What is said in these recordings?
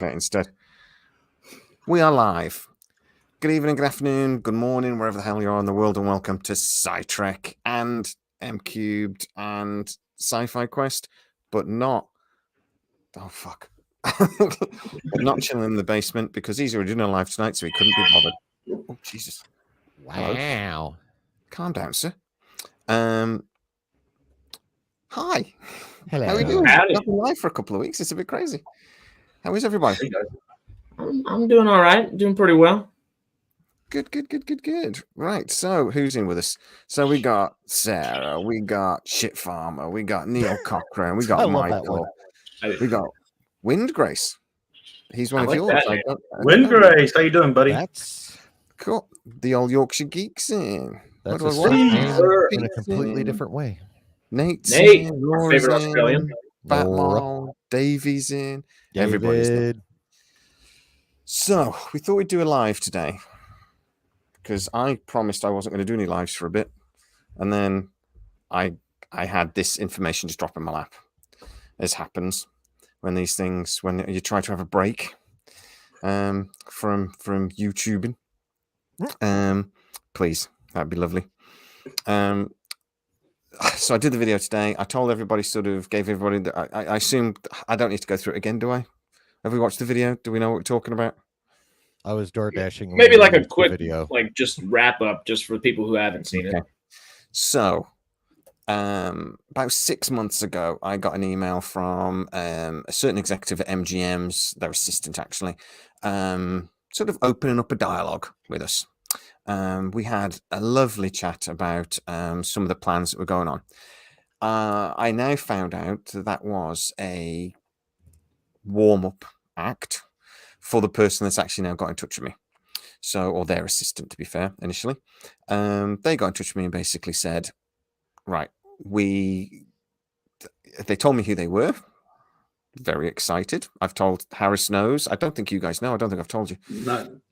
bit instead. We are live. Good evening, good afternoon, good morning, wherever the hell you are in the world, and welcome to Sci-Trek and M-Cubed and Sci-Fi Quest, but not... Oh, fuck. But not chilling in the basement, because he's already doing a live tonight, so he couldn't be bothered. Oh, Jesus. Wow. Hello. Calm down, sir. Hi. Hello. How are you doing? Howdy. I've been live for a couple of weeks. It's a bit crazy. How is everybody? I'm doing all right. Doing pretty well. Good. Right, so who's in with us? So we got Sarah, we got Shit Farmer, we got Neil Cochran, we I got love that Michael, one. we got Wind Grace. He's one I of like yours. that I name. don't Wind know. Grace, how you doing, buddy? That's Cool. The old Yorkshire Geeks in. that's What a do I sick want? name Sir. in a completely different way. Nate's Nate, in, our Laura's favorite in, Australian. Batman, Davey's in, everybody's in. David. So we thought we'd do a live today, because I promised I wasn't going to do any lives for a bit, and then I had this information just drop in my lap, as happens when these things, when you try to have a break from YouTubing. Please, that'd be lovely. So I did the video today. I told everybody, gave everybody that I assume I don't need to go through it again, do I? Have we watched the video? Do we know what we're talking about? I was door dashing. Maybe like a the quick video. like just wrap up just for people who haven't seen it. So, about 6 months ago, I got an email from a certain executive at MGM's, their assistant actually, sort of opening up a dialogue with us. We had a lovely chat about some of the plans that were going on. I now found out that was a warm-up act for the person that's actually now got in touch with me. So, or their assistant, to be fair, initially. They got in touch with me and basically said, right, they told me who they were. Very excited. I've told Harris knows. I don't think you guys know. I don't think I've told you. No.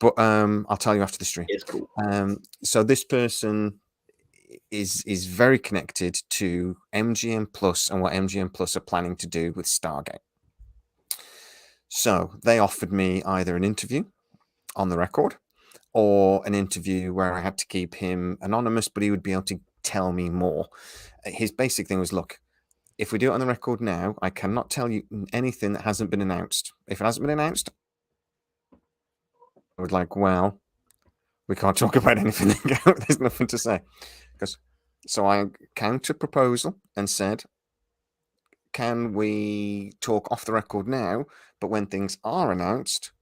But I'll tell you after the stream. It's cool. So this person is very connected to MGM Plus and what MGM Plus are planning to do with Stargate. So they offered me either an interview on the record or an interview where I had to keep him anonymous, but he would be able to tell me more. His basic thing was, look, if we do it on the record now, I cannot tell you anything that hasn't been announced. If it hasn't been announced, I would like, well, we can't talk about anything. There's nothing to say. So I counter proposal and said, can we talk off the record now, but when things are announced,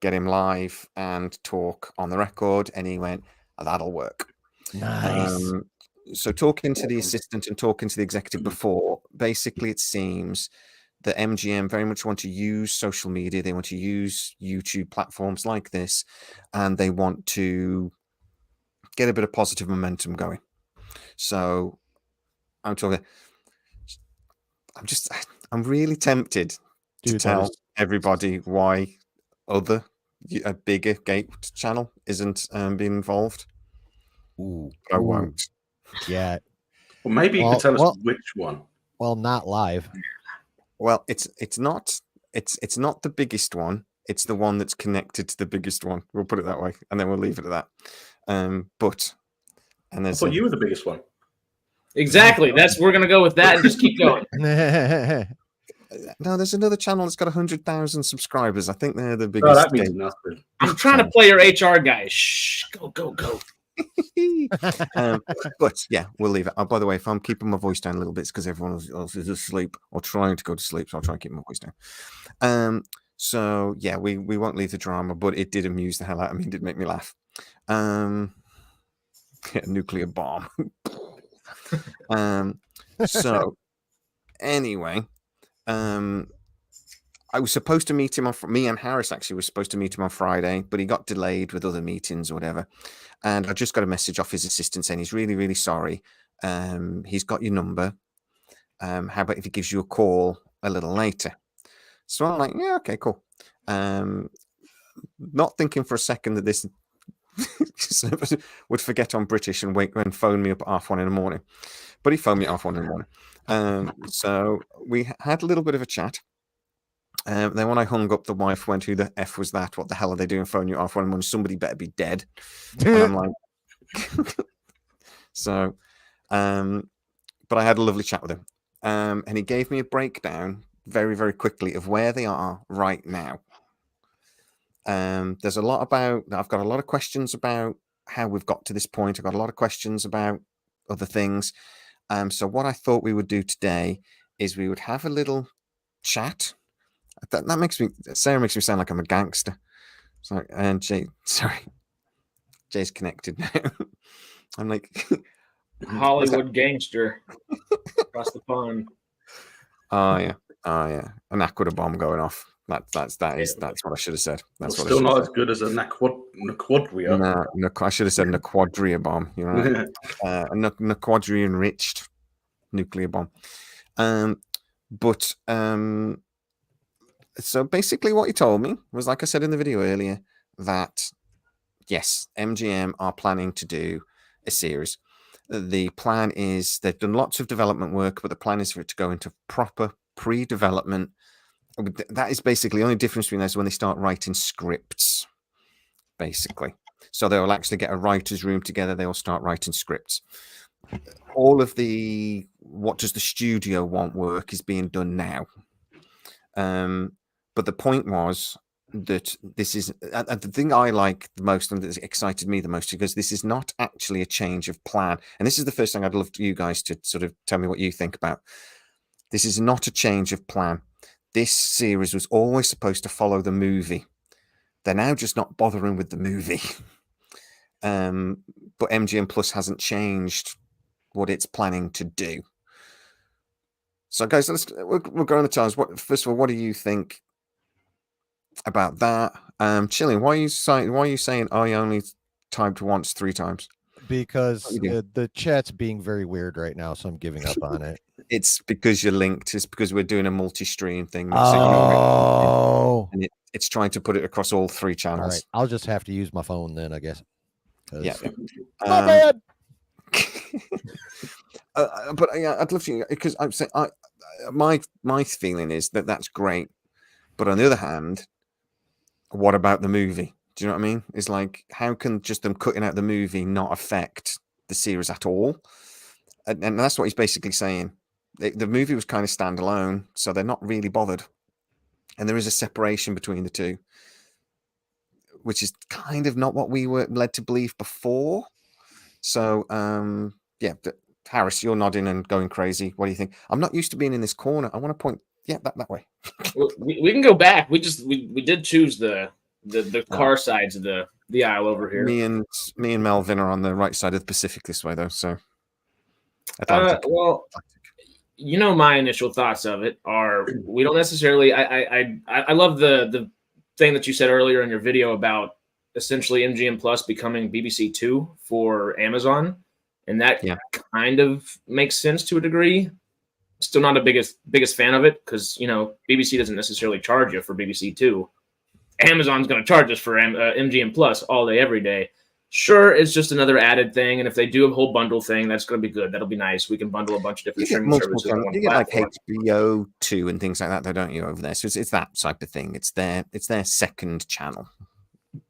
get him live and talk on the record? And he went, that'll work. Nice. So talking to the assistant and talking to the executive before, basically it seems that MGM very much want to use social media. They want to use YouTube platforms like this, and they want to get a bit of positive momentum going. So I'm really tempted to tell everybody why a bigger gate channel isn't being involved. Ooh, I won't. Yeah. Well, maybe you could tell us which one. Well, not live. Well, it's not the biggest one. It's the one that's connected to the biggest one. We'll put it that way, and then we'll leave it at that. I thought you were the biggest one. Exactly. We're gonna go with that and just keep going. No, there's another channel that's got 100,000 subscribers. I think they're the biggest. Oh, that means nothing. I'm trying to play your HR guy. Shh. Go. But yeah, we'll leave it. By the way, if I'm keeping my voice down a little bit, it's because everyone else is asleep or trying to go to sleep, so I'll try and keep my voice down. So yeah, we won't leave the drama, but it did amuse the hell out of me. It did make me laugh. Nuclear bomb. So anyway, I was supposed to meet him me and Harris actually was supposed to meet him on Friday, but he got delayed with other meetings or whatever. And I just got a message off his assistant saying he's really, really sorry. He's got your number. How about if he gives you a call a little later? So I'm like, yeah, okay, cool. Not thinking for a second that this would forget I'm British and wait and phone me up at 1:30 in the morning. But he phoned me at 1:30 in the morning. So we had a little bit of a chat. Then when I hung up, the wife went, "Who the F was that? What the hell are they doing phoning you off when somebody better be dead?" And I'm like, so, but I had a lovely chat with him. And he gave me a breakdown very, very quickly of where they are right now. There's a lot about, I've got a lot of questions about how we've got to this point. I've got a lot of questions about other things. So what I thought we would do today is we would have a little chat. That makes me, Sarah makes me sound like I'm a gangster. So, and Jay, sorry, Jay's connected now. I'm like Hollywood gangster across the pond. Oh yeah, an aqua bomb going off. That's what I should have said. That's what still I not as good as a Naquadria. No, I should have said Naquadria bomb. You know, a Naquadria enriched nuclear bomb. So basically, what he told me was, like I said in the video earlier, that yes, MGM are planning to do a series. The plan is they've done lots of development work, but the plan is for it to go into proper pre-development. That is basically the only difference between those when they start writing scripts, basically. So they will actually get a writer's room together. They will start writing scripts. All of the what does the studio want work is being done now. But the point was that this is the thing I like the most and that excited me the most, because this is not actually a change of plan. And this is the first thing I'd love you guys to sort of tell me what you think about. This is not a change of plan. This series was always supposed to follow the movie. They're now just not bothering with the movie. But MGM Plus hasn't changed what it's planning to do. So guys, we'll go on the times. First of all, what do you think about that? Chilling, why are you saying I only typed once 3 times? Because the chat's being very weird right now, so I'm giving up on it. It's because you're linked. It's because we're doing a multi-stream thing. Oh, and it's trying to put it across all 3 channels. All right, I'll just have to use my phone then, I guess. Yeah. My bad. But yeah, I'd love to, because I'm saying my feeling is that that's great, but on the other hand, what about the movie? Do you know what I mean? It's like, how can just them cutting out the movie not affect the series at all? And that's what he's basically saying. The movie was kind of standalone, so they're not really bothered, and there is a separation between the two, which is kind of not what we were led to believe before. So yeah. Harris, you're nodding and going crazy. What do you think? I'm not used to being in this corner. I want to point, that way. Well, we can go back. We did choose the car sides of the aisle over here. Me and Melvin are on the right side of the Pacific this way, though. So, well, you know, my initial thoughts of it are we don't necessarily. I love the thing that you said earlier in your video about essentially MGM Plus becoming BBC Two for Amazon. And that kind of makes sense to a degree. Still not a biggest fan of it, because, you know, BBC doesn't necessarily charge you for BBC Two. Amazon's going to charge us for MGM Plus all day, every day. Sure, it's just another added thing, and if they do a whole bundle thing, that's going to be good. That'll be nice. We can bundle a bunch of different streaming services on one platform. Like HBO 2 and things like that, though, don't you, over there? So it's that type of thing. It's their second channel.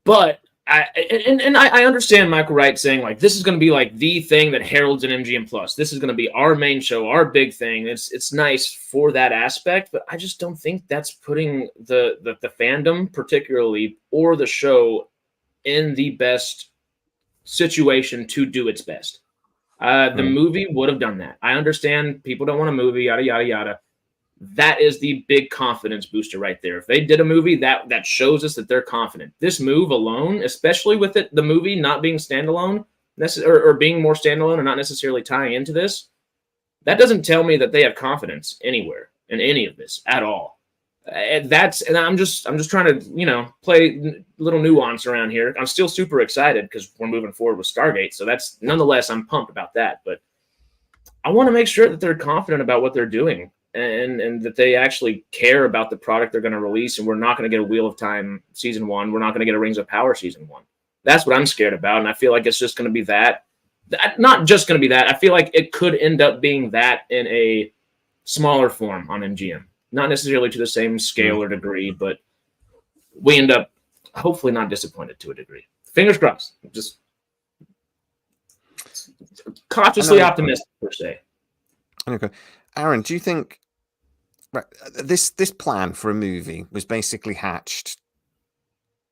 But I understand Michael Wright saying, like, this is going to be like the thing that heralds an MGM Plus. This is going to be our main show, our big thing. It's nice for that aspect, but I just don't think that's putting the fandom particularly or the show in the best situation to do its best. The movie would have done that. I understand people don't want a movie, yada yada yada. That is the big confidence booster right there. If they did a movie, that shows us that they're confident. This move alone, especially with the movie not being standalone, or being more standalone and not necessarily tying into this, that doesn't tell me that they have confidence anywhere in any of this at all. And I'm just trying to, you know, play little nuance around here. I'm still super excited because we're moving forward with Stargate. So that's nonetheless, I'm pumped about that. But I want to make sure that they're confident about what they're doing. And that they actually care about the product they're going to release, and we're not going to get a Wheel of Time season 1. We're not going to get a Rings of Power season 1. That's what I'm scared about, and I feel like it's just going to be that. Not just going to be that. I feel like it could end up being that in a smaller form on MGM. not necessarily to the same scale or degree, but we end up hopefully not disappointed to a degree. Fingers crossed. Just cautiously optimistic per se. Okay, Aaron, do you think this plan for a movie was basically hatched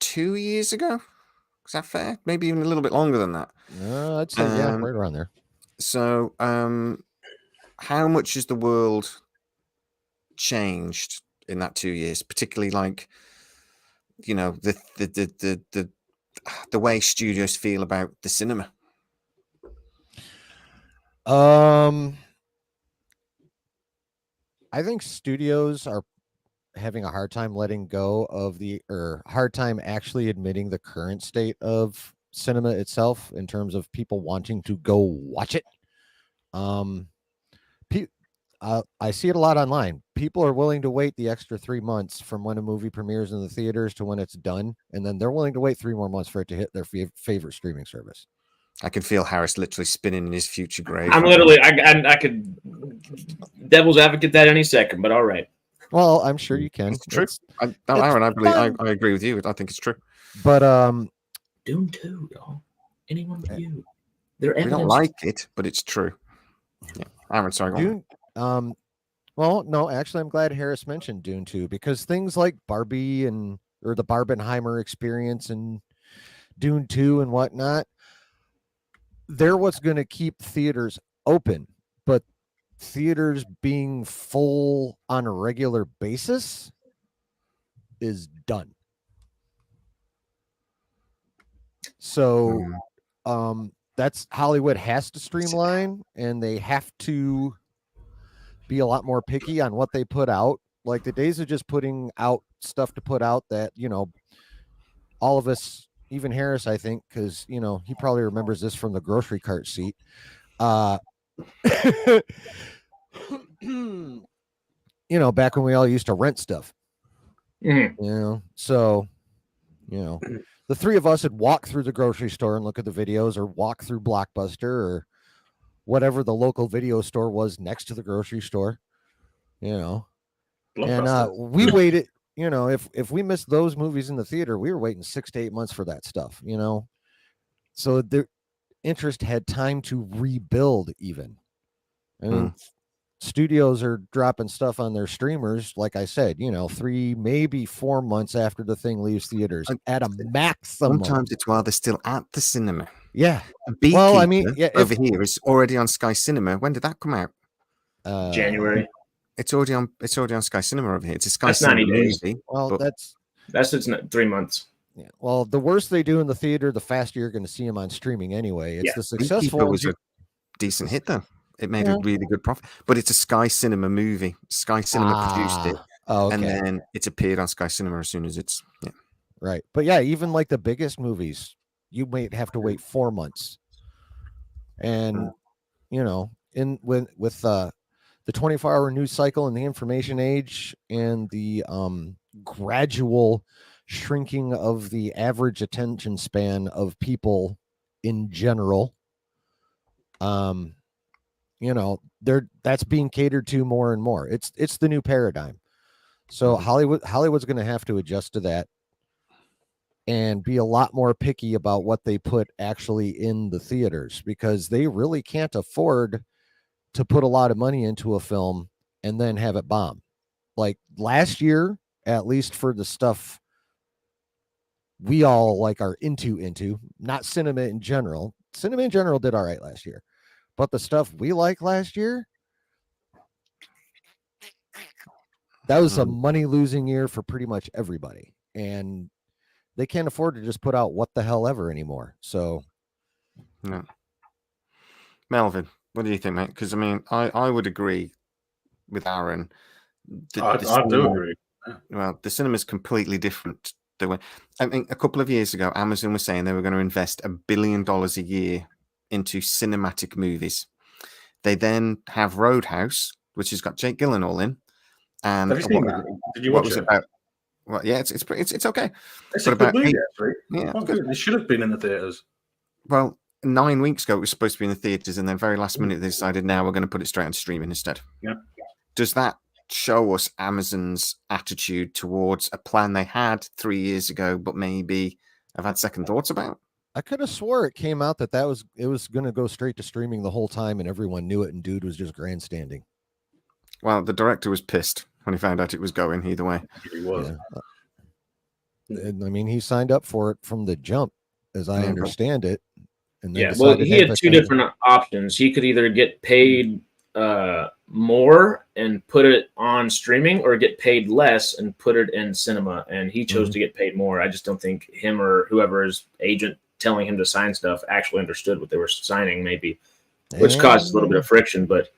2 years ago? Is that fair? Maybe even a little bit longer than that. I'd say right around there. So, how much has the world changed in that 2 years? Particularly, like, you know, the way studios feel about the cinema. I think studios are having a hard time letting go of hard time actually admitting the current state of cinema itself in terms of people wanting to go watch it. I see it a lot online. People are willing to wait the extra 3 months from when a movie premieres in the theaters to when it's done, and then they're willing to wait 3 more months for it to hit their favorite streaming service. I can feel Harris literally spinning in his future grave. I'm literally, I could devil's advocate that any second, but all right. Well, I'm sure you can. It's true. Aaron, I agree with you. I think it's true. But Dune 2, y'all. Anyone but you. We don't like it, but it's true. Yeah. Aaron, sorry. Dune. Well, no, actually, I'm glad Harris mentioned Dune 2 because things like Barbie or the Barbenheimer experience and Dune 2 and whatnot, they're what's going to keep theaters open, but theaters being full on a regular basis is done. So that's Hollywood has to streamline, and they have to be a lot more picky on what they put out. Like the days of just putting out stuff to put out that, you know, all of us, even Harris, I think, because, you know, he probably remembers this from the grocery cart seat. You know, back when we all used to rent stuff. Mm-hmm. You know, so, you know, the three of us would walk through the grocery store and look at the videos, or walk through Blockbuster or whatever the local video store was next to the grocery store, you know. And we waited, you know, if we missed those movies in the theater, we were waiting 6 to 8 months for that stuff, you know. So the interest had time to rebuild even. I mean, studios are dropping stuff on their streamers, like I said, you know, 3, maybe 4 months after the thing leaves theaters at a maximum. Sometimes it's while they're still at the cinema. Yeah. Beekeeper, well, I mean, yeah, over here is already on Sky Cinema. When did that come out? January. It's already on Sky Cinema over here. It's a Sky that's Cinema 90 days. movie. Well, it's 3 months. Yeah. Well, the worse they do in the theater, the faster you're going to see them on streaming anyway. It's the successful was a decent hit though. It made a really good profit, but it's a Sky Cinema movie. Sky Cinema produced it, and then it's appeared on Sky Cinema as soon as it's right. But yeah, even like the biggest movies, you might have to wait 4 months, and you know, with the 24-hour news cycle and the information age and the gradual shrinking of the average attention span of people in general, you know, that's being catered to more and more. It's the new paradigm. So Hollywood's going to have to adjust to that and be a lot more picky about what they put actually in the theaters, because they really can't afford to put a lot of money into a film and then have it bomb. Like last year, at least for the stuff we all like are into, not cinema in general. Cinema in general did all right last year. But the stuff we like last year, that was a money-losing year for pretty much everybody. And they can't afford to just put out what the hell ever anymore. So, no. Melvin, what do you think, mate? Because, I mean, I would agree with Aaron. I do agree. Well, the cinema is completely different. I mean, a couple of years ago, Amazon was saying they were going to invest $1 billion a year into cinematic movies. They then have Roadhouse, which has got Jake Gyllenhaal in. And have you seen that? Did you watch it? About? Well, yeah, it's okay. It's a good movie, actually. Yeah, it should have been in the theaters. Well, 9 weeks ago, it was supposed to be in the theaters, and then very last minute, they decided now we're going to put it straight on streaming instead. Yeah. Does that show us Amazon's attitude towards a plan they had 3 years ago, but maybe have had second thoughts about? I could have swore it came out that it was going to go straight to streaming the whole time, and everyone knew it, and dude was just grandstanding. Well, the director was pissed when he found out it was going either way. He was. Yeah. And, I mean, he signed up for it from the jump, as I understand it. And then well, he had two different options. He could either get paid more and put it on streaming, or get paid less and put it in cinema. And he chose to get paid more. I just don't think him or whoever his agent telling him to sign stuff actually understood what they were signing, maybe, which caused a little bit of friction. But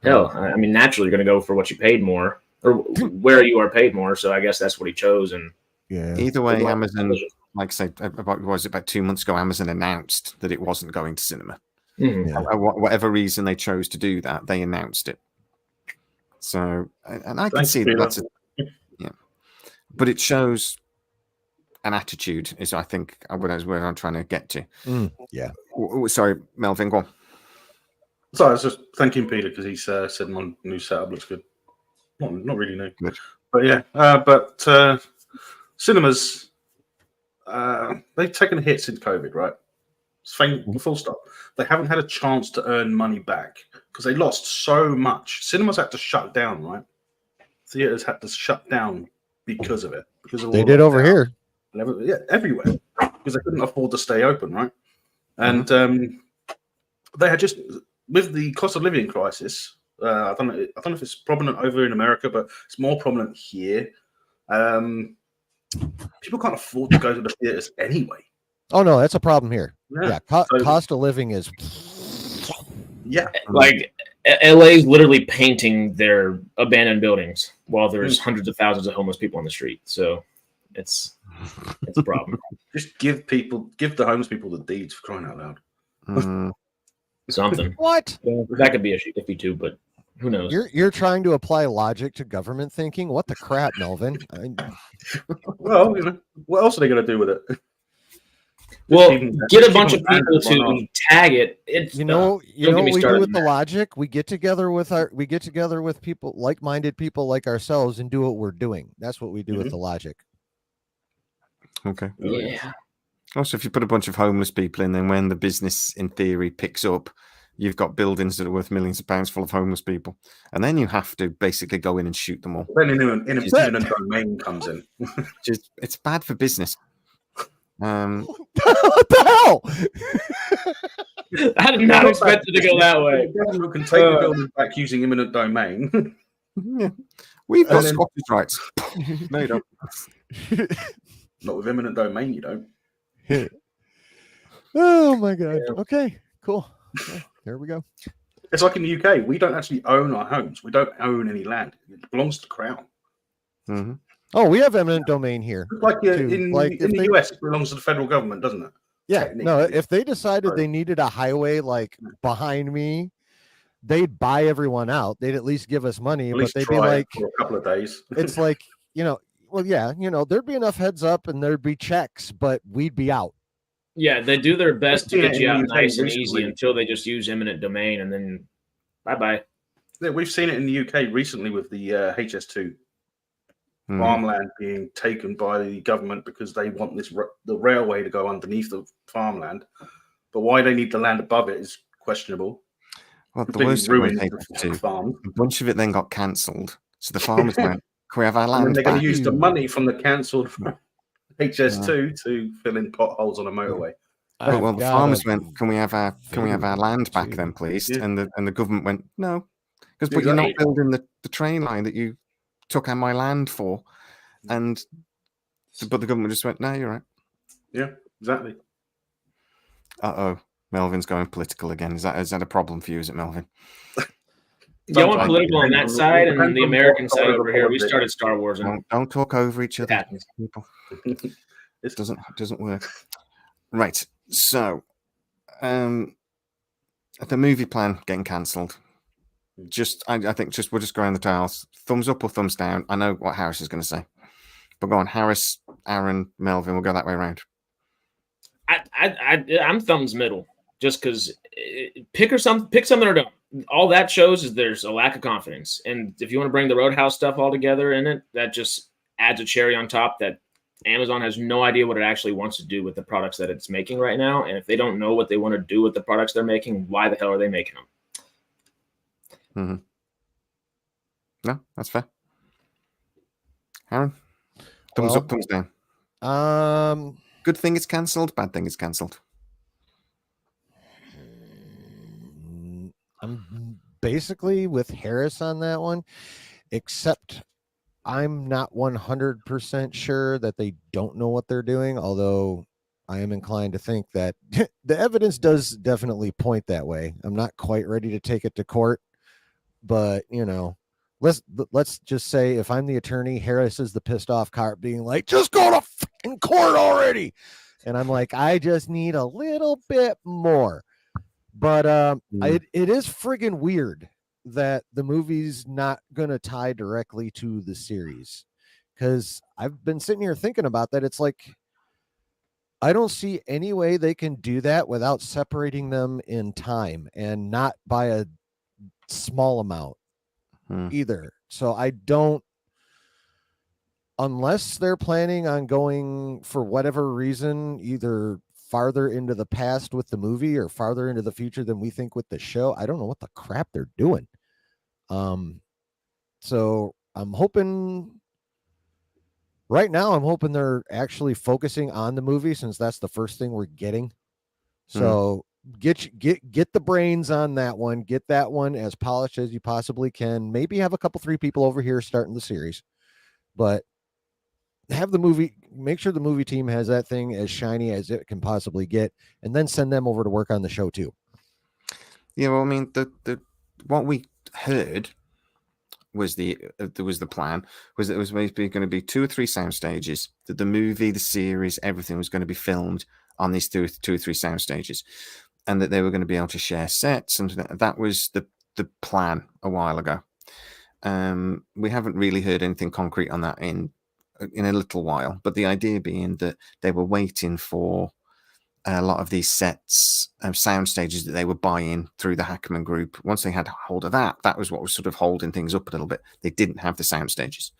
hell, I mean, naturally, you're going to go for what you paid more, or where you are paid more. So I guess that's what he chose. And either way, Amazon, like I say, about 2 months ago, Amazon announced that it wasn't going to cinema. Whatever reason they chose to do that, they announced it. So, and I can see that that's but it shows an attitude, is I think where I'm trying to get to. Sorry, Melvin, go on. So I was just thanking Peter because he said my new setup looks good. Not really new, good. But yeah, cinemas, they've taken a hit since COVID, right? Full stop. They haven't had a chance to earn money back because they lost so much. Cinemas had to shut down, right? Theaters had to shut down because of it. Because of they did over here. Yeah, everywhere, because they couldn't afford to stay open, right? And they had just, with the cost of living crisis, I don't know if it's prominent over in America, but it's more prominent here. People can't afford to go to the theaters anyway. Oh no, that's a problem here. Cost of living is. Like LA is literally painting their abandoned buildings while there's hundreds of thousands of homeless people on the street. So it's a problem. Just give the homeless people the deeds, for crying out loud. Something. What? That could be a iffy too, but who knows? You're trying to apply logic to government thinking? What the crap, Melvin? Well, what else are they going to do with it? Well, get a bunch of people to tag it. You know what we do with the logic? We get together with people, like-minded people like ourselves, and do what we're doing. That's what we do with the logic. Okay. Yeah. Also, if you put a bunch of homeless people in, then when the business, in theory, picks up, you've got buildings that are worth millions of pounds full of homeless people, and then you have to basically go in and shoot them all. Then imminent domain comes in. It's bad for business. What the hell? I did not expect it to go that way. The government can take the building back using imminent domain. Yeah. We've got Scottish rights. No, you don't. Not with imminent domain, you don't. Oh my god. Okay, cool. Yeah, here we go. It's like in the UK, we don't actually own our homes. We don't own any land. It belongs to the crown. Mm-hmm. Oh, we have eminent domain here. Like in the US, it belongs to the federal government, doesn't it? Yeah. No, if they decided they needed a highway like behind me, they'd buy everyone out. They'd at least give us money, but they'd be like for a couple of days. It's like, there'd be enough heads up and there'd be checks, but we'd be out. Yeah, they do their best to get you out nice and easy until they just use eminent domain, and then bye-bye. Yeah, we've seen it in the UK recently with the HS2 farmland being taken by the government because they want the railway to go underneath the farmland. But why they need the land above it is questionable. Well, the worst ruined a bunch of it then got cancelled. So the farmers went, can we have our land and they're back? going to use the money from the cancelled HS2 to fill in potholes on a motorway. Well, the farmers went, can we have our land back then, please? And the government went, no, because you're not building the train line that you took on my land for. But the government just went, no, you're right. Yeah, exactly. Melvin's going political again. Is that a problem for you? Is it, Melvin? Yeah, I went political on that side, and the American side over here. We started Star Wars. And don't talk over each other, people. It doesn't work. Right. So, the movie plan getting cancelled. I think we'll just go around the tiles. Thumbs up or thumbs down. I know what Harris is going to say, but go on, Harris, Aaron, Melvin. We'll go that way around. I'm thumbs middle, just because pick something or don't. all that shows is there's a lack of confidence. And if you want to bring the Roadhouse stuff all together in it, that just adds a cherry on top that Amazon has no idea what it actually wants to do with the products that it's making right now. And if they don't know what they want to do with the products they're making, why the hell are they making them? No, that's fair. Aaron, thumbs up, thumbs down. Good thing it's cancelled. Bad thing it's cancelled. I'm basically with Harris on that one, except I'm not 100% sure that they don't know what they're doing, although I am inclined to think that the evidence does definitely point that way. I'm not quite ready to take it to court, but let's just say if I'm the attorney, Harris is the pissed off cop being like, just go to fucking court already. And I'm like, I just need a little bit more. But it is friggin' weird that the movie's not going to tie directly to the series, because I've been sitting here thinking about that. It's like, I don't see any way they can do that without separating them in time, and not by a small amount either. So I don't, unless they're planning on going for whatever reason, either farther into the past with the movie or farther into the future than we think with the show. I don't know what the crap they're doing. So I'm hoping right now, I'm hoping they're actually focusing on the movie, since that's the first thing we're getting. So get the brains on that one. Get that one as polished as you possibly can. Maybe have a couple, 3 people over here starting the series, but have the movie, make sure the movie team has that thing as shiny as it can possibly get, and then send them over to work on the show too. Yeah, well, I mean, the what we heard was the plan was that it was maybe going to be 2 or 3 sound stages, that the movie, the series, everything was going to be filmed on these 2 or 3 sound stages, and that they were going to be able to share sets, and that was the plan a while ago. We haven't really heard anything concrete on that in a little while, but the idea being that they were waiting for a lot of these sets of sound stages that they were buying through the Hackman Group. Once they had hold of that was what was sort of holding things up a little bit. They didn't have the sound stages.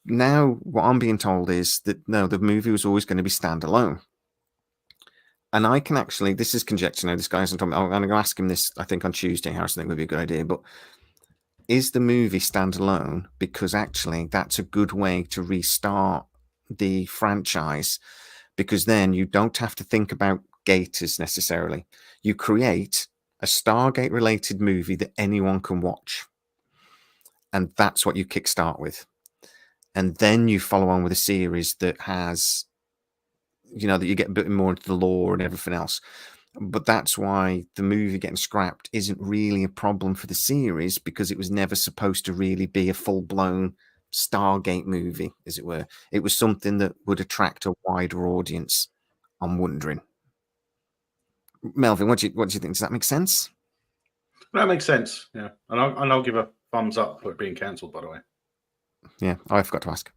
Now, what I'm being told is that no, the movie was always going to be standalone. And I can actually, this is conjecture now, this guy hasn't told me, I'm going to ask him this, I think on Tuesday, Harrison, I think would be a good idea, but is the movie standalone because actually that's a good way to restart the franchise, because then you don't have to think about gators necessarily. You create a Stargate related movie that anyone can watch, and that's what you kickstart with, and then you follow on with a series that has, that you get a bit more into the lore and everything else. But that's why the movie getting scrapped isn't really a problem for the series, because it was never supposed to really be a full-blown Stargate movie, as it were. It was something that would attract a wider audience. I'm wondering, Melvin, what do you think? Does that make sense? That makes sense. Yeah, and I'll give a thumbs up for it being cancelled. By the way. Yeah, I forgot to ask.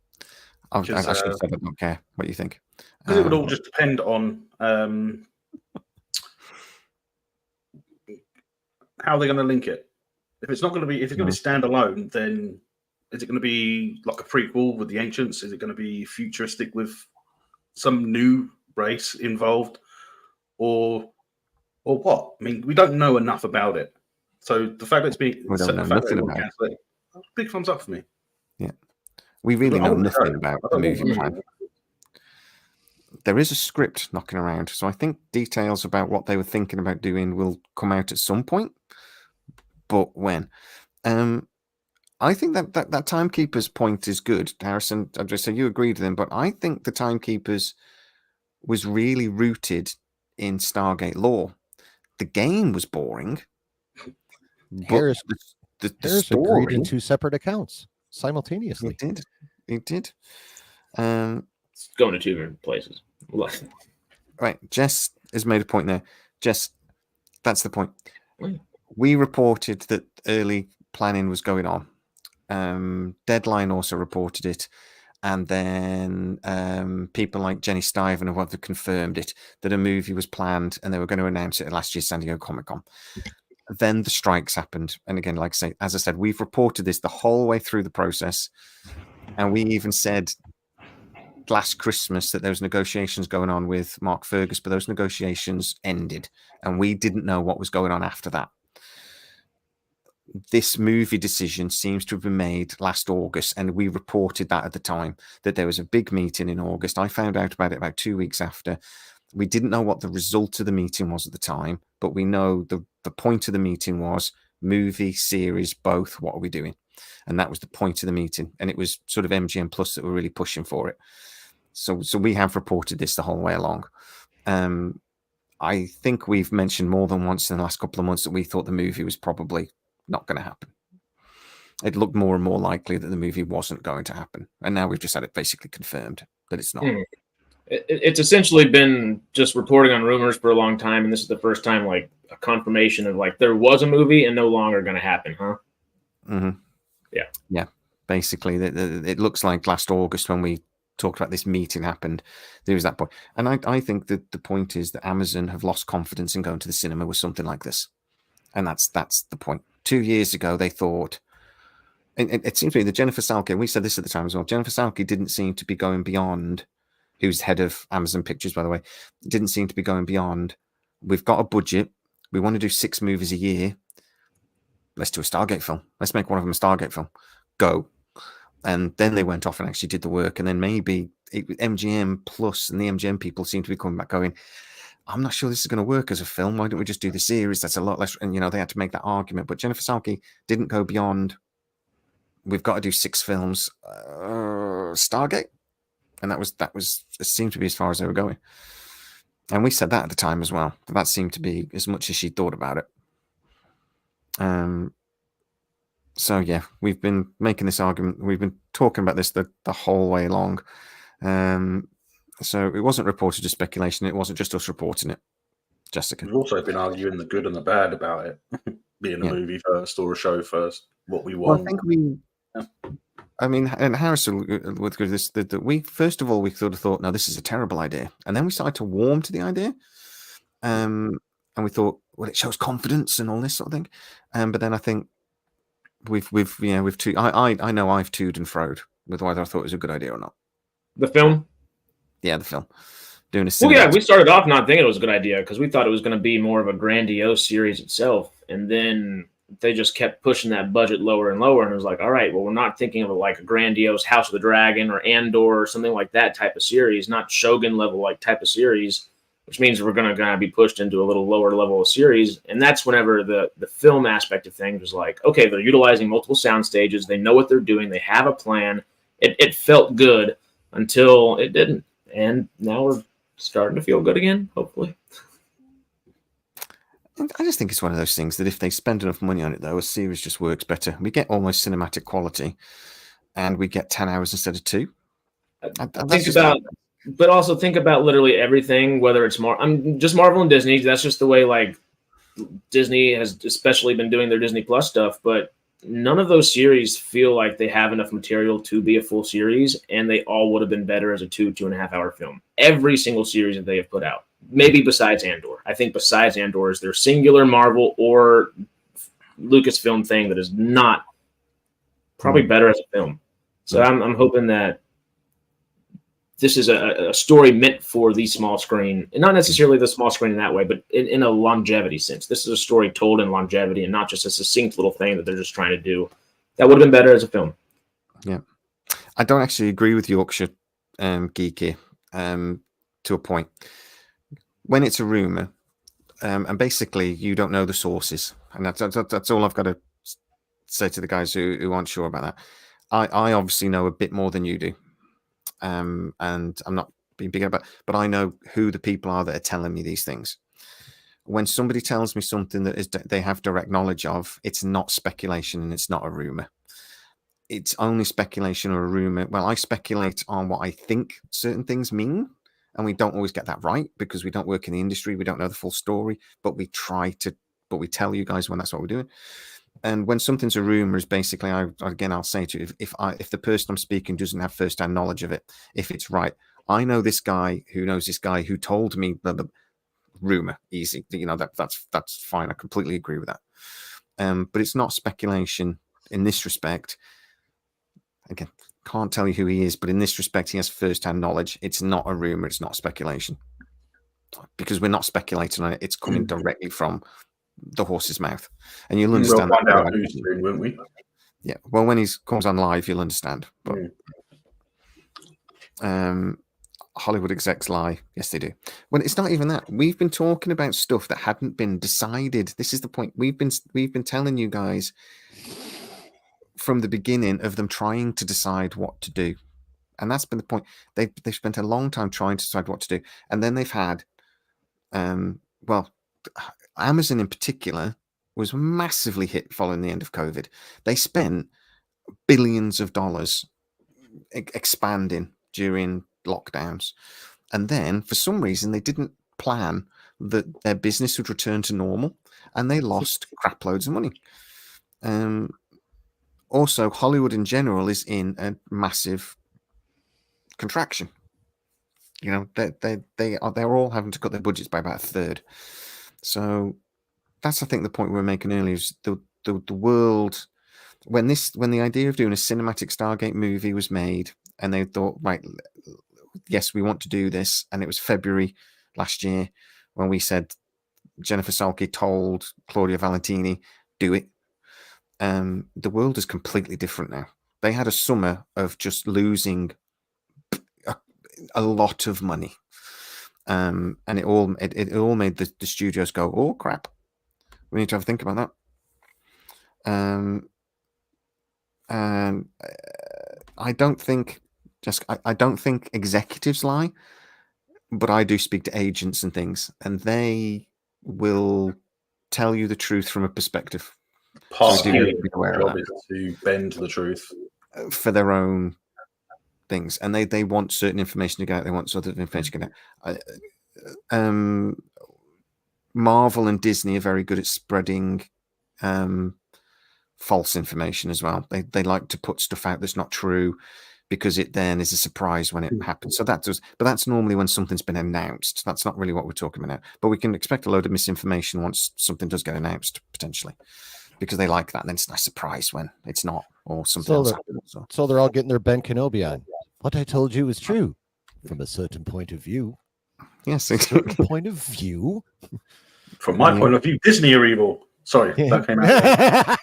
I should have said I don't care what you think, because it would all just depend on how they're going to link it. If it's going to be standalone, then is it going to be like a prequel with the Ancients? Is it going to be futuristic with some new race involved, or what? I mean, we don't know enough about it. So the fact that it's being nothing about it, big thumbs up for me. Yeah, we really know nothing about the movie plan. There is a script knocking around, so I think details about what they were thinking about doing will come out at some point. But when? I think that Timekeepers point is good, Harrison. I just say you agreed with him, but I think the Timekeepers was really rooted in Stargate lore. The game was boring. Harris, the Harris story agreed in 2 separate accounts simultaneously. He did. It's going to 2 different places. Right. Jess has made a point there. Jess, that's the point. We reported that early planning was going on. Deadline also reported it. And then people like Jenny Stiven have confirmed it, that a movie was planned and they were going to announce it at last year's San Diego Comic-Con. Then the strikes happened, and again, like I say, as I said, we've reported this the whole way through the process, and we even said last Christmas that there was negotiations going on with Mark Fergus, but those negotiations ended, and we didn't know what was going on after that. This movie decision seems to have been made last August, and we reported that at the time, that there was a big meeting in August. I found out about it about 2 weeks after. We didn't know what the result of the meeting was at the time, but we know the point of the meeting was movie, series, both. What are we doing? And that was the point of the meeting. And it was sort of MGM Plus that were really pushing for it. So we have reported this the whole way along. I think we've mentioned more than once in the last couple of months that we thought the movie was probably not going to happen. It looked more and more likely that the movie wasn't going to happen. And now we've just had it basically confirmed that it's not. It's essentially been just reporting on rumors for a long time, and this is the first time like a confirmation of like there was a movie and no longer going to happen, huh? Mm-hmm. Yeah. Basically, it looks like last August when we talked about this meeting happened, there was that point. And I think that the point is that Amazon have lost confidence in going to the cinema with something like this, and that's the point. 2 years ago, they thought. It seems to me that Jennifer Salke, and we said this at the time as well, Jennifer Salke didn't seem to be going beyond. Who's head of Amazon Pictures, by the way, didn't seem to be going beyond. We've got a budget. We want to do 6 movies a year. Let's do a Stargate film. Let's make one of them a Stargate film. Go. And then they went off and actually did the work. And then maybe MGM Plus and the MGM people seem to be coming back going, I'm not sure this is going to work as a film. Why don't we just do the series? That's a lot less. And, they had to make that argument. But Jennifer Salke didn't go beyond, we've got to do 6 films. Stargate. And that was it seemed to be as far as they were going. And we said that at the time as well. That seemed to be as much as she thought about it. So yeah, we've been making this argument. We've been talking about this the whole way along. So it wasn't reported as speculation. It wasn't just us reporting it. Jessica. We've also been arguing the good and the bad about it being a movie first or a show first. What we want. Well, I think we. Yeah. I mean, and Harris would agree with this. That we first of all we sort of thought, no, this is a terrible idea, and then we started to warm to the idea, and we thought, well, it shows confidence and all this sort of thing. But then I think we've I know I've toed and froed with whether I thought it was a good idea or not. The film. Yeah, the film. Doing a. Well, yeah, we started off not thinking it was a good idea because we thought it was going to be more of a grandiose series itself, and then they just kept pushing that budget lower and lower, and it was like, all right, well, we're not thinking of like a grandiose House of the Dragon or Andor or something like that type of series, not Shogun level like type of series, which means we're going to be pushed into a little lower level of series. And that's whenever the film aspect of things was like, okay, they're utilizing multiple sound stages, they know what they're doing, they have a plan. It felt good until it didn't, and now we're starting to feel good again, hopefully. I just think it's one of those things that if they spend enough money on it, though, a series just works better. We get almost cinematic quality, and we get 10 hours instead of 2. But also think about literally everything, whether it's just Marvel and Disney. That's just the way like Disney has especially been doing their Disney Plus stuff. But none of those series feel like they have enough material to be a full series, and they all would have been better as a 2.5 hour film. Every single series that they have put out. Maybe besides Andor. I think besides Andor is their singular Marvel or Lucasfilm thing that is not probably better as a film. So I'm hoping that this is a story meant for the small screen, and not necessarily the small screen in that way, but in a longevity sense. This is a story told in longevity and not just a succinct little thing that they're just trying to do. That would have been better as a film. Yeah. I don't actually agree with Yorkshire Geeky to a point. When it's a rumor, and basically you don't know the sources, and that's all I've got to say to the guys who aren't sure about that. I obviously know a bit more than you do, and I'm not being big about, but I know who the people are that are telling me these things. When somebody tells me something that they have direct knowledge of, it's not speculation and it's not a rumor. It's only speculation or a rumor. Well, I speculate on what I think certain things mean. And we don't always get that right because we don't work in the industry. We don't know the full story, but we we tell you guys when that's what we're doing. And when something's a rumor, is basically, I'll say to you, if the person I'm speaking doesn't have first-hand knowledge of it, if it's right, I know this guy who knows this guy who told me the rumor. Easy, that's fine. I completely agree with that. But it's not speculation in this respect. Again, can't tell you who he is, but in this respect, he has first-hand knowledge. It's not a rumor. It's not speculation, because we're not speculating on it. It's coming directly from the horse's mouth, and you'll understand. We'll find out who's soon, won't we? Yeah. Well, when he comes on live, you'll understand. But Hollywood execs lie. Yes, they do. Well, it's not even that. We've been talking about stuff that hadn't been decided. This is the point. We've been telling you guys from the beginning of them trying to decide what to do, and that's been the point. They've spent a long time trying to decide what to do, and then they've had, well, Amazon in particular was massively hit following the end of COVID. They spent billions of dollars expanding during lockdowns, and then for some reason they didn't plan that their business would return to normal, and they lost crap loads of money. Also, Hollywood in general is in a massive contraction. You know, they're all having to cut their budgets by about a third. So that's, I think, the point we were making earlier is the world, when the idea of doing a cinematic Stargate movie was made, and they thought, right, yes, we want to do this, and it was February last year when we said Jennifer Salke told Claudia Valentini, do it. The world is completely different now. They had a summer of just losing a lot of money, and it all made the studios go, oh crap, we need to have a think about that. And I don't think executives lie, but I do speak to agents and things, and they will tell you the truth from a perspective. Part of the job is to bend the truth for their own things, and they want certain information to get out. They want certain information to get out. Marvel and Disney are very good at spreading false information as well. They like to put stuff out that's not true, because it then is a surprise when it happens. So but that's normally when something's been announced. That's not really what we're talking about now. But we can expect a load of misinformation once something does get announced, potentially, because they like that. And then it's a nice surprise when it's not, or something else happens. So they're all getting their Ben Kenobi on. What I told you was true from a certain point of view. Yes, exactly. Point of view. From my point of view, Disney are evil. Sorry, that came out.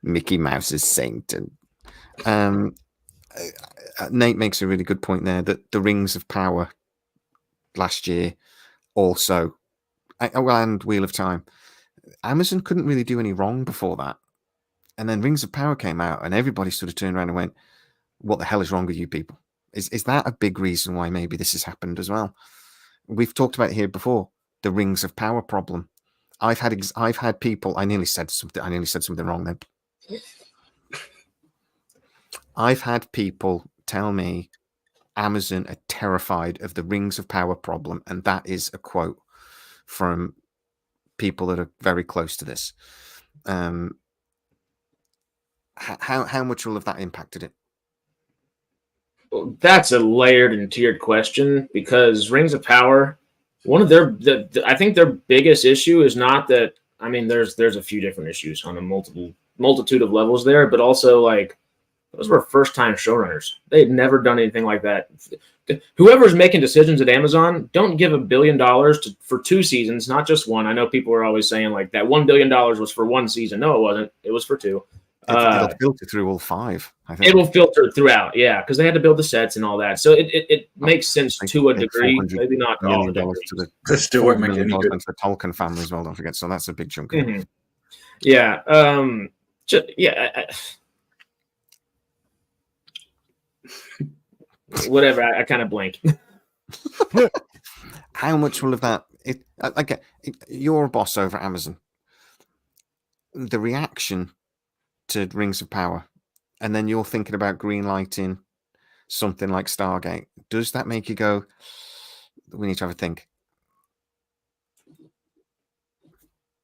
Mickey Mouse is saint. And Nate makes a really good point there, that the Rings of Power last year also, and Wheel of Time, Amazon couldn't really do any wrong before that. And then Rings of Power came out, and everybody sort of turned around and went, what the hell is wrong with you people? Is that a big reason why maybe this has happened as well? We've talked about it here before, the Rings of Power problem. I've had people, I nearly said something wrong then. I've had people tell me Amazon are terrified of the Rings of Power problem, and that is a quote from people that are very close to this. How much will have that impacted it? Well, that's a layered and tiered question, because Rings of Power, one of I think their biggest issue is not that. I mean, there's a few different issues on a multitude of levels there, but also like, those were first-time showrunners. They had never done anything like that. Whoever's making decisions at Amazon, don't give $1 billion for 2 seasons, not just one. I know people are always saying like that $1 billion was for 1 season. No, it wasn't. It was for 2. It'll filter through all 5. I think it will filter throughout, yeah, because they had to build the sets and all that. So it makes sense to a degree, maybe not all the degree. That still won't make any good. To the Tolkien family as well, don't forget. So that's a big chunk of it. Yeah. Whatever. I kind of blank. How much will of that? You're a boss over at Amazon. The reaction to Rings of Power, and then you're thinking about greenlighting something like Stargate. Does that make you go, we need to have a think?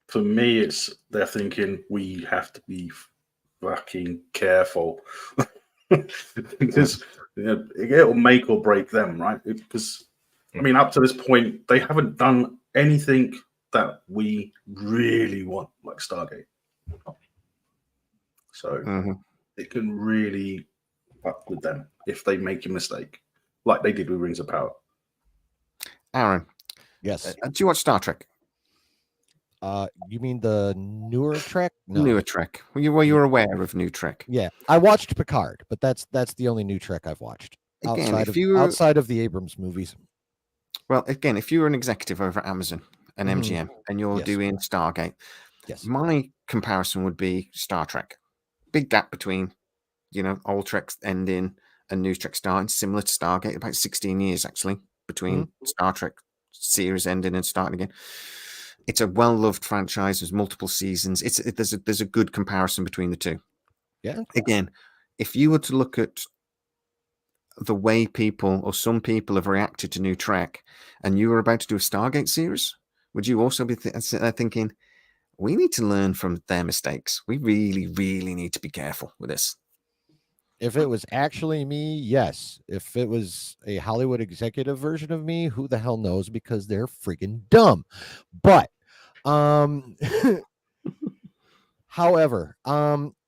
For me, they're thinking we have to be fucking careful. Because it'll make or break them, right? Because I mean, up to this point, they haven't done anything that we really want, like Stargate. So it can really fuck with them if they make a mistake, like they did with Rings of Power. Aaron, Yes. do you watch Star Trek? You mean the newer Trek? No. Newer Trek. Were you aware of New Trek? Yeah, I watched Picard, but that's the only new Trek I've watched Again, outside of the Abrams movies. Well, again, if you were an executive over at Amazon and MGM and you're doing Stargate, my comparison would be Star Trek. Big gap between, old Trek ending and new Trek starting, similar to Stargate, about 16 years actually between Star Trek series ending and starting again. It's a well-loved franchise. There's multiple seasons. There's a good comparison between the two. Yeah. Again, if you were to look at the way people or some people have reacted to New Trek, and you were about to do a Stargate series, would you also be thinking, we need to learn from their mistakes? We really, really need to be careful with this. If it was actually me, yes. If it was a Hollywood executive version of me, who the hell knows, because they're freaking dumb. But however,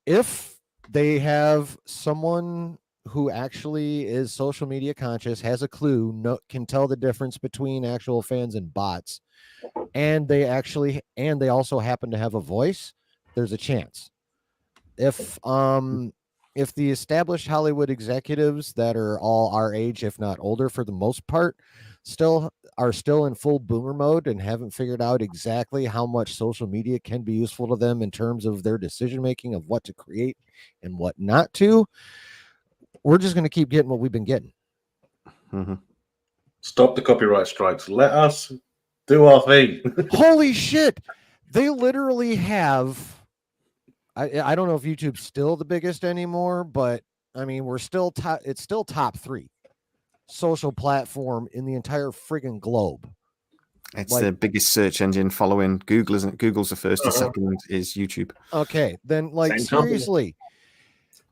if they have someone who actually is social media conscious, has a clue, can tell the difference between actual fans and bots, and they also happen to have a voice, there's a chance. If the established Hollywood executives that are all our age, if not older for the most part, are still in full boomer mode and haven't figured out exactly how much social media can be useful to them in terms of their decision making of what to create and what not to, we're just going to keep getting what we've been getting. Stop the copyright strikes. Let us do our thing. Holy shit. They literally have, I don't know if YouTube's still the biggest anymore, but I mean, it's still top 3 social platform in the entire friggin' globe. It's the biggest search engine following Google, isn't it? Google's the first and second is YouTube. Okay, then seriously,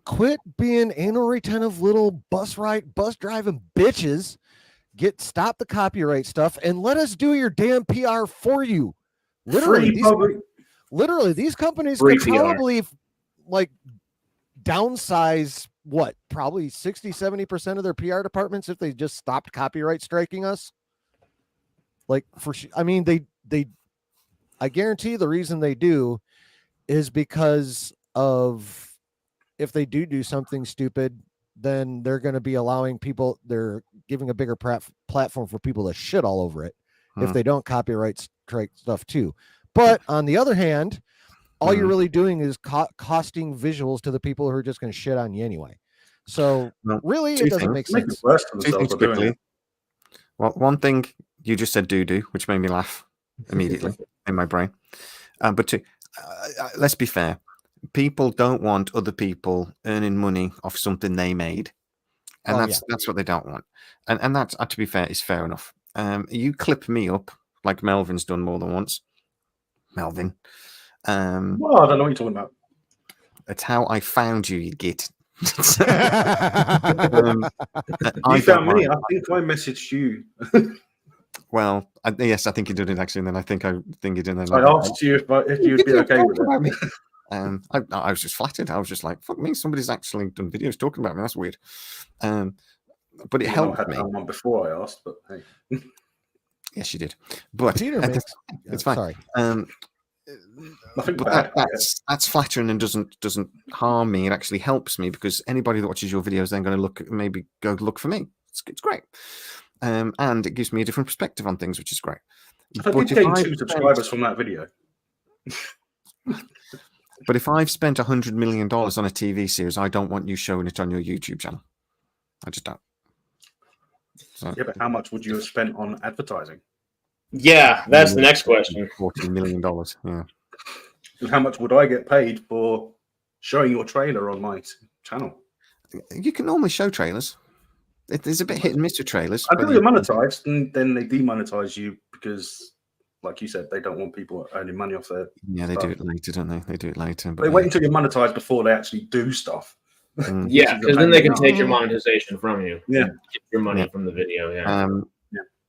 quit being anal retentive little bus driving bitches. Stop the copyright stuff and let us do your damn PR for you. Literally, these companies could probably downsize probably 60-70% of their PR departments if they just stopped copyright striking us. I guarantee the reason they do is because of, if they do something stupid, then they're going to be they're giving a bigger platform for people to shit all over it if they don't copyright strike stuff too. But on the other hand, all you're really doing is costing visuals to the people who are just going to shit on you anyway. So really, it doesn't make sense. Quickly. Well, one thing you just said, doo-doo, which made me laugh immediately in my brain. But two, let's be fair. People don't want other people earning money off something they made. And that's what they don't want. And that's, to be fair, is fair enough. You clip me up like Melvin's done more than once. Melvin. Well, I don't know what you're talking about. That's how I found you git. You found me. I think I messaged you. Well, yes, I think you did it actually. And then I think you did it. I asked you if you'd be okay with it. I was just flattered. I was just like, fuck me, somebody's actually done videos talking about me. That's weird. But it helped me. I had one before I asked, but hey. Yes, you did. But it's fine. Sorry. But that's flattering and doesn't harm me. It actually helps me because anybody that watches your videos is then going to go look for me. It's great. And it gives me a different perspective on things, which is great. I did gain 2 subscribers from that video. But if I've spent $100 million on a TV series, I don't want you showing it on your YouTube channel. I just don't. So, yeah, but how much would you have spent on advertising? Yeah, that's the next question. $40 million. Yeah. And how much would I get paid for showing your trailer on my channel? You can normally show trailers. There's a bit hit and miss with trailers. Until you're monetized, and then they demonetize you because, like you said, they don't want people earning money off their stuff. Do it later, don't they? They do it later. But they wait until you're monetized before they actually do stuff. Yeah, because then they can take your monetization from you. Yeah. Get your money from the video. Yeah.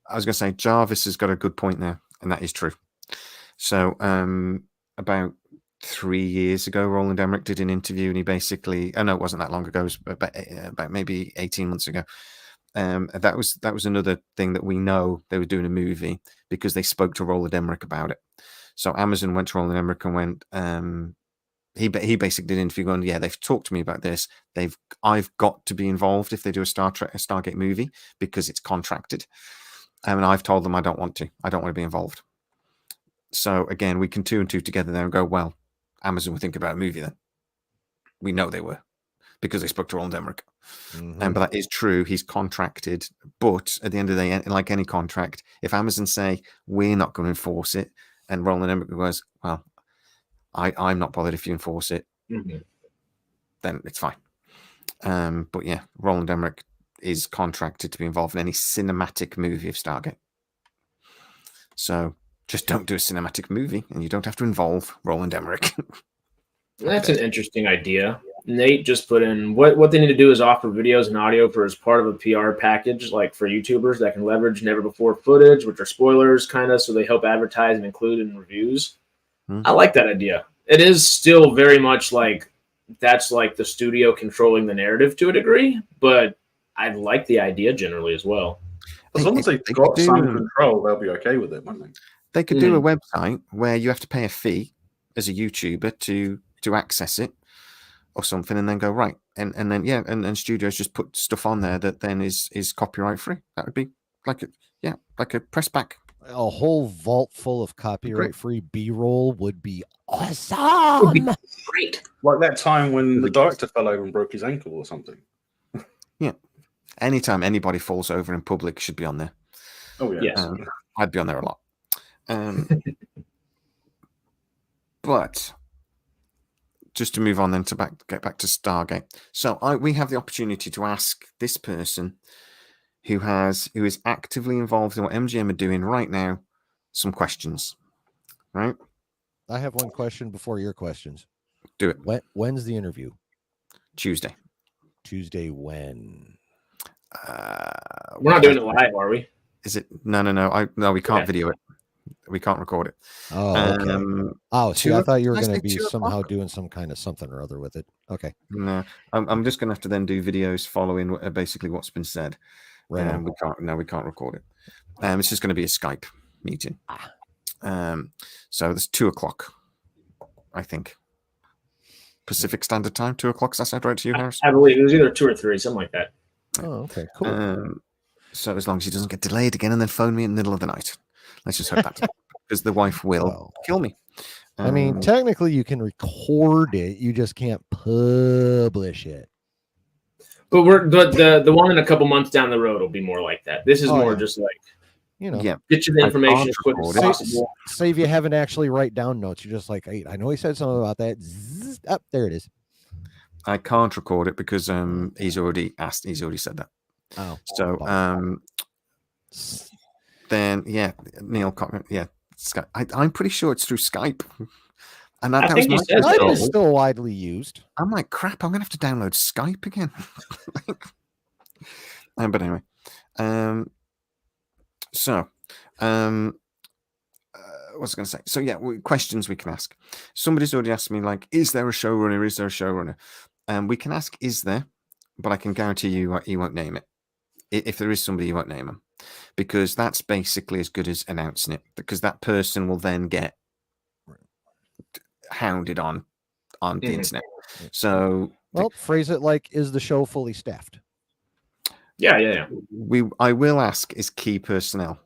I was going to say, Jarvis has got a good point there, and that is true. So about 3 years ago, Roland Emmerich did an interview, and he basically, oh no, it wasn't that long ago. It was about maybe 18 months ago. That was another thing that we know they were doing a movie because they spoke to Roland Emmerich about it. So Amazon went to Roland Emmerich and went, he basically did an interview going, yeah, they've talked to me about this. I've got to be involved if they do a Stargate movie because it's contracted. And I've told them I don't want to. I don't want to be involved. So again, we can 2 and 2 together there and go, well, Amazon would think about a movie then. We know they were because they spoke to Roland Emmerich. But that is true. He's contracted. But at the end of the day, like any contract, if Amazon say we're not going to enforce it, and Roland Emmerich goes, well, I'm not bothered if you enforce it, then it's fine. But yeah, Roland Emmerich is contracted to be involved in any cinematic movie of Stargate. So just don't do a cinematic movie, and you don't have to involve Roland Emmerich. That's an interesting idea. Nate just put in what they need to do is offer videos and audio for as part of a PR package, like for YouTubers that can leverage never before footage, which are spoilers, kind of, so they help advertise and include in reviews. I like that idea. It is still very much like that's like the studio controlling the narrative to a degree, but I like the idea generally as well. As long as they've got some control, they'll be okay with it, won't they? They could do a website where you have to pay a fee as a YouTuber to access it or something, and then go right, and then and studios just put stuff on there that then is copyright free. That would be like a press back. A whole vault full of copyright free B-roll would be awesome. Would be great. Like that time when the director fell over and broke his ankle or something. Yeah. Anytime anybody falls over in public should be on there. Oh yeah. Yes. I'd be on there a lot. But just to move on then to get back to Stargate. So we have the opportunity to ask this person who is actively involved in what MGM are doing right now some questions. Right? I have one question before your questions. Do it. When's the interview? Tuesday. Tuesday when? We're not doing it live, are we? Is it? No. We can't video it. We can't record it. Oh, okay. See, I thought you were going to be somehow doing some kind of something or other with it. Okay. No, I'm just going to have to then do videos following basically what's been said. Right. We can't record it. It's just going to be a Skype meeting. So there's 2:00, I think. Pacific Standard Time, 2:00. Does that sound right to you, Harris? I believe it was either 2 or 3, something like that. Oh, okay, cool. So as long as he doesn't get delayed again and then phone me in the middle of the night. Let's just hope that, because the wife will kill me. I mean, technically you can record it, you just can't publish it. But the one in a couple months down the road will be more like that. This is more just like, get you the information as quick as possible. Say if you haven't actually write down notes, you're just like, hey, I know he said something about that. Up there it is. I can't record it because he's already said that. Oh, so then Neil Cochran, Skype. I'm pretty sure it's through Skype. And that was Skype is still widely used. I'm like, crap, I'm gonna have to download Skype again. But anyway, what was I going to say? So questions we can ask. Somebody's already asked me, like, is there a showrunner? Is there a showrunner? We can ask, is there? But I can guarantee you he won't name it. If there is somebody, he won't name them, because that's basically as good as announcing it, because that person will then get hounded on the internet. So, phrase it like, is the show fully staffed? Yeah. I will ask, is key personnel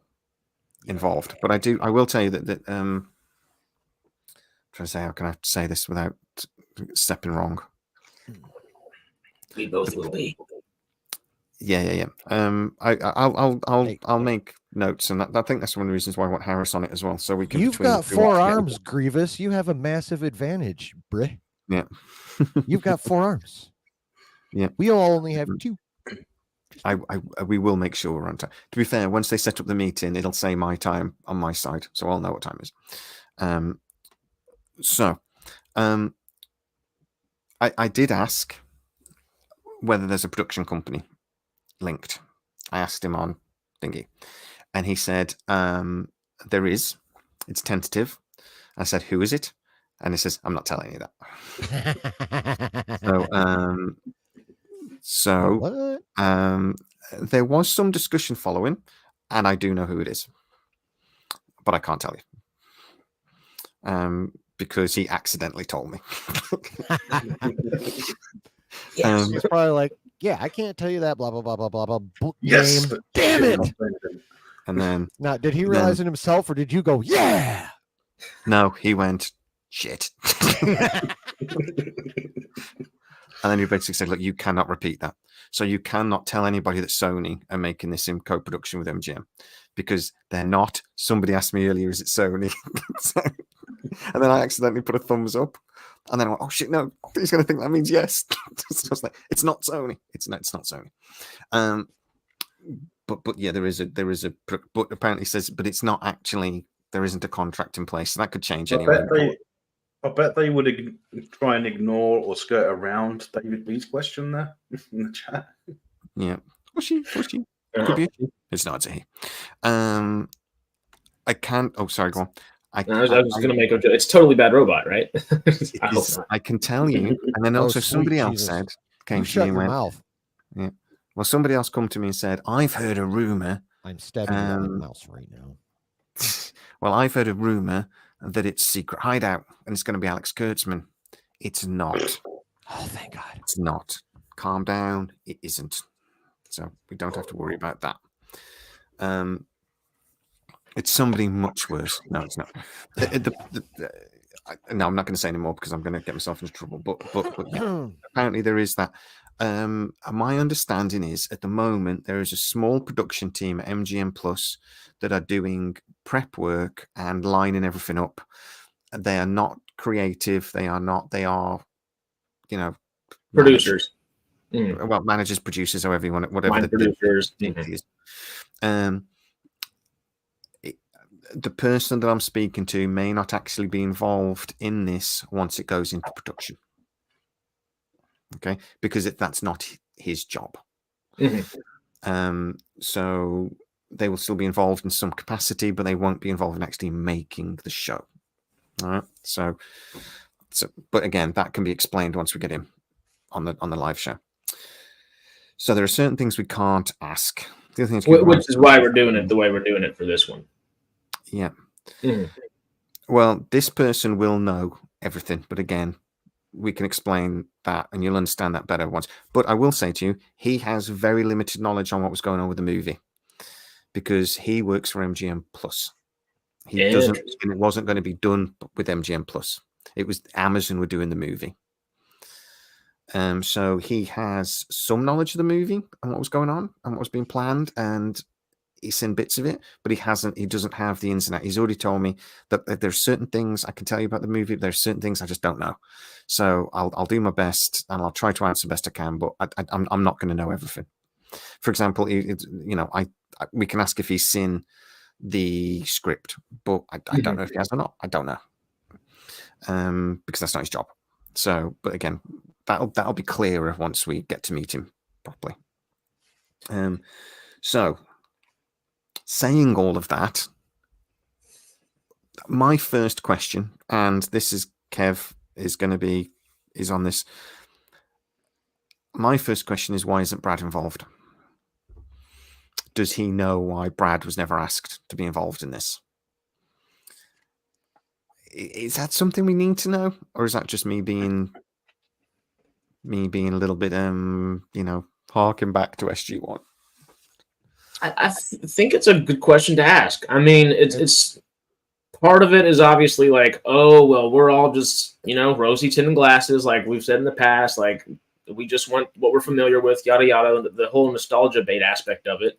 involved? But I will tell you that I'm trying to say, how can I say this without stepping wrong? We both will be. Yeah. I'll make notes, and I think that's one of the reasons why I want Harris on it as well. So we can. You've got 4 arms, Grievous. You have a massive advantage, Bri. Yeah. You've got 4 arms. Yeah. We all only have 2. We will make sure we're on time. To be fair, once they set up the meeting, it'll say my time on my side, so I'll know what time it is. I did ask whether there's a production company linked. I asked him on thingy, and he said there is. It's tentative. I said, who is it? And he says, I'm not telling you that. So, What? there was some discussion following, and I do know who it is, but I can't tell you. Because he accidentally told me. Yes. It's probably like, yeah, I can't tell you that. Blah blah blah blah blah blah. Book Yes. name. Damn it! And then Now, did he realize it himself, or did you go, yeah? no, he went shit. And then he basically said, look, you cannot repeat that. So you cannot tell anybody that Sony are making this in co-production with MGM because they're not. Somebody asked me earlier, is it Sony? And then I accidentally put a thumbs up. And then I went, oh shit, no, he's going to think that means yes. So I was like, it's not Sony. It's not Sony. But yeah, there is a, but apparently says, but it's not actually, there isn't a contract in place. So that could change anyway. I bet they would try and ignore or skirt around David B's question there in the chat. Yeah. Was she? Could be. It's not a he. I can't. Oh, sorry. Go on. I was going to make a joke. It's Totally Bad Robot, right? I can tell you. And then also somebody else said, came to me and went, mouth. Yeah. Well, somebody else come to me and said, I've heard a rumor. I'm stabbing you in the mouse right now. Well, I've heard a rumor that it's Secret Hideout and it's going to be Alex Kurtzman. It's not. Oh, thank God. It's not. Calm down. It isn't. So we don't have to worry about that. It's somebody much worse. No, it's not. No, I'm not going to say anymore because I'm going to get myself into trouble. But yeah, apparently there is that. My understanding is at the moment there is a small production team at MGM Plus that are doing prep work and lining everything up. They are not creative. They are, producers. Well, managers, producers, however you want it, whatever the producers. is. The person that I'm speaking to may not actually be involved in this once it goes into production. Okay, because that's not his job. So they will still be involved in some capacity, but they won't be involved in actually making the show. All right. So, but again, that can be explained once we get him on the live show. So there are certain things we can't ask. The other things, which is why we're doing it the way we're doing it for this one. Yeah. Well, this person will know everything, but again, we can explain that and you'll understand that better once. But I will say to you, he has very limited knowledge on what was going on with the movie because he works for MGM Plus. He doesn't, and it wasn't going to be done with MGM Plus. It was Amazon were doing the movie. So he has some knowledge of the movie and what was going on and what was being planned, and he's seen bits of it, but he doesn't have the ins and outs. He's already told me that there's certain things I can tell you about the movie, but there's certain things I just don't know. So I'll do my best and I'll try to answer best I can, but I'm not going to know everything. For example, we can ask if he's seen the script, but I don't know if he has or not. I don't know, because that's not his job. So, but again, that'll be clearer once we get to meet him properly. So, saying all of that, my first question, and this is Kev is on this. My first question is, why isn't Brad involved? Does he know why Brad was never asked to be involved in this? Is that something we need to know, or is that just me being a little bit harking back to SG1? I think it's a good question to ask. I mean, it's part of it is obviously like, oh well, we're all just rosy tinted glasses, like we've said in the past, like we just want what we're familiar with, yada yada, the whole nostalgia bait aspect of it.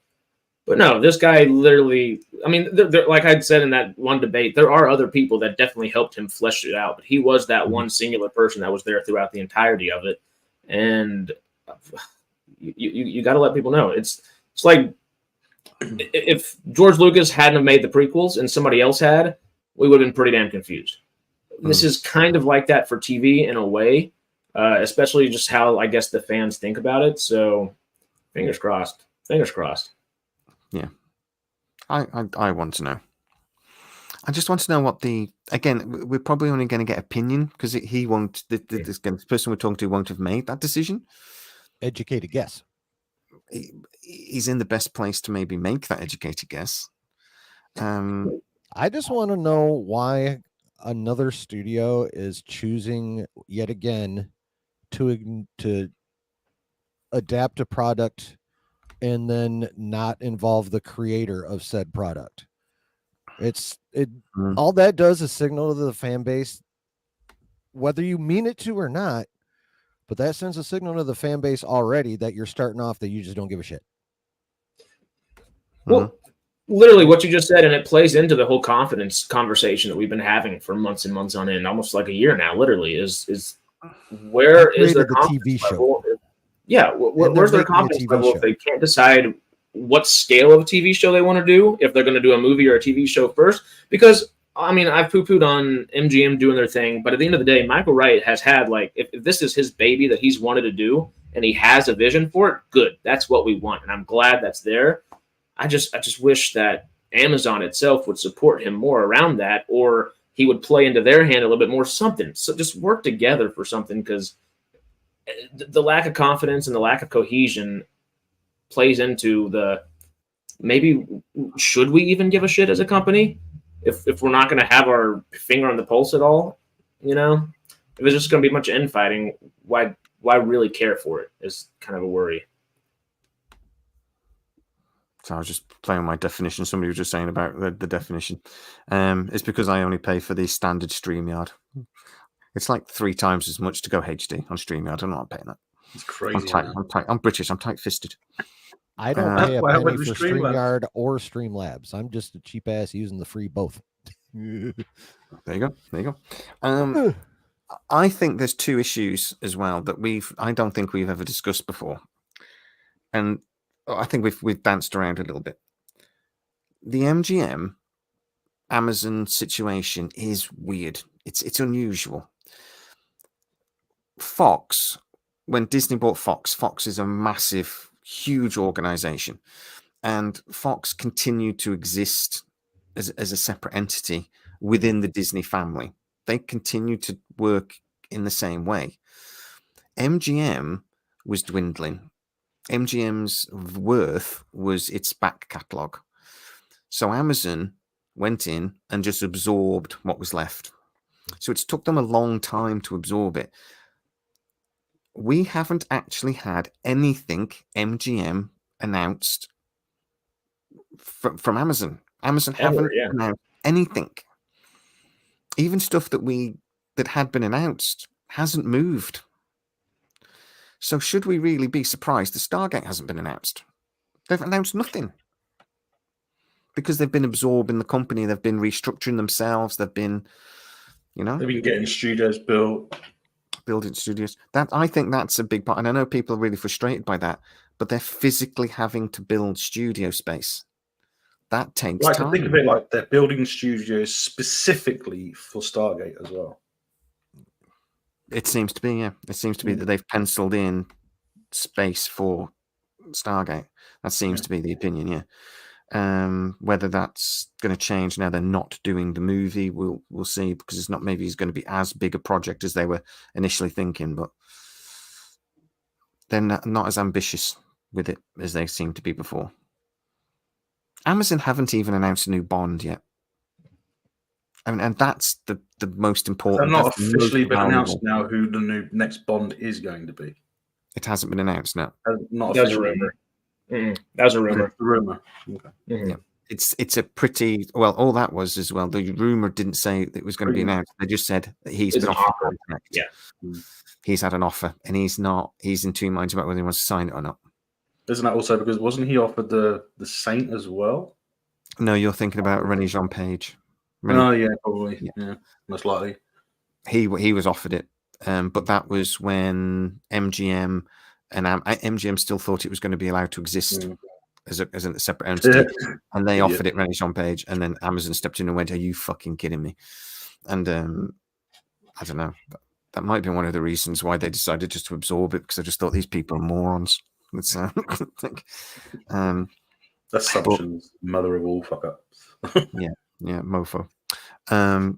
But no, this guy literally, I mean, like I said in that one debate, there are other people that definitely helped him flesh it out, but he was that one singular person that was there throughout the entirety of it. And you got to let people know. It's like if George Lucas hadn't have made the prequels and somebody else had, we would have been pretty damn confused. This is kind of like that for TV in a way, especially just how I guess the fans think about it. So fingers crossed. Fingers crossed. Yeah, I want to know. I just want to know what we're probably only going to get opinion because he won't, this person we're talking to won't have made that decision. Educated guess. He's in the best place to maybe make that educated guess. I just want to know why another studio is choosing yet again to adapt a product and then not involve the creator of said product. All that does is signal to the fan base, whether you mean it to or not, but that sends a signal to the fan base already that you're starting off that you just don't give a shit. Well, literally what you just said, and it plays into the whole confidence conversation that we've been having for months and months on end, almost like a year now, literally, is where is their confidence TV level? show? Yeah, where's their confidence level if they can't decide what scale of TV show they want to do, if they're going to do a movie or a TV show first? Because, I mean, I've poo-pooed on MGM doing their thing, but at the end of the day, Michael Wright has had, like, if this is his baby that he's wanted to do and he has a vision for it, good. That's what we want, and I'm glad that's there. I just wish that Amazon itself would support him more around that, or he would play into their hand a little bit more, something. So just work together for something, because the lack of confidence and the lack of cohesion plays into the maybe should we even give a shit as a company if we're not going to have our finger on the pulse at all? You know, if it's just going to be a bunch of infighting, why really care for it is kind of a worry. So I was just playing my definition. Somebody was just saying about the definition. It's because I only pay for the standard StreamYard. It's like 3 times as much to go HD on StreamYard. I'm not paying that. It's crazy. I'm British. I'm tight-fisted. I don't pay a penny for StreamYard or Streamlabs. I'm just a cheap ass using the free both. There you go. I think there's 2 issues as well that I don't think we've ever discussed before, and I think we've danced around a little bit. The MGM Amazon situation is weird. It's unusual. Fox, when Disney bought Fox is a massive, huge organization, and Fox continued to exist as a separate entity within the Disney family. They continued to work in the same way. MGM was dwindling. MGM's worth was its back catalogue. So Amazon went in and just absorbed what was left. So it's took them a long time to absorb it. We haven't actually had anything MGM announced from Amazon. Amazon haven't announced anything. Even stuff that had been announced hasn't moved. So should we really be surprised the Stargate hasn't been announced? They've announced nothing. Because they've been absorbing the company, they've been restructuring themselves, they've been, they've been getting studios built. Building studios. I think that's a big part. And I know people are really frustrated by that, but they're physically having to build studio space. That takes time. I think of it like they're building studios specifically for Stargate as well. It seems to be, yeah. It seems to be that they've penciled in space for Stargate. That seems to be the opinion, yeah. Whether that's going to change now they're not doing the movie, we'll see, because it's not maybe it's going to be as big a project as they were initially thinking, but they're not as ambitious with it as they seem to be before. Amazon haven't even announced a new Bond yet. I mean, and that's the most important. They're not officially been announced now who the next Bond is going to be. It hasn't been announced now. Not that was a rumor. That was a rumor. Okay. Mm-hmm. Yeah. It's a pretty all that was as well. The rumor didn't say that it was going to be announced. They just said that he's been offered. Yeah, he's had an offer, and he's in 2 minds about whether he wants to sign it or not. Isn't that also because wasn't he offered the Saint as well? No, you're thinking about Rennie Jean Page. Yeah, probably. Yeah, most likely. He was offered it, but that was when MGM and MGM still thought it was going to be allowed to exist as a separate entity, and they offered it Rennie Jean Page, and then Amazon stepped in and went, "Are you fucking kidding me?" And I don't know. That might be one of the reasons why they decided just to absorb it, because I just thought these people are morons. It's assumptions, mother of all fuck ups. yeah, mofo. But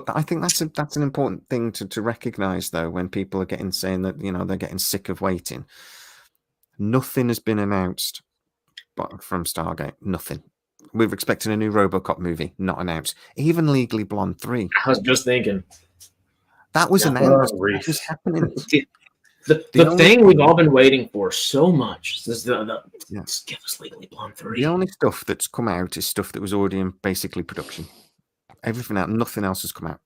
I think that's an important thing to recognize, though, when people are saying that they're getting sick of waiting. Nothing has been announced from Stargate. Nothing. We're expecting a new RoboCop movie, not announced. Even Legally Blonde 3. I was just thinking That was announced. That was happening. The thing we've all been waiting for so much is just give us Legally Blonde 3. The only stuff that's come out is stuff that was already in basically production. Everything else, nothing else has come out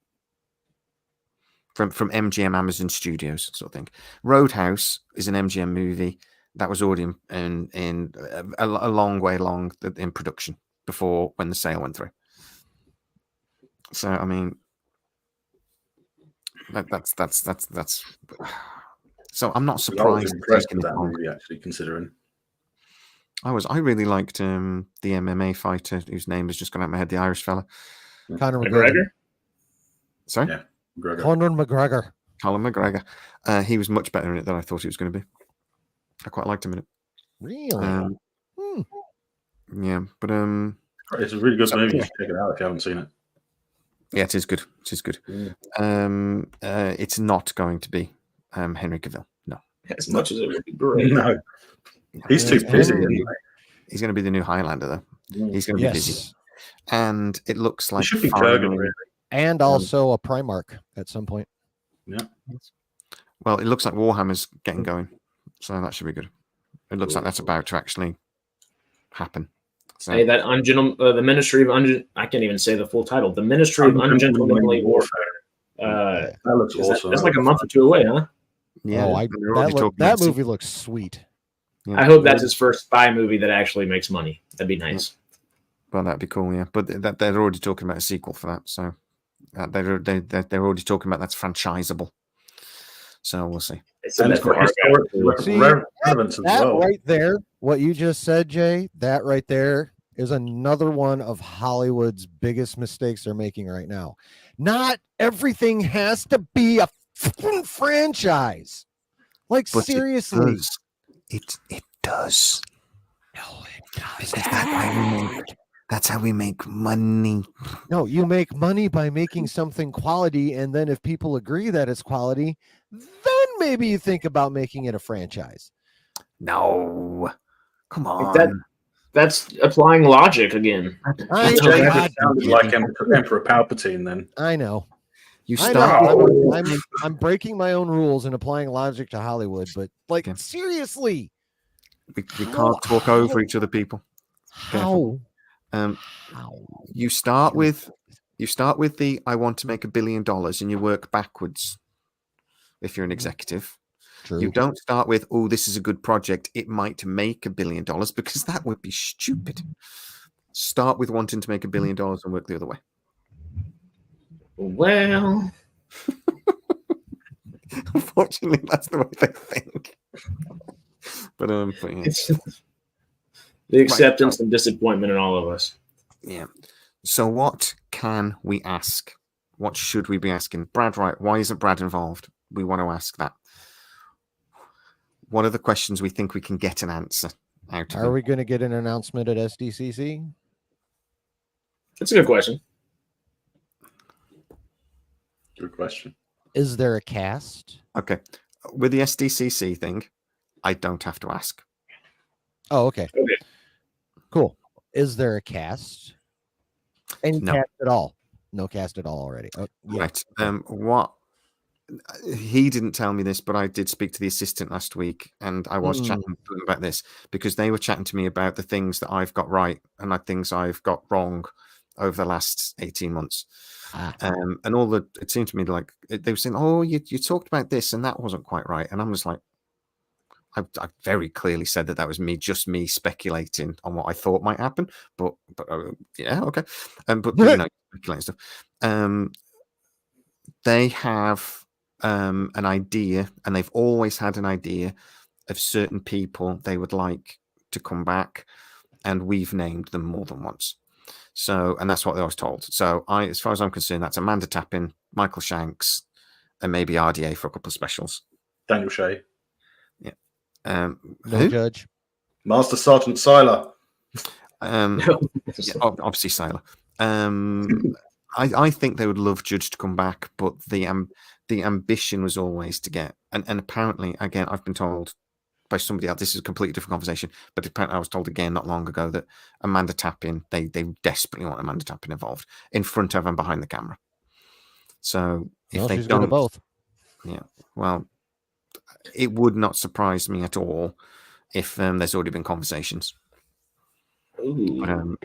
from MGM Amazon Studios sort of thing. Roadhouse is an MGM movie that was already in a long way along in production before when the sale went through. So I mean, that's. So I'm not surprised. I was impressed with that movie, actually, considering. I really liked the MMA fighter whose name has just gone out of my head, the Irish fella. Conor McGregor. Sorry? Yeah, McGregor. Conor McGregor. Colin McGregor. He was much better in it than I thought he was going to be. I quite liked him in it. Really? Yeah, but it's a really good movie. Check it out if you haven't seen it. Yeah, it is good. It is good. Yeah. It's not going to be Henry Cavill. No. As much as it would be great. No. He's too busy. He's going to be the new Highlander, though. He's going to be busy. And it looks like he should be Kurgan, really. And also a Primarch at some point. Yeah. Well, it looks like Warhammer's getting going, so that should be good. It looks like that's about to actually happen. So, hey, that the Ministry of I can't even say the full title. The Ministry of Ungentlemanly Warfare. That looks awesome. That's like a month or two away, huh? yeah, that movie looks sweet. Yeah. I hope that's his first spy movie that actually makes money. That'd be nice. Yeah. Well, that'd be cool, yeah. But they're already talking about a sequel for that, so they're already talking about that's franchisable. So we'll see. Relevance as well. Right there, what you just said, Jay, that right there is another one of Hollywood's biggest mistakes they're making right now. Not everything has to be a franchise. Like, but seriously. It does. No, it does. That's how we make money. No, you make money by making something quality, and then if people agree that it's quality, then maybe you think about making it a franchise. No, come on. That's applying logic again. It sounded like Emperor Palpatine. Then I know. You start. I'm breaking my own rules and applying logic to Hollywood, but seriously, we can't talk over each other, people. How? You start with the I want to make $1 billion, and you work backwards. If you're an executive, True. You don't start with, oh, this is a good project, it might make $1 billion, because that would be stupid. Start with wanting to make $1 billion and work the other way. Well, unfortunately, that's the way they think. But yeah. The acceptance and disappointment in all of us. Yeah. So what can we ask? What should we be asking? Brad, right? Why isn't Brad involved? We want to ask that. What are the questions we think we can get an answer out of? Are we going to get an announcement at SDCC? That's a good question. Good question. Is there a cast? Okay. With the SDCC thing, I don't have to ask. Oh, okay. Cool. Is there a cast? Any cast at all? No cast at all already. Oh, yeah. Right. What? He didn't tell me this, but I did speak to the assistant last week, and I was chatting to them about this because they were chatting to me about the things that I've got right and the things I've got wrong over the last 18 months. And it seemed to me like they were saying, oh, you talked about this and that wasn't quite right. And I'm just like, I very clearly said that was just me speculating on what I thought might happen, but yeah, okay. But speculating stuff. They have an idea, and they've always had an idea of certain people they would like to come back, and we've named them more than once. So, and that's what I was told. So, as far as I'm concerned, that's Amanda Tappin, Michael Shanks, and maybe RDA for a couple of specials. Daniel Shay. Yeah. No Judge. Master Sergeant Siler. Obviously Siler. I think they would love Judge to come back, but the ambition was always to get, and apparently, again, I've been told by somebody else, this is a completely different conversation, but apparently I was told again not long ago that Amanda Tapping, they desperately want Amanda Tapping involved in front of and behind the camera. So if they she's good at don't, both. yeah, well, it would not surprise me at all if there's already been conversations. Ooh.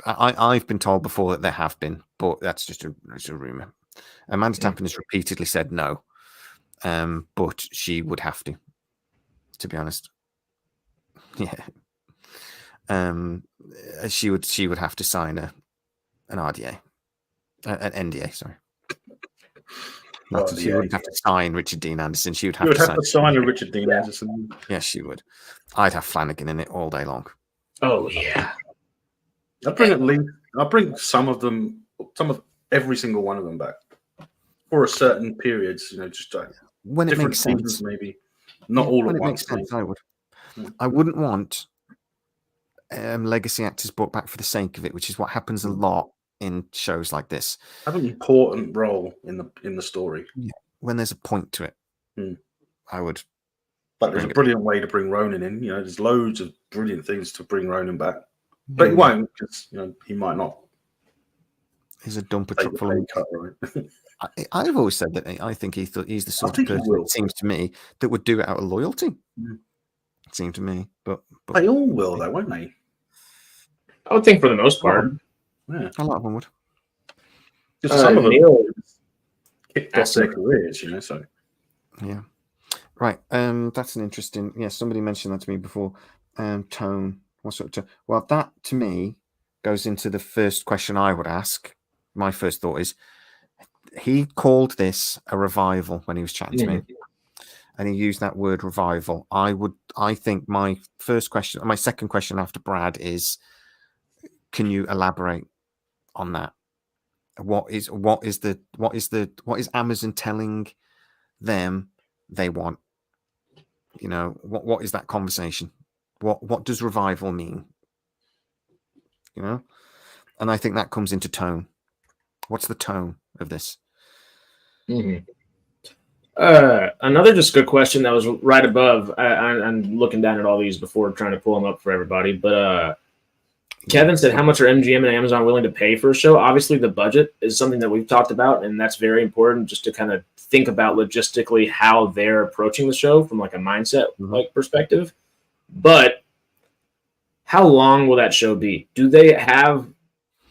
I've been told before that there have been, but that's just a rumor. Amanda Tapping has repeatedly said no, but she would have to be honest. Yeah. She would have to sign an RDA, an NDA. Sorry, she wouldn't have to sign Richard Dean Anderson. She would have to sign a Richard Dean Anderson. Yes, she would. I'd have Flanagan in it all day long. Oh yeah. I'll bring some of every single one of them back for a certain periods. Just when it makes sense, seasons, maybe not all when at it once. Makes sense, I would. I wouldn't want legacy actors brought back for the sake of it, which is what happens a lot in shows like this. Have an important role in the story. Yeah. When there's a point to it, I would. But there's a brilliant way to bring Ronan in. There's loads of brilliant things to bring Ronan back, but he won't because he might not. He's a dumper truck full of cut, right? I've always said that I think he's the sort of person, it seems to me, that would do it out of loyalty. It seemed to me, but they all will, though, won't they? I would think for the most part. Yeah, a lot of them would. Some of them kicked off their careers, So yeah, right. That's an interesting. Yeah, somebody mentioned that to me before. Tone. What sort of tone? Well, that to me goes into the first question I would ask. My first thought is, he called this a revival when he was chatting to me, and he used that word revival. I think my second question after Brad is, can you elaborate on that? What is Amazon telling them they want? What is that conversation? What does revival mean? And I think that comes into tone. What's the tone of this? Another just good question that was right above. I'm looking down at all these before trying to pull them up for everybody. But Kevin said, how much are MGM and Amazon willing to pay for a show? Obviously, the budget is something that we've talked about, and that's very important just to kind of think about logistically how they're approaching the show from like a mindset perspective. But how long will that show be? Do they have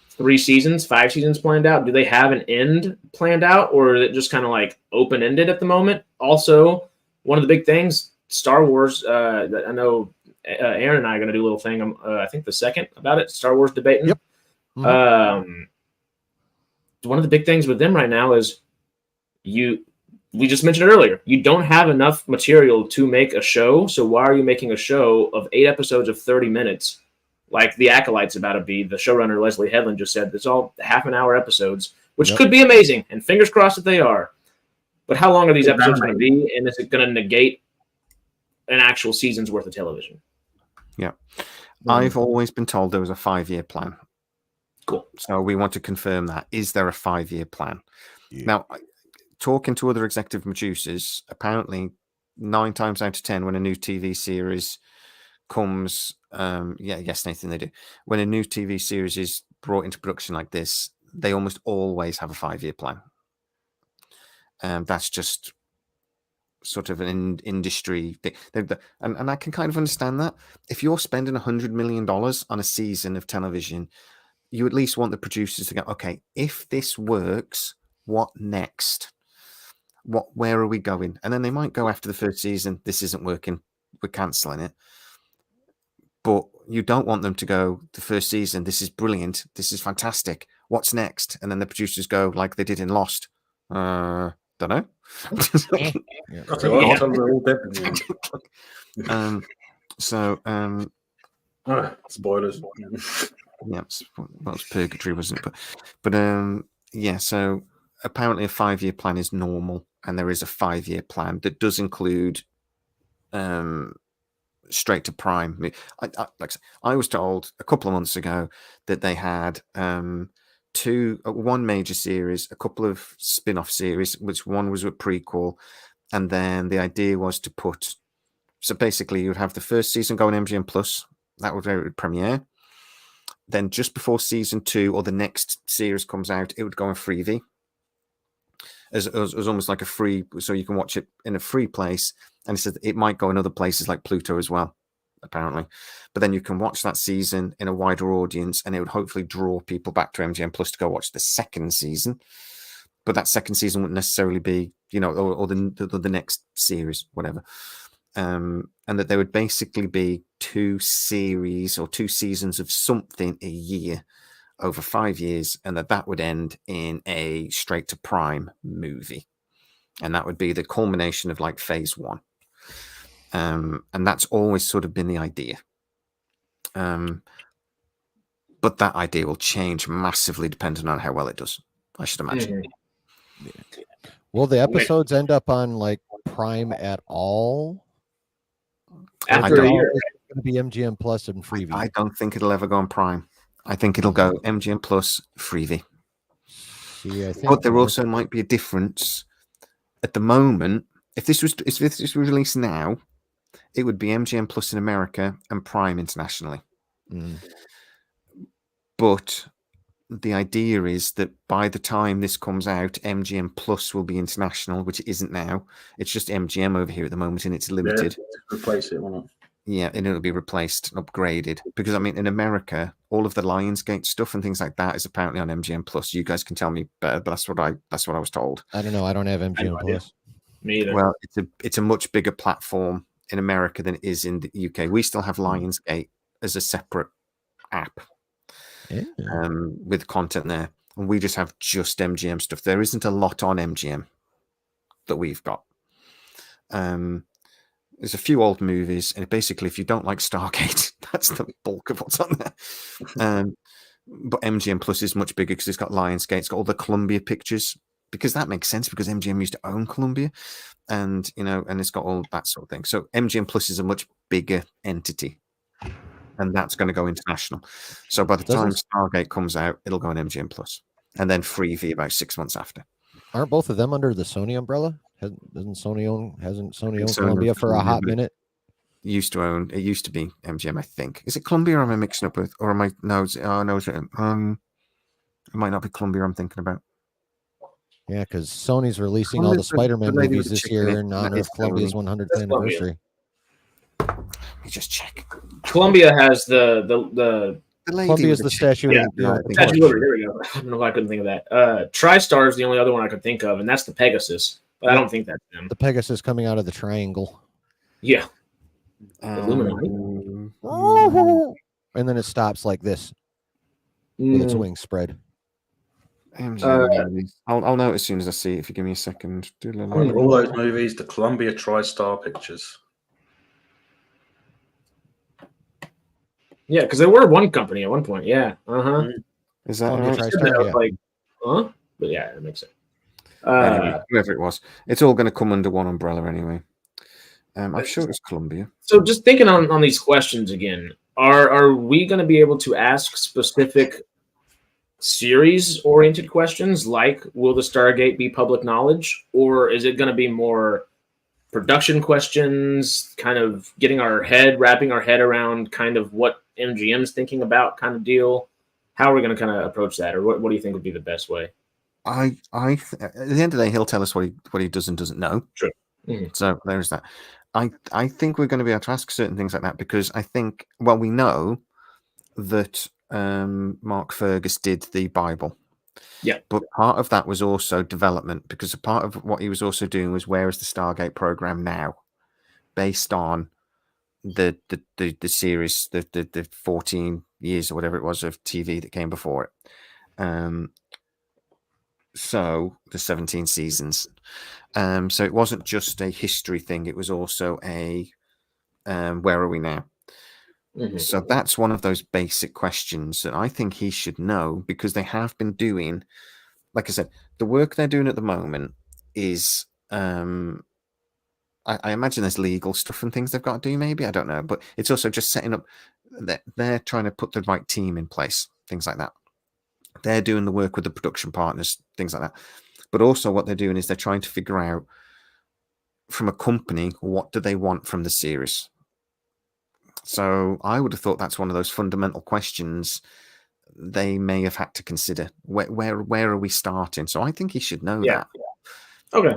3 seasons, 5 seasons planned out? Do they have an end planned out, or is it just kind of like open-ended at the moment? Also, one of the big things, Star Wars, that I know Aaron and I are going to do a little thing, I think the second about it, Star Wars debating. Yep. One of the big things with them right now is we just mentioned earlier, you don't have enough material to make a show, so why are you making a show of 8 episodes of 30 minutes like The Acolyte's about to be? The showrunner, Leslie Headland, just said it's all half-an-hour episodes, which could be amazing, and fingers crossed that they are. But how long are these episodes going to be, and is it going to negate an actual season's worth of television? Yeah. I've always been told there was a 5-year plan. Cool. So we want to confirm that. Is there a 5-year plan? Yeah. Now, talking to other executive producers, apparently 9 times out of 10 when a new TV series comes, yes, Nathan, they do. When a new TV series is brought into production like this, they almost always have a 5-year plan. That's just sort of an industry thing. And I can kind of understand that. If you're spending $100 million on a season of television, you at least want the producers to go, okay, if this works, what next? Where are we going? And then they might go after the first season, this isn't working, we're cancelling it. But you don't want them to go, the first season, this is brilliant, this is fantastic, what's next? And then the producers go like they did in Lost. Don't know. Spoilers. Yeah, well, it's purgatory, wasn't it? But yeah. So apparently, a 5-year plan is normal, and there is a 5-year plan that does include straight to Prime. I was told a couple of months ago that they had one major series, a couple of spin-off series, which one was a prequel, and then the idea was to put. So basically, you'd have the first season go on MGM Plus. That would premiere. Then just before season 2 or the next series comes out, it would go on Freevee as almost like a free, so you can watch it in a free place. And it said it might go in other places like Pluto as well, apparently. But then you can watch that season in a wider audience, and it would hopefully draw people back to MGM Plus to go watch the second season. But that second season wouldn't necessarily be, or the next series, whatever. And that there would basically be 2 series or 2 seasons of something a year over 5 years, and that would end in a straight to Prime movie, and that would be the culmination of like phase 1. And that's always sort of been the idea. But that idea will change massively depending on how well it does, I should imagine. Will the episodes end up on like Prime at all? After a year, it's going to be MGM Plus and Freevee. I don't think it'll ever go on Prime. I think it'll go MGM Plus, Freevee. See, I think but there also might be a difference. At the moment, if this was released now, it would be MGM Plus in America and Prime internationally. But the idea is that by the time this comes out, MGM Plus will be international, which it isn't now. It's just MGM over here at the moment, and it's limited. Yeah, replace it, won't it? Yeah, and it'll be replaced, upgraded. Because I mean, in America, all of the Lionsgate stuff and things like that is apparently on MGM Plus. You guys can tell me better, but that's what I was told. I don't know. I don't have MGM Plus. Me either. Well, it's a much bigger platform in America than it is in the UK. We still have Lionsgate as a separate app with content there, and we just have just MGM stuff. There isn't a lot on MGM that we've got. There's a few old movies, and basically, if you don't like Stargate, that's the bulk of what's on there. But MGM Plus is much bigger because it's got Lionsgate, it's got all the Columbia pictures, because that makes sense because MGM used to own Columbia, and and it's got all that sort of thing. So MGM Plus is a much bigger entity, and that's going to go international. So by the time Stargate comes out, it'll go on MGM Plus, and then Freevee about 6 months after. Aren't both of them under the Sony umbrella? Hasn't Sony owned Columbia for a hot minute? It used to be MGM, I think. Is it Columbia, or am I mixing up with, or am I? No, it might not be Columbia I'm thinking about. Yeah, because Sony's releasing all the Spider-Man movies this year in honor of Columbia's 100th anniversary. Let me just check. Columbia has the Columbia's the statue. Yeah, Statue of Liberty. There we go. I don't know why I couldn't think of that. TriStar is the only other one I could think of, and that's the Pegasus. But I don't think that's them. The Pegasus coming out of the triangle. Yeah. Illuminati. And then it stops like this with its wings spread. I'll know as soon as I see it, if you give me a second. All those movies, the Columbia TriStar Pictures. Yeah, because they were one company at one point. Yeah. Is that Columbia right? TriStar, Like, but yeah, it makes sense. Anyway, whoever it was, it's all going to come under one umbrella anyway. I'm sure it's Columbia. So just thinking on these questions again, are we going to be able to ask specific series-oriented questions like, will the Stargate be public knowledge? Or is it going to be more production questions, kind of wrapping our head around kind of what MGM's thinking about kind of deal? How are we going to kind of approach that? Or what do you think would be the best way? At the end of the day, he'll tell us what he does and doesn't know. True. So there's that. I think we're going to be able to ask certain things like that because I think, well, we know that Mark Fergus did the Bible. Yeah. But part of that was also development, because a part of what he was also doing was, where is the Stargate program now, based on the series, the 14 years or whatever it was of TV that came before it. So the 17 seasons. So it wasn't just a history thing; it was also a where are we now? So that's one of those basic questions that I think he should know, because they have been doing, like I said, the work they're doing at the moment is I imagine there's legal stuff and things they've got to do. Maybe I don't know, but it's also just setting up. They're trying to put the right team in place, things like that. They're doing the work with the production partners, things like that. But also, what they're doing is they're trying to figure out from a company what do they want from the series. So I would have thought that's one of those fundamental questions they may have had to consider. Where are we starting? So I think he should know that. Okay.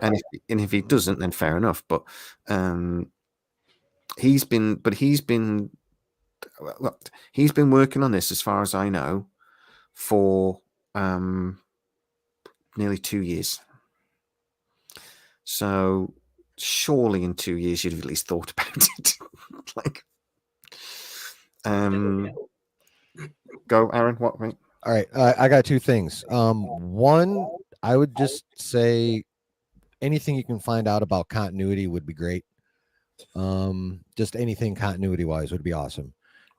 And if he doesn't, then fair enough. But he's been working on this, as far as I know, for nearly 2 years. So surely in 2 years you'd have at least thought about it. Like, go, Aaron. What? Right? All right, I got two things. One, I would just say anything you can find out about continuity would be great. Just anything continuity wise would be awesome.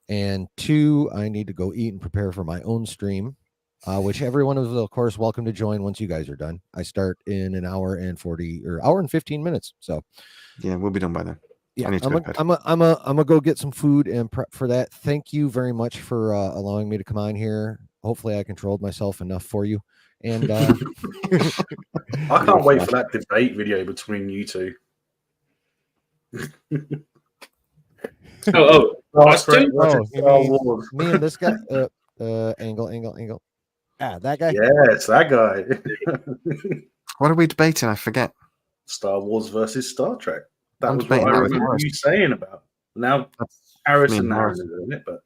And two, I need to go eat and prepare for my own stream, which everyone is, of course, welcome to join once you guys are done. I start in an hour and 15 minutes. So yeah, we'll be done by then. Yeah, I'm gonna go get some food and prep for that. Thank you very much for allowing me to come on here. Hopefully, I controlled myself enough for you. And I can't wait for that debate video between you two. Austin? Me and this guy. Angle. Ah, that guy. Yes, that guy. What are we debating? I forget. Star Wars versus Star Trek. That I'm was what I debating that with remember Morris. you saying about. Now Harrison now is doing it, but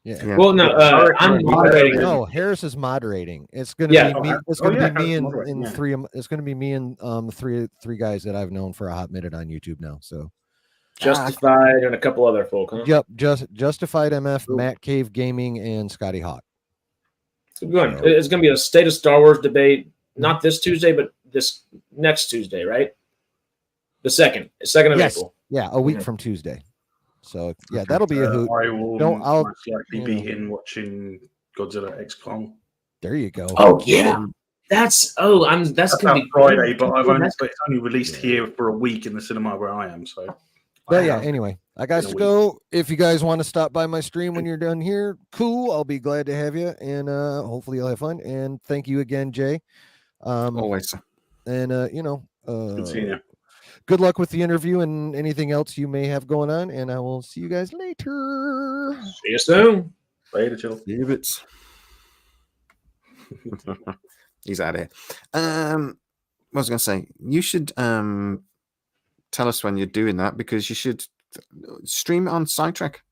Yeah. Well, no, I'm moderating. No, Harris is moderating. It's gonna be me. It's gonna be me and three. It's gonna be me and three guys that I've known for a hot minute on YouTube now. So Justified and a couple other folk. Huh? Yep, Justified MF, Matt Cave Gaming, and Scotty Hawk. So it's going to be a State of Star Wars debate, not this Tuesday, but this next Tuesday, right? The 2nd of April. Yeah, a week from Tuesday. So yeah, that'll be a hoot. I will most likely be in watching Godzilla X Kong. There you go. Oh yeah, that's gonna be Friday, but it's only released here for a week in the cinema where I am. So, but yeah. Anyway, I got to go. If you guys want to stop by my stream when you're done here, cool. I'll be glad to have you, and hopefully you'll have fun. And thank you again, Jay. Always. And good seeing you. Good luck with the interview and anything else you may have going on, and I will see you guys later. See you soon. Later, chill. He's out of here. What was I going to say? You should tell us when you're doing that, because you should stream it on Sidetrack.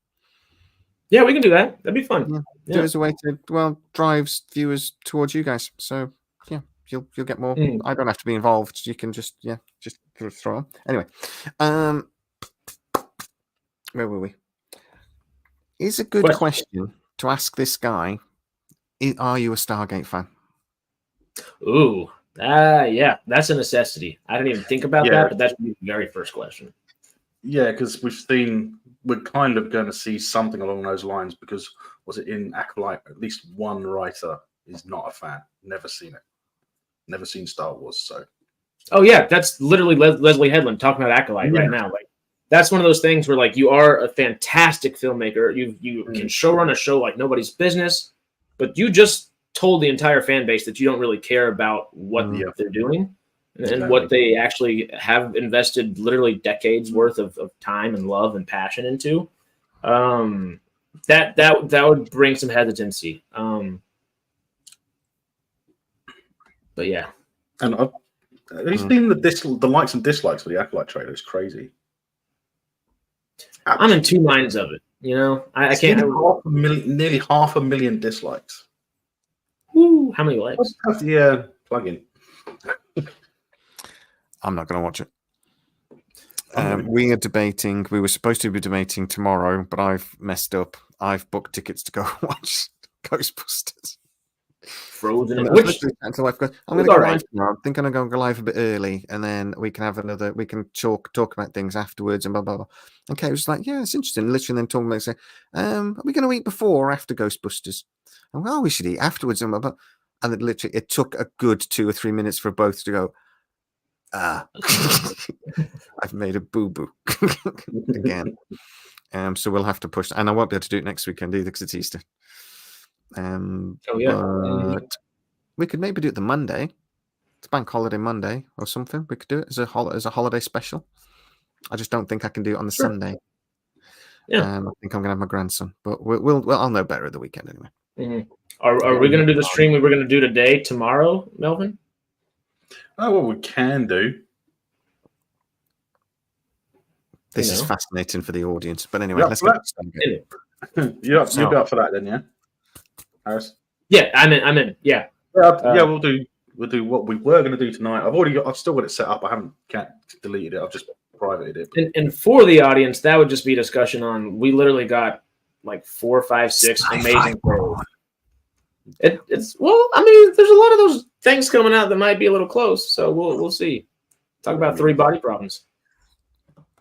Yeah, we can do that. That'd be fun. Yeah. Do it as a way to drives viewers towards you guys. So yeah, you'll get more. I don't have to be involved. You can just throw on. Anyway, where were we? Is a good question to ask this guy. Are you a Stargate fan? Ooh, yeah, that's a necessity. I didn't even think about that, but that's the very first question. Yeah, because we're kind of going to see something along those lines, because was it in Acolyte, at least one writer is not a fan. Never seen it. Never seen Star Wars, so. Oh yeah, that's literally Leslie Headland talking about Acolyte right now. Like, that's one of those things where, like, you are a fantastic filmmaker. You can showrun a show like nobody's business, but you just told the entire fan base that you don't really care about what they're doing and what they actually have invested literally decades worth of time and love and passion into. That would bring some hesitancy. But yeah. And have you seen the likes and dislikes for the Acolyte trailer? It's crazy. I'm in two minds of it. You know, I can't. Nearly 500,000 dislikes. Woo, how many likes? Yeah, plug in. I'm not going to watch it. We are debating. We were supposed to be debating tomorrow, but I've messed up. I've booked tickets to go watch Ghostbusters. Frozen. I'm going to go live tomorrow. I think I'm going to go live a bit early, and then we can have another. We can talk about things afterwards and blah blah blah. Okay, it was like, yeah, it's interesting. Literally, then talking about, say, are we going to eat before or after Ghostbusters? And well, we should eat afterwards and blah blah. And it took a good 2 or 3 minutes for both to go. I've made a boo-boo again. So we'll have to push, and I won't be able to do it next weekend either because it's Easter. Oh yeah. But we could maybe do it the Monday. It's bank holiday Monday or something. We could do it as a holiday special. I just don't think I can do it on the Sunday. Yeah. I think I'm gonna have my grandson, but I'll know better at the weekend anyway. Mm-hmm. Are we gonna do the stream we were gonna do today tomorrow, Melvin? Oh, well, we can do. This is fascinating for the audience, but anyway, let's get you'll be up for that then, yeah, Harris? Yeah, I'm in. Yeah. We'll do what we were going to do tonight. I've still got it set up. I can't deleted it. I've just privated it. And for the audience, that would just be discussion on. We literally got like 4, 5, 6 amazing players. It's well, I mean, there's a lot of those things coming out that might be a little close, so we'll see. Talk about 3 body problems.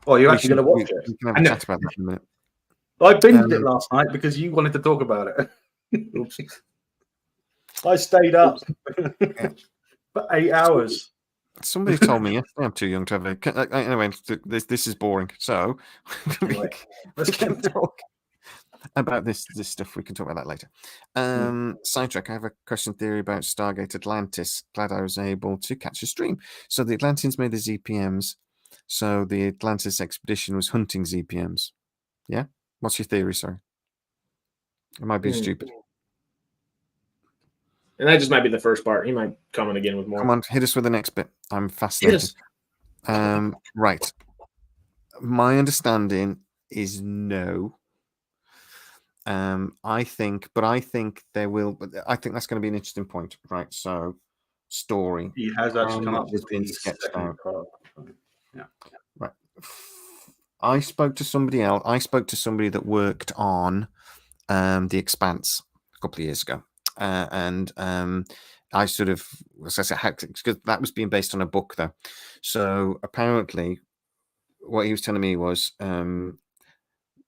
Oh, you're actually going to watch it? We can have a chat about that in a minute. I binged it last night because you wanted to talk about it. I stayed up for 8 hours. Somebody told me yesterday I'm too young to have a. Anyway, this is boring. So Anyway, let's get talk about this stuff. We can talk about that later. Sidetrack. I have a question theory about Stargate Atlantis. Glad I was able to catch a stream. So the Atlanteans made the ZPMs. So the Atlantis expedition was hunting ZPMs. Yeah. What's your theory? Sorry, it might be stupid. And that just might be the first part. He might come in again with more. Come on, hit us with the next bit. I'm fascinated. Right. My understanding is no. I think there will. I think that's going to be an interesting point, right? So, story. He has actually come up with with the sketched out. Yeah. Right. I spoke to somebody else. I spoke to somebody that worked on The Expanse a couple of years ago. And I sort of, as I said, because that was being based on a book, though. So apparently, what he was telling me was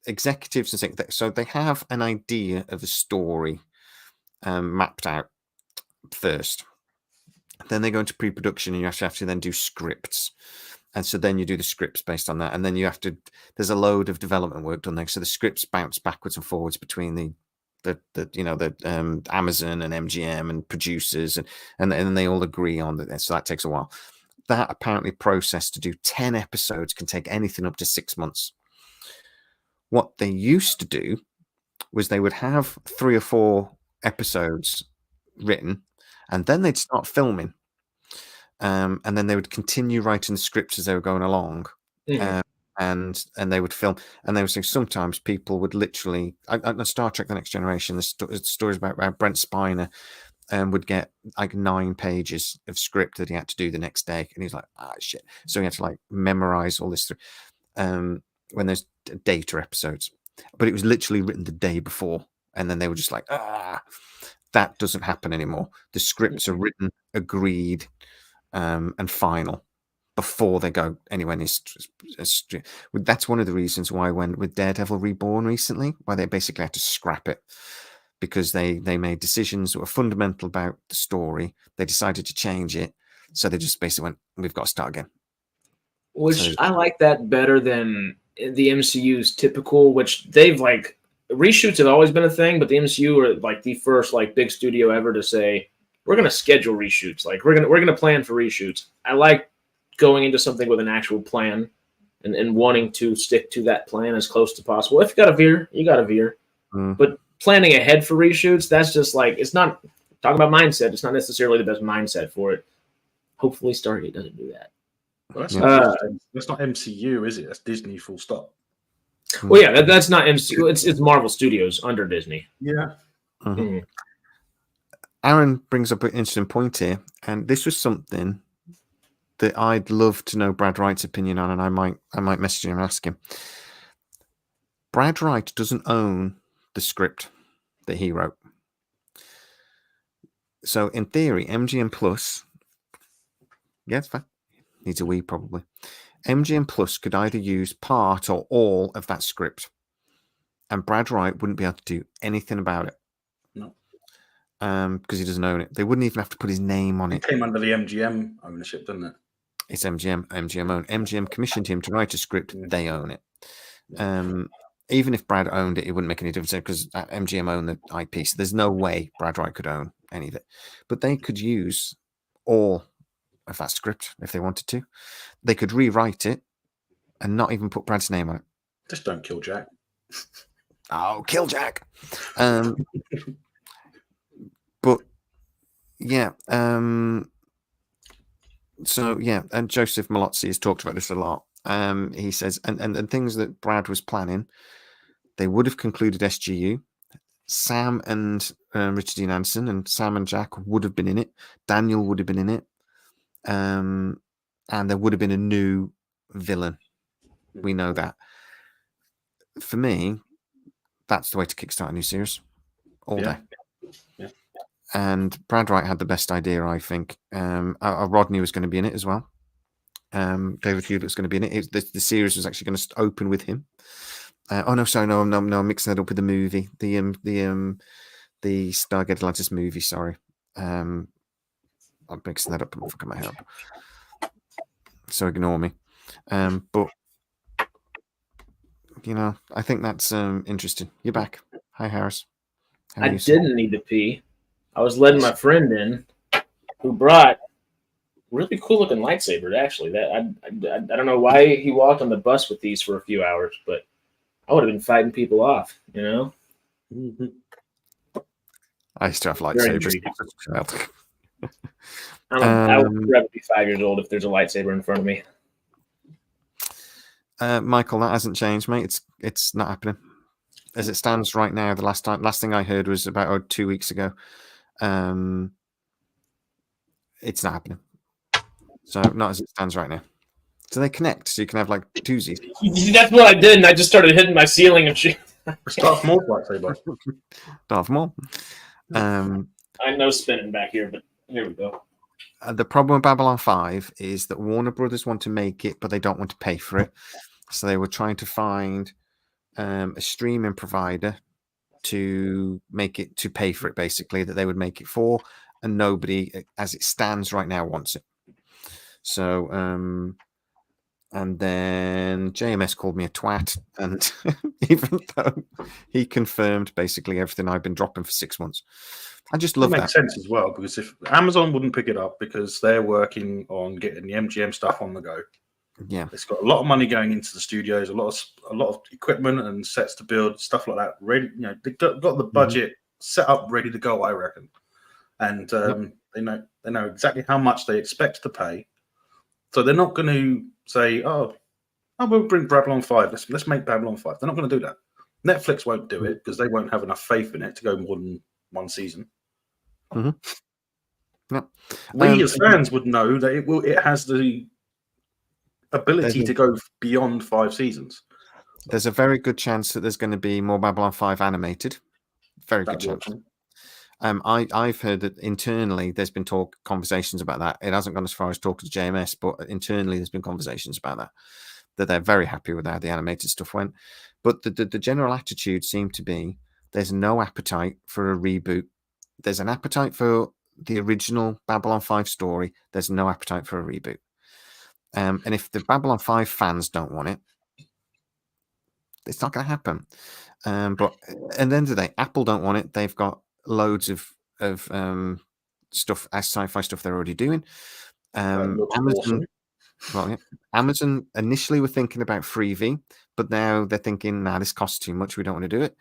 executives and things. So they have an idea of a story mapped out first. Then they go into pre-production, and you have to then do scripts. And so then you do the scripts based on that, and then you have to. There's a load of development work done there. So the scripts bounce backwards and forwards between the Amazon and MGM and producers, and then they all agree on that. So that takes a while. That apparently process to do 10 episodes can take anything up to 6 months. What they used to do was they would have 3 or 4 episodes written, and then they'd start filming, and then they would continue writing the scripts as they were going along. And they would film, and they would say sometimes people would literally on Star Trek: The Next Generation, the stories about Brent Spiner would get like 9 pages of script that he had to do the next day, and he's like, shit. So he had to like memorize all this when there's data episodes, but it was literally written the day before, and then they were just like, that doesn't happen anymore. The scripts are written, agreed, and final before they go anywhere near. That's one of the reasons why when with Daredevil Reborn recently, why they basically had to scrap it, because they made decisions that were fundamental about the story. They decided to change it, so they just basically went, we've got to start again. Which I like that better than the MCU's typical, which they've like reshoots have always been a thing, but the MCU are like the first like big studio ever to say we're going to schedule reshoots. Like we're gonna plan for reshoots. I like going into something with an actual plan and wanting to stick to that plan as close as possible. If you got to veer, you got to veer. But planning ahead for reshoots, that's just like, it's not, talking about mindset, it's not necessarily the best mindset for it. Hopefully Stargate doesn't do that. Well, that's not MCU, is it? That's Disney, full stop. Well, yeah, that's not MCU. It's Marvel Studios under Disney. Yeah. Aaron brings up an interesting point here, and this was something that I'd love to know Brad Wright's opinion on, and I might message him and ask him. Brad Wright doesn't own the script that he wrote. So in theory, MGM Plus, yeah, it's fine. Needs a wee probably. MGM Plus could either use part or all of that script, and Brad Wright wouldn't be able to do anything about it. No. Because he doesn't own it. They wouldn't even have to put his name on it. It came under the MGM ownership, didn't it? It's MGM. MGM own. MGM commissioned him to write a script. They own it. Even if Brad owned it, it wouldn't make any difference because MGM own the IP. So there's no way Brad Wright could own any of it. But they could use all of that script if they wanted to. They could rewrite it and not even put Brad's name on it. Just don't kill Jack. Oh, kill Jack. But yeah. So yeah, and Joseph Malozzi has talked about this a lot. He says, and things that Brad was planning, they would have concluded SGU. Sam and Richard Dean Anderson and Sam and Jack would have been in it. Daniel would have been in it. And there would have been a new villain. We know that. For me, that's the way to kickstart a new series all day. Yeah. And Brad Wright had the best idea, I think. Rodney was going to be in it as well. David Hewlett was going to be in it. The series was actually going to open with him. I'm mixing that up with the movie, the Stargate Atlantis movie. Sorry, I'm mixing that up. I'm fucking my head up. So ignore me. But I think that's interesting. You're back. Hi, Harris. I didn't need to pee. I was letting my friend in, who brought really cool looking lightsaber. Actually, that I don't know why he walked on the bus with these for a few hours, but I would have been fighting people off. Mm-hmm. I used to have lightsabers. I would forever be 5 years old if there's a lightsaber in front of me. Michael, that hasn't changed, mate. It's not happening as it stands right now. The last thing I heard was about 2 weeks ago. It's not happening. So not as it stands right now. So they connect, so you can have like twosies. That's what I did, and I just started hitting my ceiling and shit. Darth Maul lightsaber. Darth Maul. I know spinning back here, but here we go. The problem with Babylon 5 is that Warner Brothers want to make it, but they don't want to pay for it. So they were trying to find a streaming provider to make it, to pay for it, basically, that they would make it for, and nobody, as it stands right now, wants it. So, and then JMS called me a twat, and even though he confirmed basically everything I've been dropping for 6 months. I just love that. Makes sense as well, because if Amazon wouldn't pick it up because they're working on getting the MGM stuff on the go. Yeah, it's got a lot of money going into the studios, a lot of equipment and sets to build, stuff like that. Ready, they've got the budget set up, ready to go, I reckon. And they know exactly how much they expect to pay, so they're not going to say, "Oh, we'll bring Babylon 5. Let's make Babylon 5." They're not going to do that. Netflix won't do it because they won't have enough faith in it to go more than one season. Yeah. We as fans would know that it has the ability to go beyond 5 seasons. There's a very good chance that there's going to be more Babylon 5 animated. Very good chance. I've heard that internally there's been conversations about that. It hasn't gone as far as talking to JMS, but internally there's been conversations about that they're very happy with how the animated stuff went. But the general attitude seemed to be there's no appetite for a reboot. There's an appetite for the original Babylon 5 story. There's no appetite for a reboot. And if the Babylon 5 fans don't want it, it's not going to happen. But at the end of the day, Apple don't want it. They've got loads of stuff, as sci-fi stuff they're already doing. Amazon, Amazon initially were thinking about Freevee, but now they're thinking, nah, this costs too much. We don't want to do it.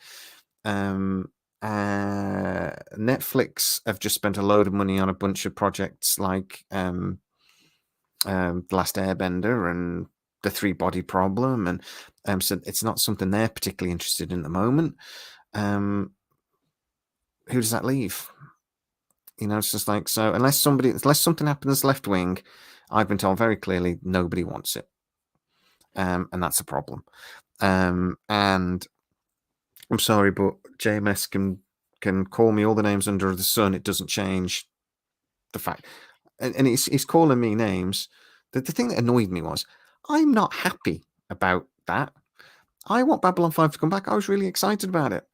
Netflix have just spent a load of money on a bunch of projects like The Last Airbender and The Three Body Problem, and so it's not something they're particularly interested in at the moment. Who does that leave? It's just like, so unless something happens left wing, I've been told very clearly nobody wants it, and that's a problem. And I'm sorry, but JMS can call me all the names under the sun. It doesn't change the fact. And he's calling me names. The thing that annoyed me was I'm not happy about that. I want Babylon 5 to come back. I was really excited about it.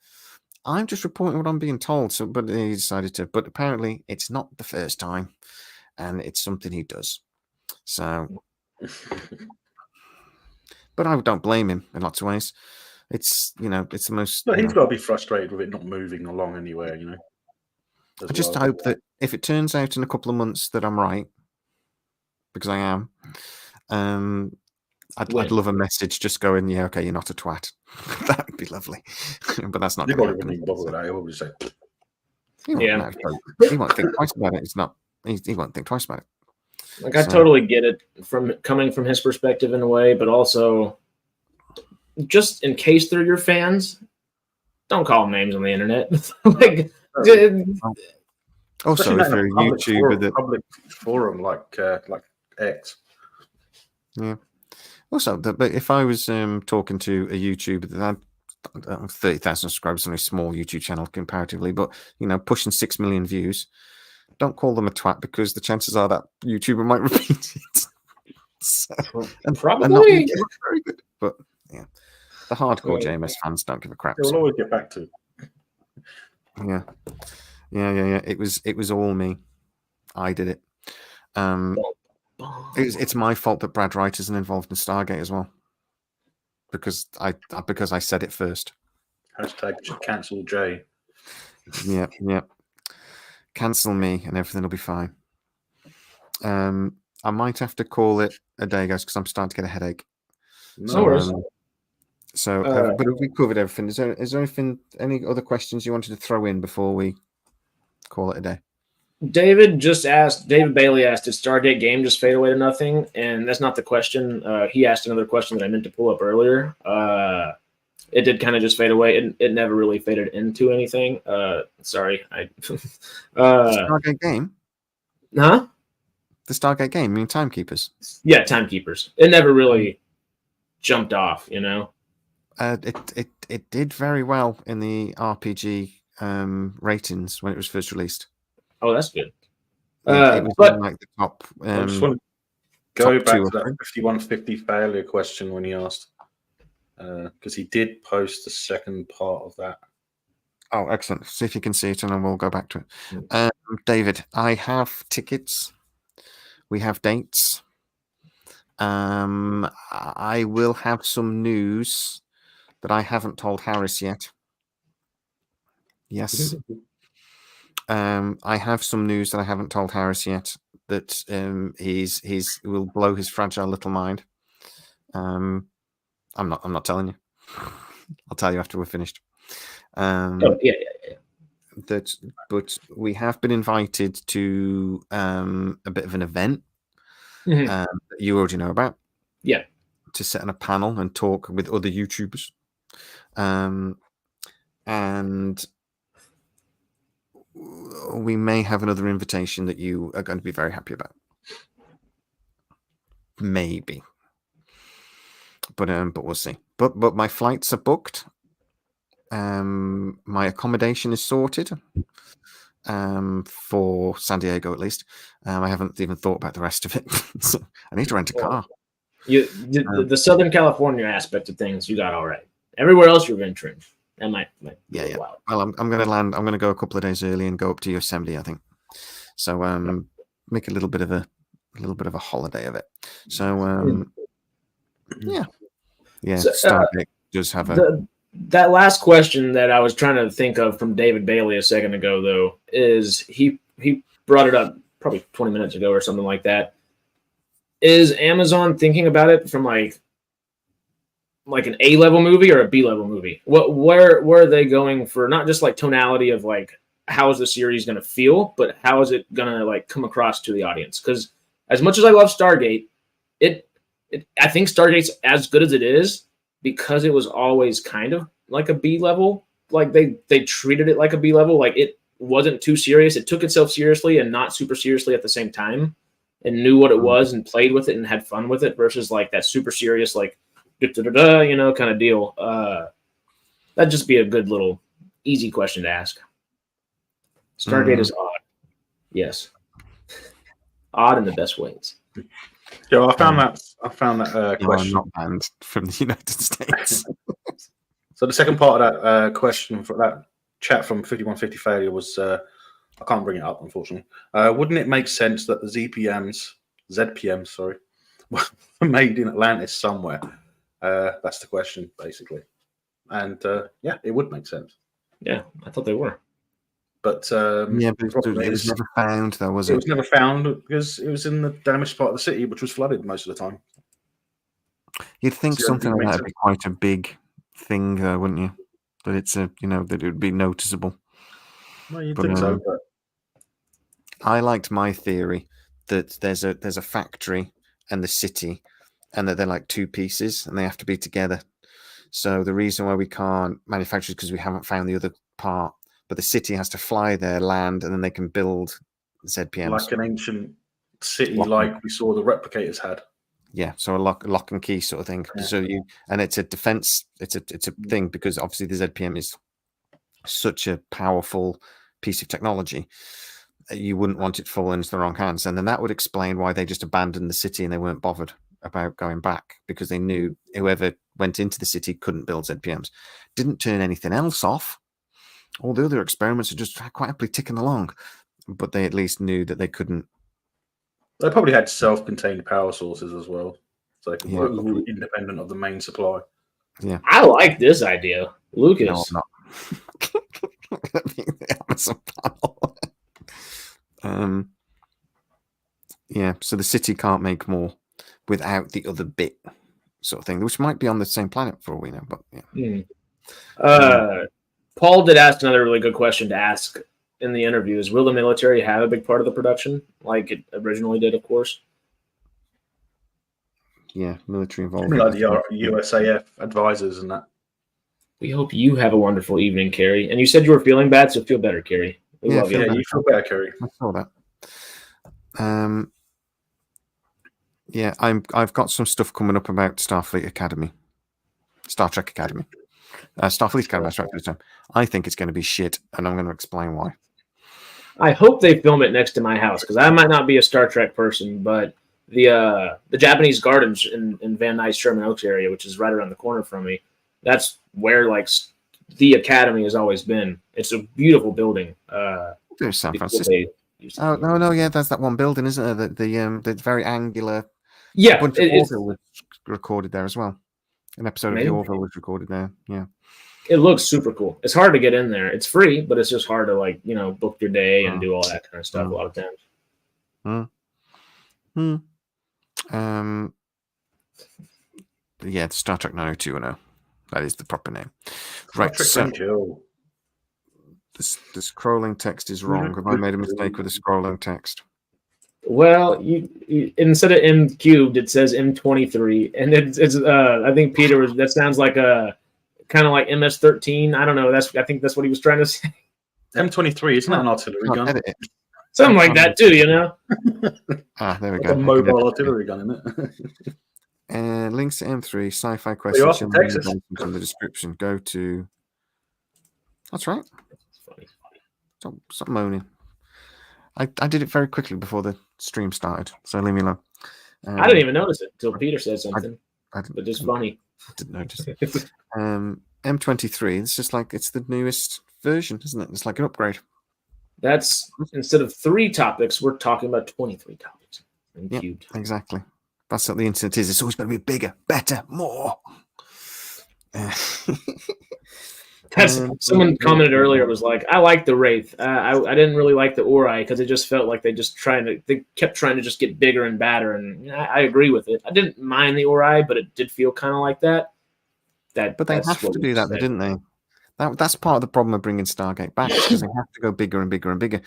I'm just reporting what I'm being told. So, but he decided to. But apparently, it's not the first time, and it's something he does. So, but I don't blame him in lots of ways. It's it's the most. No, he's got to be frustrated with it not moving along anywhere. I just hope that if it turns out in a couple of months that I'm right, because I am, I'd love a message just going, yeah, okay, you're not a twat. That would be lovely. But that's not going to happen. Bother with that. He'll probably say, He won't think twice about it. It's not. He won't think twice about it. Like, I totally get it from coming from his perspective in a way, but also just in case they're your fans, don't call them names on the internet. Like, also, if you're a YouTuber public forum like X. Yeah. Also, but if I was talking to a YouTuber that had 30,000 subscribers on a small YouTube channel comparatively, but pushing 6 million views, don't call them a twat because the chances are that YouTuber might repeat it. So, probably and not very good. But yeah, the hardcore JMS fans don't give a crap. They'll always get back to it. Yeah. It was all me. I did it. It's my fault that Brad Wright isn't involved in Stargate as well, because I said it first. Hashtag cancel Jay. Yeah. Cancel me and everything will be fine. I might have to call it a day, guys, because I'm starting to get a headache. No worries. But we covered everything. Is there anything? Any other questions you wanted to throw in before we call it a day? David Bailey asked, did Stargate game just fade away to nothing? And that's not the question. He asked another question that I meant to pull up earlier. It did kind of just fade away. It never really faded into anything. Sorry. The Stargate game? Huh? The Stargate game, I mean Timekeepers. Yeah, Timekeepers. It never really jumped off, It did very well in the RPG ratings when it was first released. Oh, that's good. It was in, like the top. I just want to go back to that 5150 failure question when he asked, because he did post the second part of that. Oh, excellent. See if you can see it, and then we'll go back to it. David, I have tickets. We have dates. I will have some news that I haven't told Harris yet. Yes. I have some news that I haven't told Harris yet that he's will blow his fragile little mind. I'm not telling you. I'll tell you after we're finished. Yeah. But we have been invited to a bit of an event that you already know about. Yeah. To sit on a panel and talk with other YouTubers. And we may have another invitation that you are going to be very happy about. Maybe. But we'll see. But my flights are booked. My accommodation is sorted. For San Diego at least. I haven't even thought about the rest of it. So I need to rent a car. The Southern California aspect of things you got all right. Everywhere else you're venturing. That might be yeah. wild. Well, I'm going to land. I'm going to go a couple of days early and go up to Yosemite, I think. So make a little bit of a holiday of it. So yeah. So, Stargate does have that last question that I was trying to think of from David Bailey a second ago, though, is he brought it up probably 20 minutes ago or something like that. Is Amazon thinking about it from like an A-level movie or a B-level movie? Where are they going for not just like tonality of like how is the series going to feel, but how is it going to like come across to the audience? Because as much as I love Stargate, I think Stargate's as good as it is because it was always kind of like a B-level. Like they treated it like a B-level. Like it wasn't too serious. It took itself seriously and not super seriously at the same time, and knew what it was and played with it and had fun with it versus like that super serious like kind of deal. That'd just be a good little easy question to ask. Stargate is odd. Yes. Odd in the best ways. Yeah, I found that question. I'm not banned from the United States. So the second part of that question for that chat from 5150 failure was, I can't bring it up, unfortunately. Wouldn't it make sense that the ZPMs ZPM, sorry, were made in Atlantis somewhere. That's the question, basically. And yeah, it would make sense. Yeah, I thought they were. But Yeah, but it was never found, though, was it? It was never found because it was in the damaged part of the city, which was flooded most of the time. You'd think So something it like makes that would be quite a big thing, though, wouldn't you? That it's a, that it would be noticeable. Well, you'd But, think so, but I liked my theory that there's a factory and the city, and that they're like two pieces, and they have to be together. So the reason why we can't manufacture is because we haven't found the other part. But the city has to fly there, land, and then they can build ZPMs. like an ancient city, like we saw the replicators had. Yeah, so a lock and key sort of thing. Yeah. So it's a defense. It's a thing because obviously the ZPM is such a powerful piece of technology. You wouldn't want it falling into the wrong hands, and then that would explain why they just abandoned the city and they weren't bothered about going back, because they knew whoever went into the city couldn't build ZPMs. Didn't turn anything else off. All the other experiments are just quite happily ticking along, but they at least knew that they couldn't. They probably had self-contained power sources as well, so they could Yeah. work independent of the main supply. Yeah, I like this idea, Lucas. no, I'm not. The Amazon panel. Yeah, so the city can't make more without the other bit, sort of thing, which might be on the same planet for all we know. But yeah. Paul did ask another really good question to ask in the interview: is will the military have a big part of the production, like it originally did, of course? Yeah, military I involvement. mean, like the USAF advisors and that. We hope you have a wonderful evening, Carrie. And you said you were feeling bad, so feel better, Carrie. We Yeah, love you. Yeah, you feel better, Kerry. I saw that. Yeah, I've got some stuff coming up about Starfleet Academy, Star Trek Academy, Starfleet Academy. That's right this time. I think it's going to be shit, and I'm going to explain why. I hope they film it next to my house, because I might not be a Star Trek person, but the Japanese Gardens in Van Nuys Sherman Oaks area, which is right around the corner from me, that's where like the Academy has always been. It's a beautiful building. There's San Francisco. Oh no, yeah, there's that one building, isn't there? The very angular. Yeah, a bunch of Orville was recorded there as well. An episode of the Orville was recorded there. Yeah, it looks super cool. It's hard to get in there. It's free, but it's just hard to book your day and do all that kind of stuff a lot of times. Yeah, the Star Trek 90210. That is the proper name. Right. So the scrolling text is wrong. Have I made a mistake with the scrolling text? Well, you instead of M cubed, it says M23, and it's I think Peter was. That sounds like a kind of like MS-13. I don't know. I think that's what he was trying to say. M23, isn't that an artillery gun? Something like that too, there we like go. A mobile artillery gun, isn't it? Links to M3 sci-fi questions in the description. Go to. That's right. Stop moaning. I did it very quickly before the stream started, so leave me alone. I didn't even notice it until Peter said something. But it's funny. I didn't notice it. M23. It's just like it's the newest version, isn't it? It's like an upgrade. That's instead of 3 topics, we're talking about 23 topics. Yeah, exactly. That's what the internet is. It's always going to be bigger, better, more. Someone commented earlier, was like, I like the Wraith. I didn't really like the Ori because it just felt like they kept trying to just get bigger and badder, and I agree with it. I didn't mind the Ori, but it did feel kind of like that. But they have to do that, didn't they? That's part of the problem of bringing Stargate back, because they have to go bigger and bigger and bigger.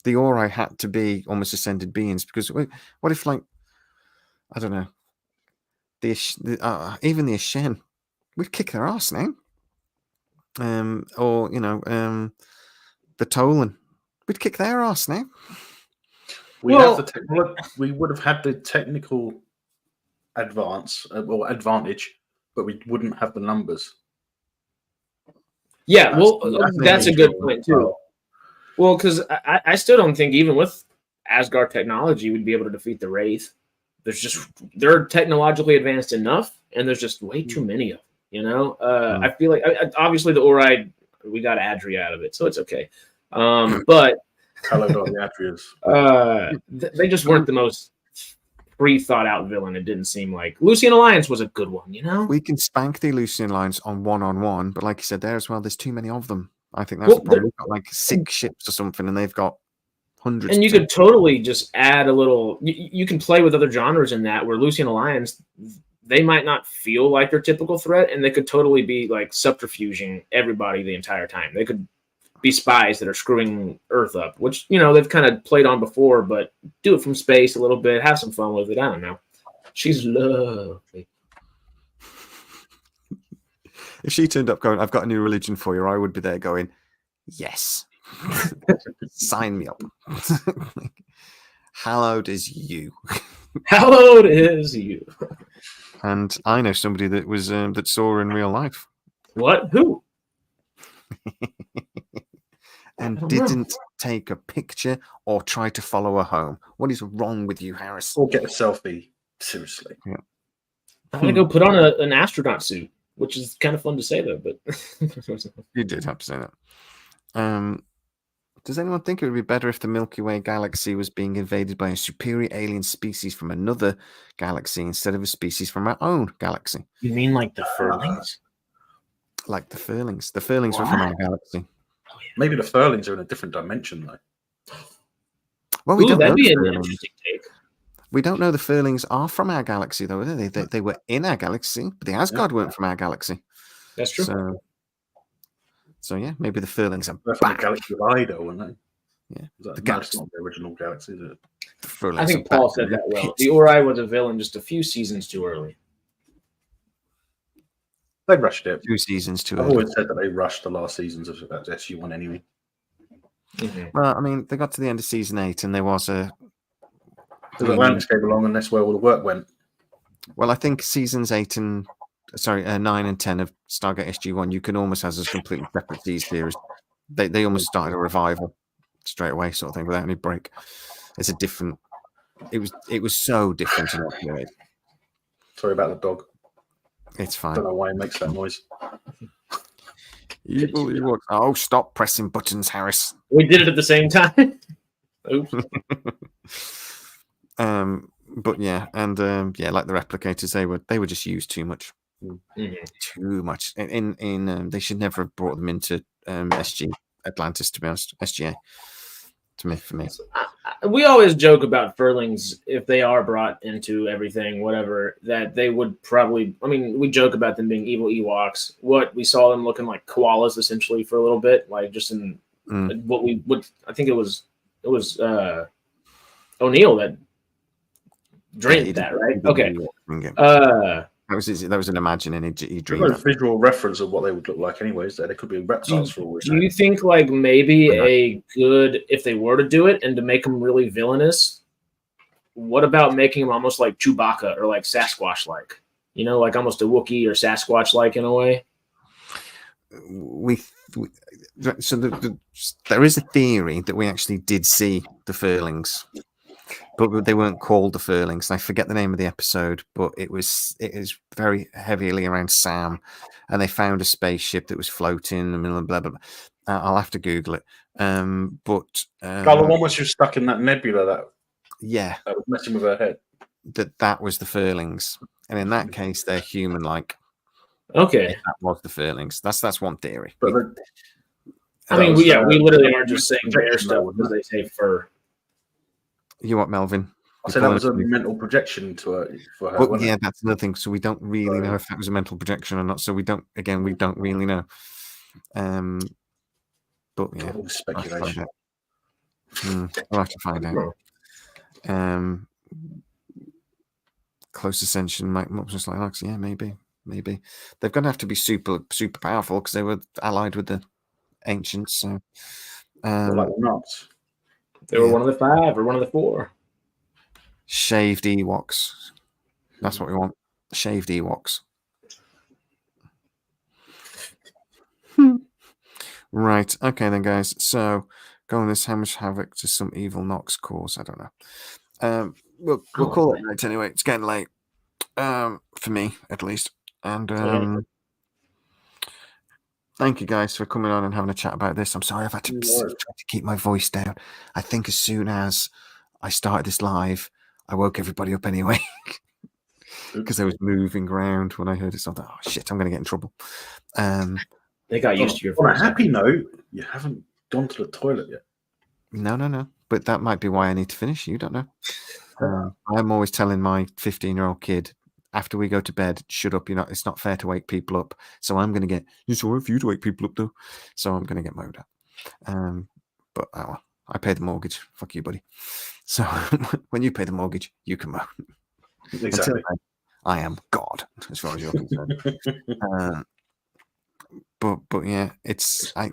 The Ori had to be almost ascended beings, because what if, like, I don't know, even the Ashen, we'd kick their ass now. Or the Tolan, we'd kick their ass now. We would have had the technical advance or advantage, but we wouldn't have the numbers. Yeah, that's a good point too. Well, because I still don't think even with Asgard technology we'd be able to defeat the Wraith. They're technologically advanced enough, and there's just way too many of them. I feel like obviously the Ori, we got Adria out of it, so it's okay. But hello, the Adrias. They just weren't the most pre-thought out villain. It didn't seem like Lucian Alliance was a good one, you know. We can spank the Lucian Alliance on one, but like you said there as well, there's too many of them. I think that's the problem. We've got like 6 ships or something, and they've got hundreds. And you could totally just add a little. You can play with other genres in that, where Lucian Alliance, they might not feel like their typical threat, and they could totally be like subterfuging everybody the entire time. They could be spies that are screwing Earth up, which, you know, they've kind of played on before, but do it from space a little bit, have some fun with it. I don't know. She's lovely. If she turned up going, "I've got a new religion for you," I would be there going, "Yes, sign me up." Hallowed is you. Hallowed is you. And I know somebody that was that saw her in real life. What? Who? And didn't take a picture or try to follow her home. What is wrong with you, Harris? Or get a selfie. Seriously. Yeah. I'm gonna go put on an astronaut suit, which is kind of fun to say though. But You did have to say that. Does anyone think it would be better if the Milky Way galaxy was being invaded by a superior alien species from another galaxy instead of a species from our own galaxy? You mean like the Furlings? Like the Furlings. The Furlings were from our galaxy. Maybe the Furlings are in a different dimension, though. Well, we don't know that'd be the an Furlings. interesting take. We don't know the Furlings are from our galaxy, though. They were in our galaxy, but the Asgard weren't from our galaxy. That's true. So yeah, maybe the Furlings are They're from the back. galaxy of Ida, weren't they? Yeah. That's galaxy. not the original galaxy, is it? The Furlings I think are Paul back said in that well. pits. The Ori was a villain just a few seasons too early. They rushed it. 2 seasons too I've early. always said that they rushed the last seasons of SU1 anyway. Mm-hmm. Well, I mean, they got to the end of season 8, and there was a. Because Atlantis came along, and that's where all the work went. Well, I think seasons 9 and 10 of Stargate SG1, you can almost have as completely separate series. They almost started a revival straight away, sort of thing, without any break. It's a different. It was so different in that period. Sorry about the dog. It's I fine. don't know why he makes that noise. Oh, stop pressing buttons, Harris. We did it at the same time. Oops. But yeah, and like the replicators, they were just used too much. Mm-hmm. Too much. In they should never have brought them into SG Atlantis, to be honest. SGA. For me. We always joke about Furlings, if they are brought into everything, whatever, that they would probably. I mean, we joke about them being evil Ewoks. What we saw them looking like koalas essentially for a little bit, like just in what we would. I think it was O'Neill that dreamed that, right? Okay. That was an imagining. He There's dreamed no that. visual reference of what they would look like, anyways. They could be reptiles for all we Do know. you think like maybe if they were to do it and to make them really villainous, what about making them almost like Chewbacca or like Sasquatch-like? You know, like almost a Wookiee or Sasquatch-like in a way? So there is a theory that we actually did see the Furlings, but they weren't called the Furlings. And I forget the name of the episode, but it is very heavily around Sam, and they found a spaceship that was floating in the middle of blah blah blah. I'll have to Google it. The one was just stuck in that nebula that was messing with her head. That was the Furlings, and in that case, they're human-like. Okay, that was the Furlings. That's one theory. But we literally are just saying bear stuff because they say fur. You what, Melvin? I said that was a mental projection for her. But yeah, that's another thing. So we don't really know if that was a mental projection or not. So we don't really know. But yeah, speculation. We'll have to find out. Close Ascension might just like Alex. Yeah, maybe they're going to have to be super powerful because they were allied with the ancients. So like the nuts. They were one of the 5 or one of the 4. Shaved Ewoks. That's what we want. Shaved Ewoks. Right. Okay then, guys. So go on this. How much havoc does some evil Nox cause? I don't know. We'll call it night anyway. It's getting late. For me, at least. And thank you guys for coming on and having a chat about this. I'm sorry I've had to try to keep my voice down. I think as soon as I started this live, I woke everybody up anyway because I was moving around when I heard it. So I thought, oh shit, I'm going to get in trouble. They got used to your On a voice. happy note, you haven't gone to the toilet yet. No. But that might be why I need to finish. You don't know. I'm always telling my 15-year-old kid, after we go to bed, shut up. It's not fair to wake people up. So I'm going to get, it's all right for you to wake people up though. So I'm going to get mowed up. But well, I pay the mortgage. Fuck you, buddy. So when you pay the mortgage, you can mow. Exactly. Until then, I am God, as far as you're concerned. But yeah, it's I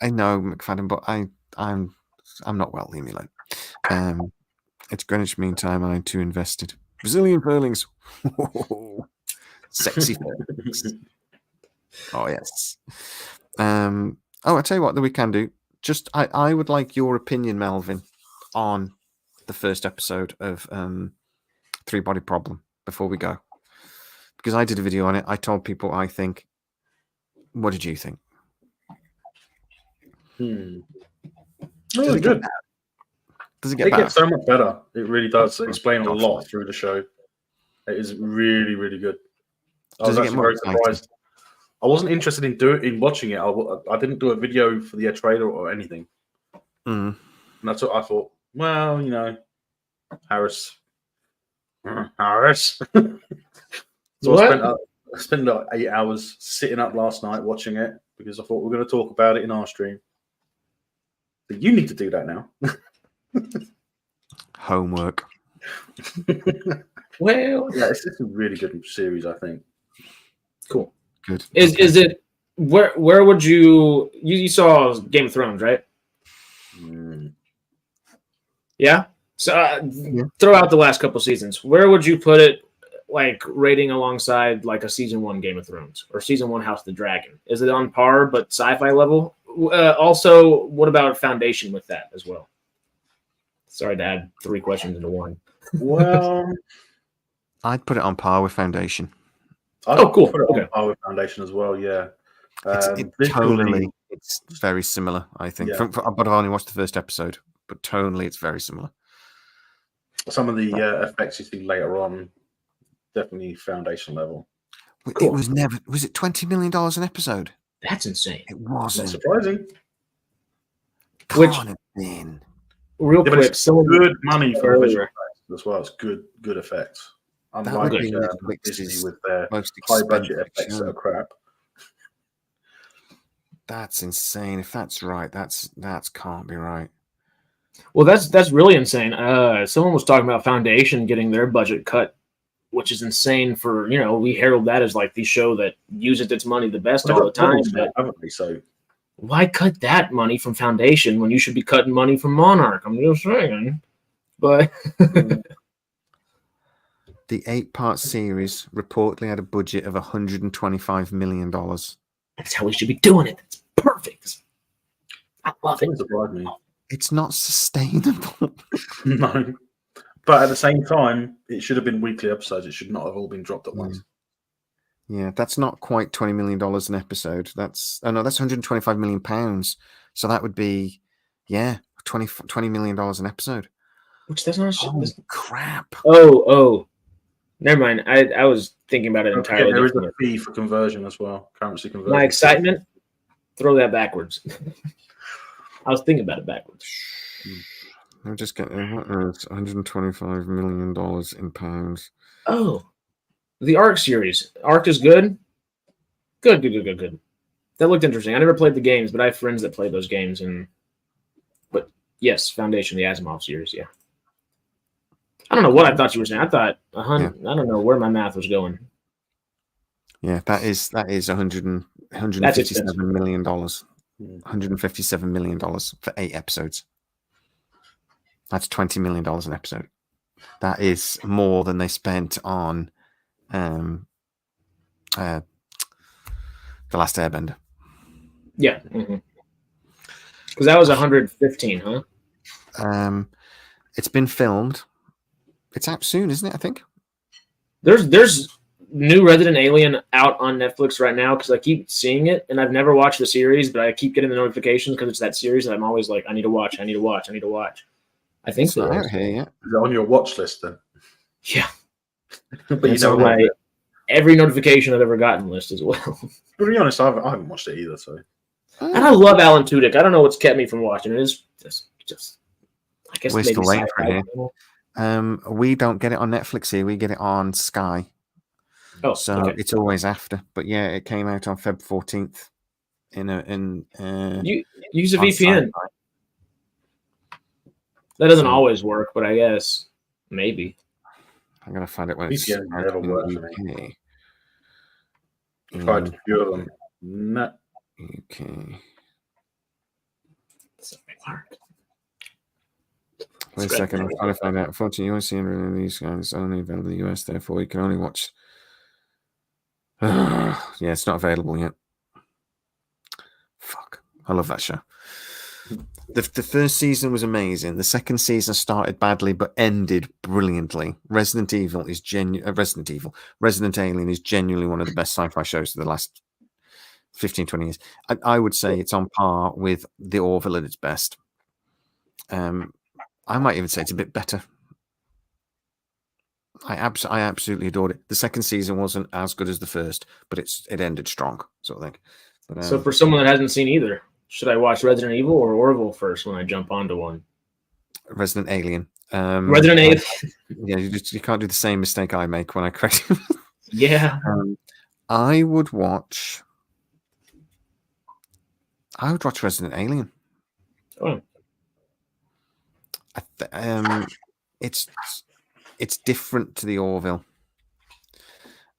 know McFadden, but I'm not well. Leave me alone. It's Greenwich Mean Time. I'm too invested. Brazilian furlings. Sexy furlings. Oh yes. I tell you what that we can do. Just I would like your opinion, Melvin, on the first episode of Three Body Problem before we go, because I did a video on it. I told people I think. What did you think? It was good. Does it get It better? gets so much better. It really does explain a lot through the show. It is really, really good. I was actually very surprised. I wasn't interested in watching it. I didn't do a video for the trailer or anything. And that's what I thought. Well, Harris. So I spent like 8 hours sitting up last night watching it because I thought we're going to talk about it in our stream. But you need to do that now. Homework. Well, yeah, it's a really good series, I think. Cool. Good. Is it where would you saw Game of Thrones, right? Yeah. So throw out the last couple seasons. Where would you put it, like rating alongside like a season 1 Game of Thrones or season 1 House of the Dragon? Is it on par but sci-fi level? Also, what about Foundation with that as well? Sorry to add 3 questions into one. Well, I'd put it on par with Foundation. I'd cool. put it Okay. on par with Foundation as well. Yeah. Tonally, it's very similar. I think. Yeah. But I've only watched the first episode, but tonally, it's very similar. Some of the effects you see later on, definitely Foundation level. It was never. Was it $20 million an episode? That's insane. It Not wasn't. surprising. Which- Can't have been. Real Yeah, but quick, it's good money for the visual effects as well. It's good effects. Unlike would be Disney with their Most high budget expensive effects that show. are crap. That's insane. If that's right, that's can't be right. well, that's really insane. Someone was talking about Foundation getting their budget cut, which is insane. For we herald that as like the show that uses its money the best all the time. But Haven't they? So why cut that money from Foundation when you should be cutting money from Monarch? I'm just saying. But The 8-part series reportedly had a budget of $125 million. that's how we should be doing it. It's perfect. I love it. doesn't surprise me. It's not sustainable. No. But at the same time, it should have been weekly episodes. It should not have all been dropped at once. Yeah, that's not quite $20 million an episode. That's 125 million pounds. So that would be, $20 million an episode. Which does not. Holy crap! Oh, never mind. I was thinking about it Don't forget, entirely there is a differently. fee for conversion as well, currency conversion. My excitement, throw that backwards. I was thinking about it backwards. I'm just getting what is $125 million in pounds. Oh, the Ark series. Ark is good. Good. That looked interesting. I never played the games, but I have friends that play those games. But yes, Foundation, the Asimov series. Yeah. I don't know what I thought you were saying. I thought I don't know where my math was going. Yeah, that is $157 million. $157 million for 8 episodes. That's $20 million an episode. That is more than they spent on The Last Airbender. Yeah. Because that was 115, huh? It's been filmed. It's out soon, isn't it? I think. There's new Resident Alien out on Netflix right now because I keep seeing it, and I've never watched the series, but I keep getting the notifications because it's that series that I'm always like, I need to watch. I think it's not out here yet. Is it on your watch list then? Yeah, But Yeah, you it's know on what? my every notification I've ever gotten list as well. To be honest, I haven't watched it either. So And I love Alan Tudyk. I don't know what's kept me from watching it. It's just I guess We're maybe still waiting for it sci-fi here. channel. We don't get it on Netflix here. We get it on Sky. Oh, So okay. it's always after. But yeah, it came out on Feb 14th You use a on VPN. Sci-Fi. That doesn't So- always work, but I guess maybe. I'm gonna find it when it's VPN out never in works the for me. UK. Tried a few of them. No. UK. Something work. Wait a second, I'm trying to find out. Unfortunately, you won't see any of these guys only available in the US, therefore you can only watch. Yeah, it's not available yet. Fuck. I love that show. The first season was amazing. The second season started badly but ended brilliantly. Resident Alien is genuinely one of the best sci-fi shows of the last 15, 20 years. I would say it's on par with The Orville at its best. I might even say it's a bit better. I absolutely adored it. The second season wasn't as good as the first, but it ended strong, sort of thing. But, So for someone that hasn't seen either, should I watch Resident Evil or Orville first when I jump onto one? Resident Alien. Resident Alien. Yeah, you can't do the same mistake I make when I correct. Yeah. I would watch Resident Alien. Oh. It's different to the Orville.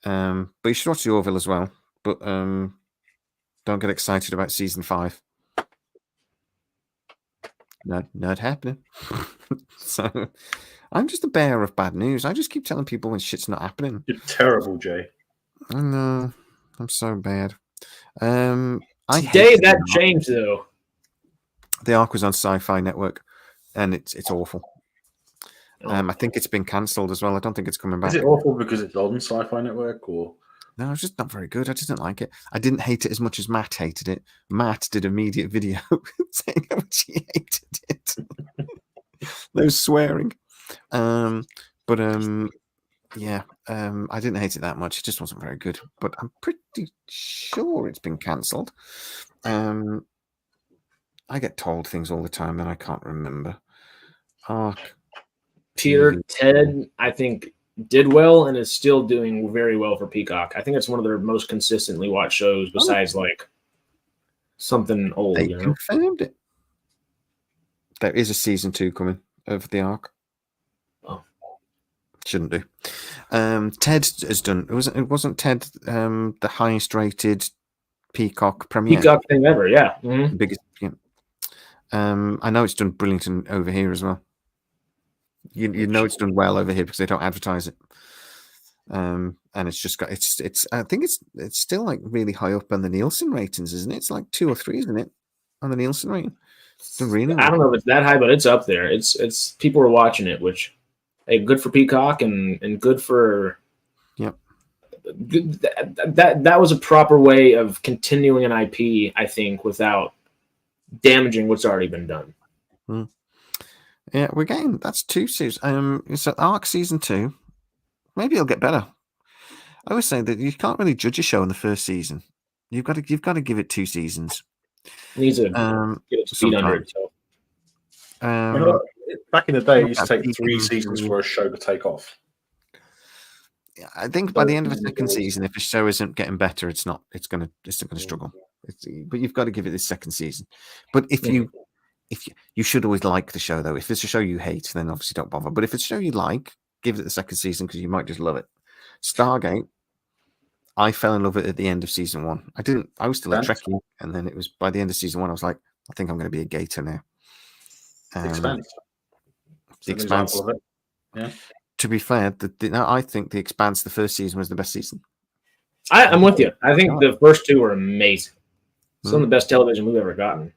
But you should watch the Orville as well. But don't get excited about season 5. Not happening. So I'm just a bearer of bad news. I just keep telling people when shit's not happening. You're terrible, Jay. I know. I'm so bad. Today that changed though. The Ark was on Sci-Fi Network, and it's awful. I think it's been cancelled as well. I don't think it's coming back. Is it awful because it's on Sci-Fi Network, or No, it's just not very good. I just didn't like it. I didn't hate it as much as Matt hated it. Matt did an immediate video saying how much he hated it. No swearing. I didn't hate it that much. It just wasn't very good. But I'm pretty sure it's been cancelled. I get told things all the time that I can't remember. Ark. Peter, Ted, I think, did well and is still doing very well for Peacock. I think it's one of their most consistently watched shows besides like something old. They confirmed it. There is a season 2 coming of the Ark. Oh. Shouldn't do. Ted has done. It wasn't Ted the highest rated Peacock premiere. Peacock thing ever, yeah. Mm-hmm. Biggest. Yeah. I know it's done brilliant over here as well. You know it's done well over here because they don't advertise it. And it's just got it's. I think it's still like really high up on the Nielsen ratings, isn't it? It's like 2 or 3, isn't it, on the Nielsen rating? Really I don't know if it's that high, but it's up there. It's people are watching it, which hey, good for Peacock and good for. Yep. Good, that was a proper way of continuing an IP, I think, without damaging what's already been done. Yeah, we're getting that's 2 seasons. So Arc season 2, maybe it'll get better. I always say that you can't really judge a show in the first season. You've got to give it 2 seasons. It needs to get its feet under itself. Back in the day, it used to take 3 seasons for a show to take off. I think by the end of the second season, if a show isn't getting better, it's going to struggle. But you've got to give it this second season. But if you should always like the show, though. If it's a show you hate, then obviously don't bother. But if it's a show you like, give it the second season because you might just love it. Stargate, I fell in love with it at the end of season 1. I was still a Trekkie, and then it was by the end of season 1, I was like, I think I'm going to be a Gator now. The Expanse. Yeah. To be fair, I think The Expanse, the first season, was the best season. I'm with you. I think the first 2 were amazing. Some of the best television we've ever gotten.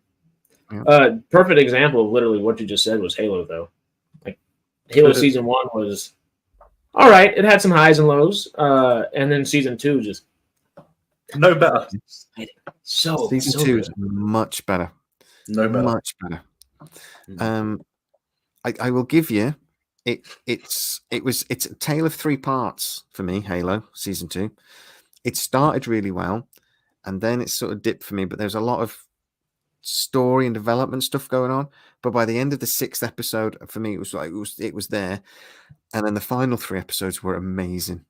Yeah. Perfect example of literally what you just said was Halo, though. Like Halo season 1 was all right. It had some highs and lows, and then season 2 just no better. Season 2 is much better. No better. Much better. I will give you it's a tale of three parts for me. Halo season 2. It started really well, and then it sort of dipped for me. But there's a lot of story and development stuff going on. But by the end of the 6th episode, for me, it was there. And then the final 3 episodes were amazing.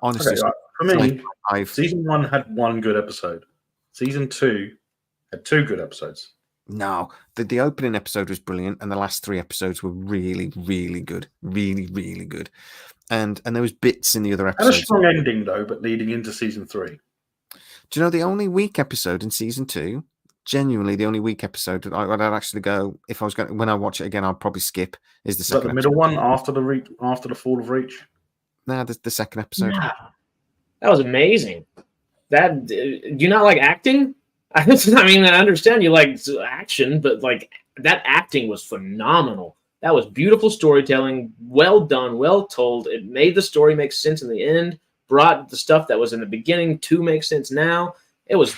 Honestly, Okay, right. For me, season 1 had 1 good episode. Season 2 had 2 good episodes. No, the opening episode was brilliant, and the last 3 episodes were really, really good, really, really good. And there was bits in the other Had episodes. a strong ending though, but leading into season 3. Do you know the only weak episode in season 2? Genuinely, the only weak episode that I'd actually go, if I was going, when I watch it again, I'll probably skip. Is the Is that second the middle episode. one after the fall of Reach? Nah, the second episode. Nah, that was amazing. That do you not like acting? I mean, I understand you like action, but like that acting was phenomenal. That was beautiful storytelling, well done, well told. It made the story make sense in the end. Brought the stuff that was in the beginning to make sense now. It was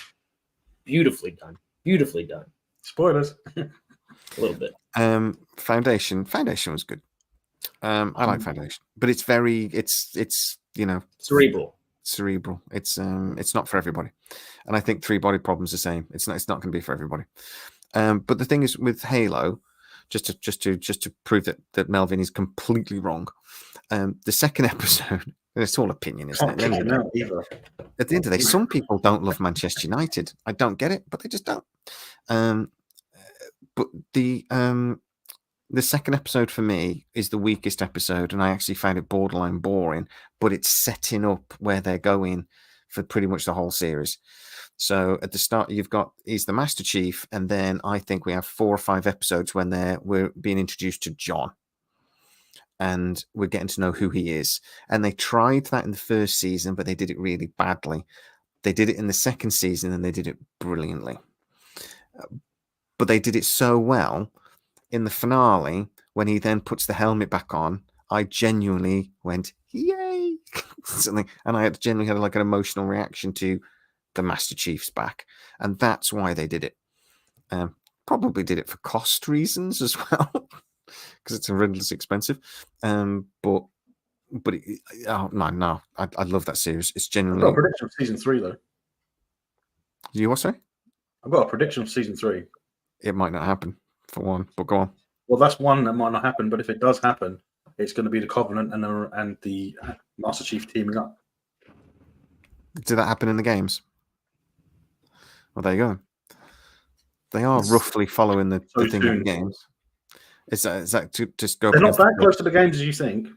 beautifully done. Beautifully done. Spoilers. A little bit. Foundation was good. I like Foundation, but it's Cerebral. It's not for everybody, and I think 3 Body Problems the same. It's not going to be for everybody. But the thing is with Halo, just to prove that Melvin is completely wrong. The second episode, and it's all opinion, isn't it? At the end of the day, some people don't love Manchester United. I don't get it, but they just don't. But the second episode for me is the weakest episode, and I actually found it borderline boring, but it's setting up where they're going for pretty much the whole series. So at the start, he's the Master Chief, and then I think we have 4 or 5 episodes when we're being introduced to John, and we're getting to know who he is. And they tried that in the first season, but they did it really badly. They did it in the second season, and they did it brilliantly. But they did it so well in the finale, when he then puts the helmet back on, I genuinely went, yay! Something, and I genuinely had like an emotional reaction to the Master Chief's back. And that's why they did it. Probably did it for cost reasons as well, because it's horrendously expensive. But no, I love that series. It's genuinely. I've got a prediction of season 3 though. You what, sorry? I've got a prediction of season 3. It might not happen, for one, but go on. Well, that's one that might not happen, but if it does happen, it's going to be the Covenant and the Master Chief teaming up. Did that happen in the games? Well, there you go. They are roughly following the thing in the games. Is that to just go? They're not that close to the games as you think.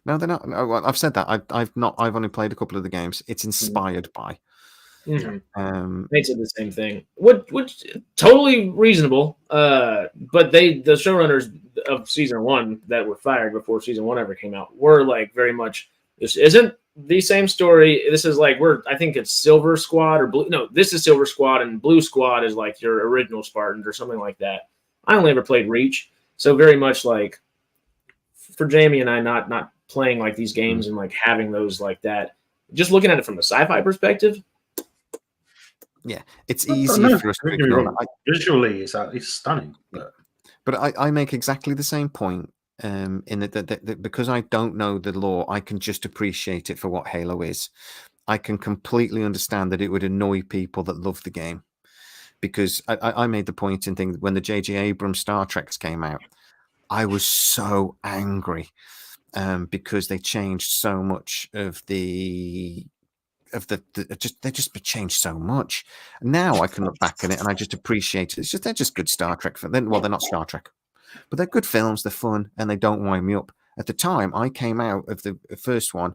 No, they're not. No, I've said that. I've only played a couple of the games. It's inspired by. Mm-hmm. They did the same thing, which totally reasonable. But the showrunners of season 1 that were fired before season 1 ever came out were like very much, this isn't the same story. This is like I think it's Silver Squad or Blue. No, this is Silver Squad, and Blue Squad is like your original Spartans or something like that. I only ever played Reach, so very much like for Jamie and I not playing like these games and like having those like that. Just looking at it from the sci-fi perspective. Yeah, it's easy for us to ignore. Visually, it's stunning. But I make exactly the same point in that because I don't know the lore, I can just appreciate it for what Halo is. I can completely understand that it would annoy people that love the game, because I made the point in things when the J.J. Abrams Star Treks came out. I was so angry because they changed so much of they just changed so much. Now I can look back at it and I just appreciate it. They're just good Star Trek. They're not Star Trek, but they're good films. They're fun and they don't wind me up. At the time I came out of the first one,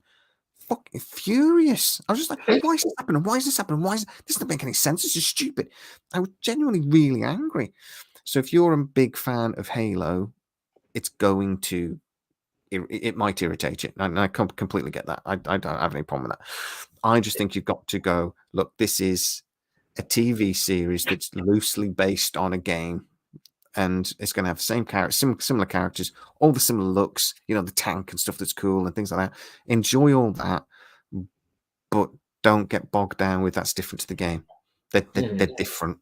fucking furious. I was just like, why is this happening? Why is this happening? This doesn't make any sense. It's just stupid. I was genuinely really angry. So if you're a big fan of Halo, it's going to. It might irritate you, and I completely get that. I don't have any problem with that. I just think you've got to go, look, this is a TV series that's loosely based on a game, and it's going to have the same characters, similar characters, all the similar looks, the tank and stuff that's cool and things like that. Enjoy all that, but don't get bogged down with that's different to the game. They're different.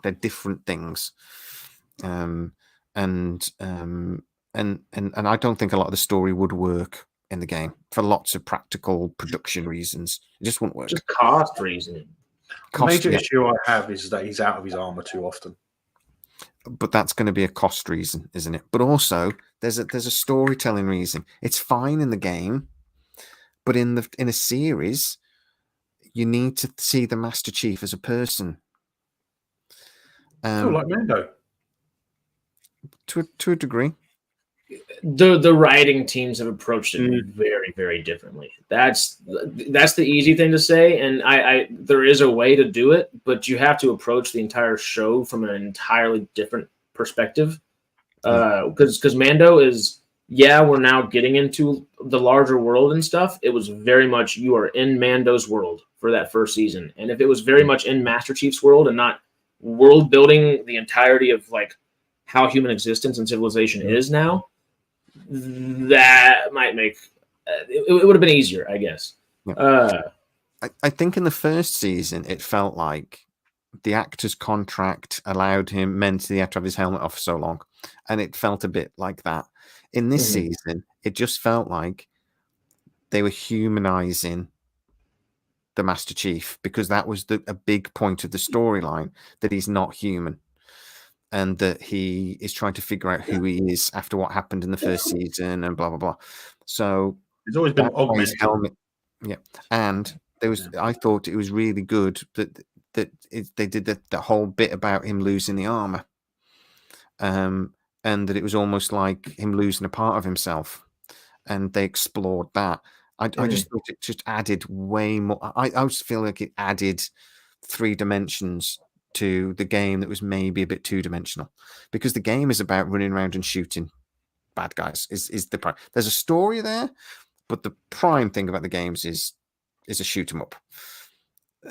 They're different things. And and I don't think a lot of the story would work in the game for lots of practical production reasons. It just wouldn't work. Just cost reasoning. The major issue I have is that he's out of his armor too often. But that's going to be a cost reason, isn't it? But also, there's a storytelling reason. It's fine in the game, but in a series, you need to see the Master Chief as a person. Like Mando. To a degree. The writing teams have approached it very, very differently. That's the easy thing to say, and I there is a way to do it, but you have to approach the entire show from an entirely different perspective. Because Mando is, we're now getting into the larger world and stuff. It was very much you are in Mando's world for that first season, and if it was very much in Master Chief's world and not world building the entirety of like how human existence and civilization is now, that might make it would have been easier, I guess. I think in the first season it felt like the actor's contract meant he had to have his helmet off for so long, and it felt a bit like that. In this season, it just felt like they were humanizing the Master Chief, because that was a big point of the storyline, that he's not human. And that he is trying to figure out who he is after what happened in the first season, and blah blah blah. So he's always been augmented. His helmet, and there was. I thought it was really good that they did that whole bit about him losing the armor, and that it was almost like him losing a part of himself, and they explored that. I just thought it just added way more. I just feel like it added 3 dimensions to the game that was maybe a bit 2-dimensional, because the game is about running around and shooting bad guys. Is the prime. There's a story there, but the prime thing about the games is a shoot 'em up.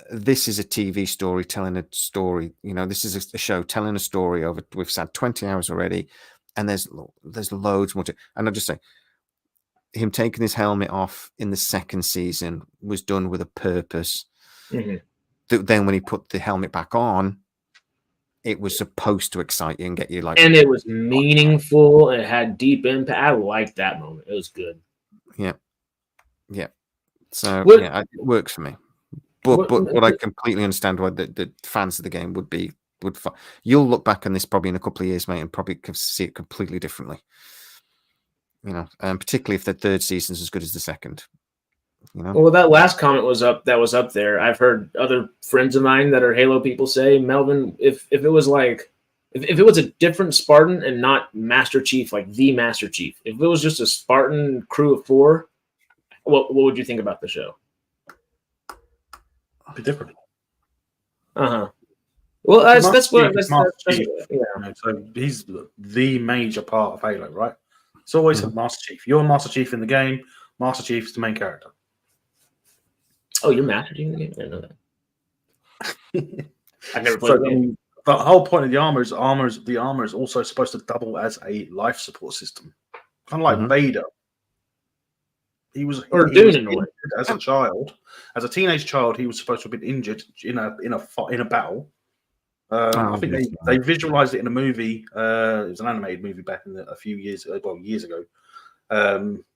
This is a TV story telling a story. This is a show telling a story over. We've had 20 hours already, and there's loads more to. And I'll just say, him taking his helmet off in the second season was done with a purpose. Then when he put the helmet back on, it was supposed to excite you and get you like, and it was meaningful and it had deep impact. I liked that moment. It was good. Yeah. So it works for me. But I completely understand why the fans of the game would. You'll look back on this probably in a couple of years, mate, and probably see it completely differently. Particularly if the third season's as good as the second. Well, that last comment was up there. I've heard other friends of mine that are Halo people say, Melvin, if it was like, if it was a different Spartan and not Master Chief, like the Master Chief, if it was just a Spartan crew of 4, what would you think about the show? Be different. Well, that's what. So he's the major part of Halo, right? It's always a Master Chief. You're a Master Chief in the game. Master Chief is the main character. Oh, you're Master Chief in the game? I didn't know that. I've never played the game. The whole point of the armor is also supposed to double as a life support system. Kind of like Vader. He was injured as a child. As a teenage child, he was supposed to have been injured in a battle. I think they visualized it in a movie. It was an animated movie back in years ago,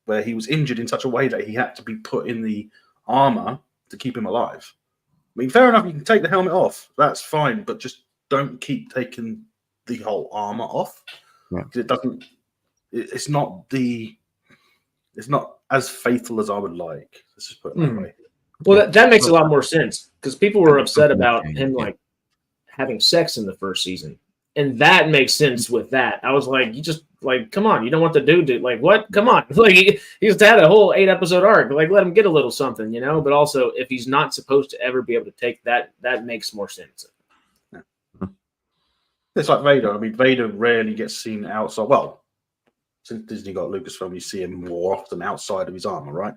where he was injured in such a way that he had to be put in the armor to keep him alive. I mean, fair enough, you can take the helmet off. That's fine, but just don't keep taking the whole armor off. It doesn't. It's not as faithful as I would like. Let's just put it that way. Well, that makes a lot more sense, because people were upset about him having sex in the first season, and that makes sense with that. I was like, you just come on, you don't want the dude to what? Come on, he's had a whole 8-episode arc. Let him get a little something, But also, if he's not supposed to ever be able to take that makes more sense. It's like Vader. I mean, Vader rarely gets seen outside. Well, since Disney got Lucasfilm, you see him more often outside of his armor, right?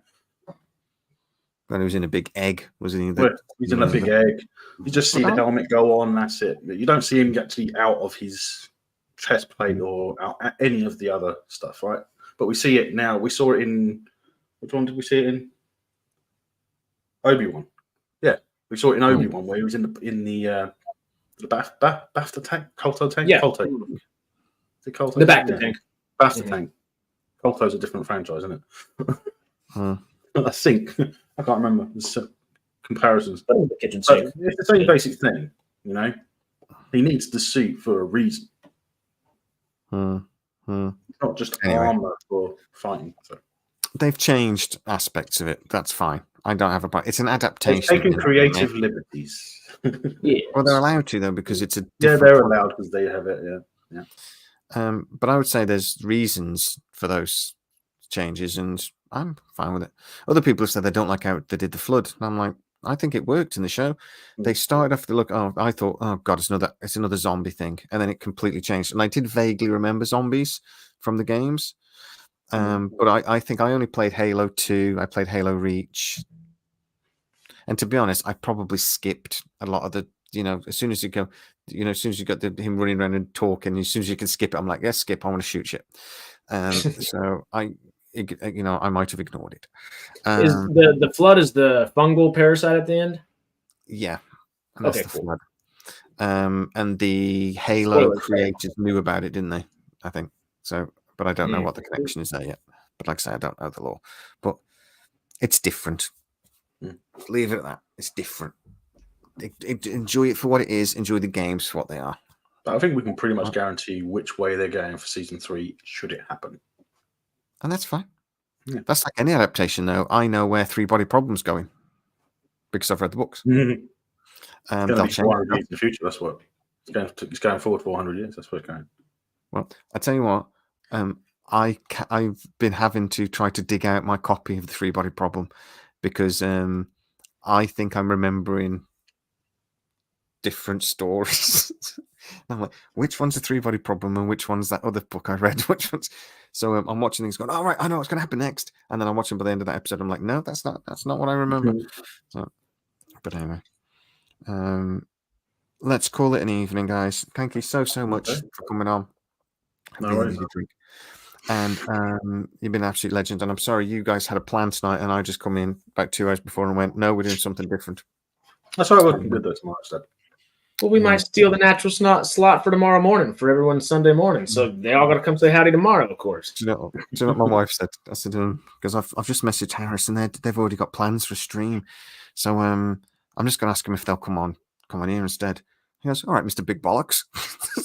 When he was in a big egg, wasn't he? He's in a big egg. You just see the helmet go on. That's it. You don't see him actually out of his chest plate or out any of the other stuff, right? But we see it now. We saw it in which one did we see it in? Obi-Wan. Yeah, we saw it in Obi-Wan where he was in the BAFTA tank, Colto tank. Yeah, Colto. The BAFTA tank. BAFTA tank. Colto's a different franchise, isn't it? Hmm. I think I can't remember. There's comparisons. Put it in the kitchen But sink. it's the same basic thing, you know. He needs the suit for a reason. It's not just armor for fighting. So. They've changed aspects of it. That's fine. I don't have a problem. It's an They've adaptation. taken creative liberties. Yeah. Well, they're allowed to though because it's a Yeah, different they're product. allowed because they have it. Yeah. But I would say there's reasons for those changes, and I'm fine with it. Other people have said they don't like how they did the flood, and I'm like, I think it worked in the show. They started off the look. Oh, I thought, oh god, it's another zombie thing, and then it completely changed. And I did vaguely remember zombies from the games, but I think I only played Halo 2. I played Halo Reach, and to be honest, I probably skipped a lot of the. As soon as you go, as soon as you got him running around and talking, as soon as you can skip it, I'm like, yes, skip. I want to shoot shit. So I might have ignored it. Is the flood is the fungal parasite at the end? Yeah, and that's Okay, the cool. flood. And the Halo Spoilers, creators knew about it, didn't they? I think so, but I don't know what the connection is there yet. But like I say, I don't know the law, but it's different. Leave it at that. It's different. Enjoy it for what it is. Enjoy the games for what they are. But I think we can pretty much guarantee which way they're going for season 3 should it happen. And that's fine. Yeah. That's like any adaptation, though. I know where Three Body Problem's going because I've read the books. It's going to They'll be change 400 it. years in the future. That's what it's going forward 400 years. That's where it's going. Well, I tell you what, I've been having to try to dig out my copy of the Three Body Problem because I think I'm remembering different stories. I'm like, which one's the Three Body Problem and which one's that other book I read? Which one's? So I'm watching things going, all right, I know what's going to happen next, and then I'm watching by the end of that episode. I'm like, no, that's not what I remember. So, but anyway, let's call it an evening, guys. Thank you so much for coming on. No worries. And you've been an absolute legend. And I'm sorry you guys had a plan tonight, and I just come in about 2 hours before and went, no, we're doing something different. That's why we're looking good though tomorrow. So. Well, we might steal the natural slot for tomorrow morning for everyone's Sunday morning. So they all got to come say howdy tomorrow, of course. Do you know what my wife said? I said, because I've just messaged Harris and they've already got plans for a stream. So I'm just going to ask them if they'll come on here instead. He goes, all right, Mr. Big Bollocks.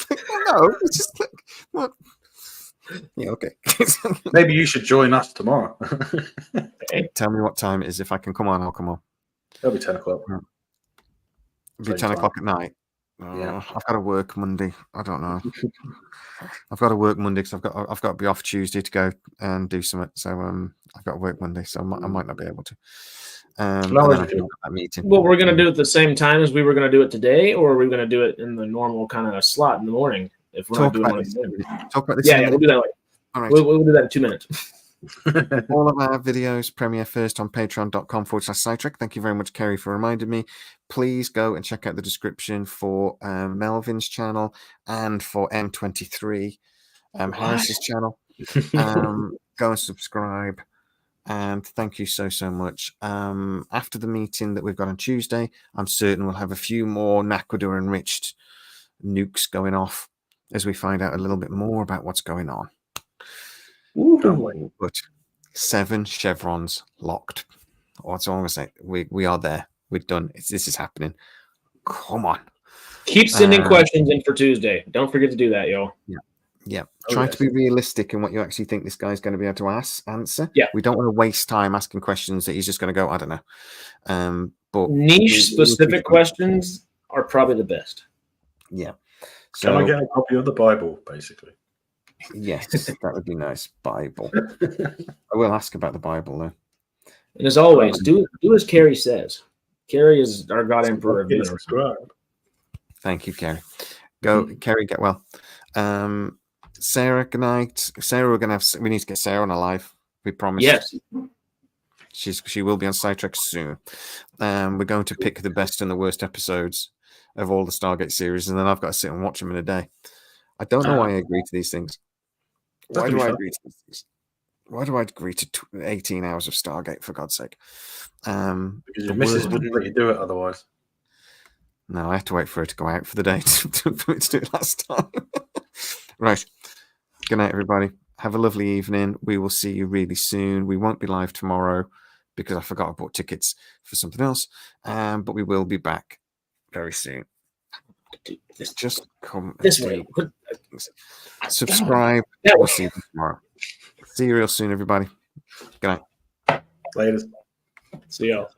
Like, well, no, it's just like, what? Yeah, okay. Maybe you should join us tomorrow. Okay. Tell me what time it is. If I can come on, I'll come on. It'll be 10 o'clock. It'll be 10 o'clock at night. Yeah. I've got to work Monday. I don't know. I've got to work Monday because I've got to be off Tuesday to go and do something. So I've got to work Monday, so I might not be able to. That meeting. Well, we're going to do it at the same time as we were going to do it today, or are we going to do it in the normal kind of slot in the morning? If we're not doing one in the morning. Talk about this. Yeah, we'll do that. All right. We'll do that in 2 minutes. All of our videos premiere first on patreon.com/SciTrek. Thank you very much, Kerry, for reminding me. Please go and check out the description for Melvin's channel and for M23, Harris's channel. Go and subscribe. And thank you so much. After the meeting that we've got on Tuesday, I'm certain we'll have a few more Naquador enriched nukes going off as we find out a little bit more about what's going on. But 7 chevrons locked. That's all I'm gonna say. We are there. We're done. This is happening. Come on. Keep sending questions in for Tuesday. Don't forget to do that, y'all. Yeah. Try to be realistic in what you actually think this guy's going to be able to answer. Yeah. We don't want to waste time asking questions that he's just going to go, I don't know. But niche specific questions are probably the best. Yeah. So, can I get a copy of the Bible, basically? Yes, that would be nice. Bible. I will ask about the Bible, though. And as always, do as Carrie says. Carrie is our God Emperor of the universe. Thank you, Carrie. Go, Carrie, get well. Sarah, good night. Sarah, we need to get Sarah on a live. We promise. Yes. She will be on SciTrek soon. We're going to pick the best and the worst episodes of all the Stargate series, and then I've got to sit and watch them in a day. I don't know why I agree to these things. Why do I agree to these things? Why do I agree to 18 hours of Stargate, for God's sake? Because your missus wouldn't let you do it otherwise. No, I have to wait for her to go out for the day for me to do it last time. Right. Good night, everybody. Have a lovely evening. We will see you really soon. We won't be live tomorrow because I forgot I bought tickets for something else. But we will be back very soon. Dude, Just come and this do way. things. Subscribe. That We'll way. see you tomorrow. See you real soon, everybody. Good night. Later. See y'all.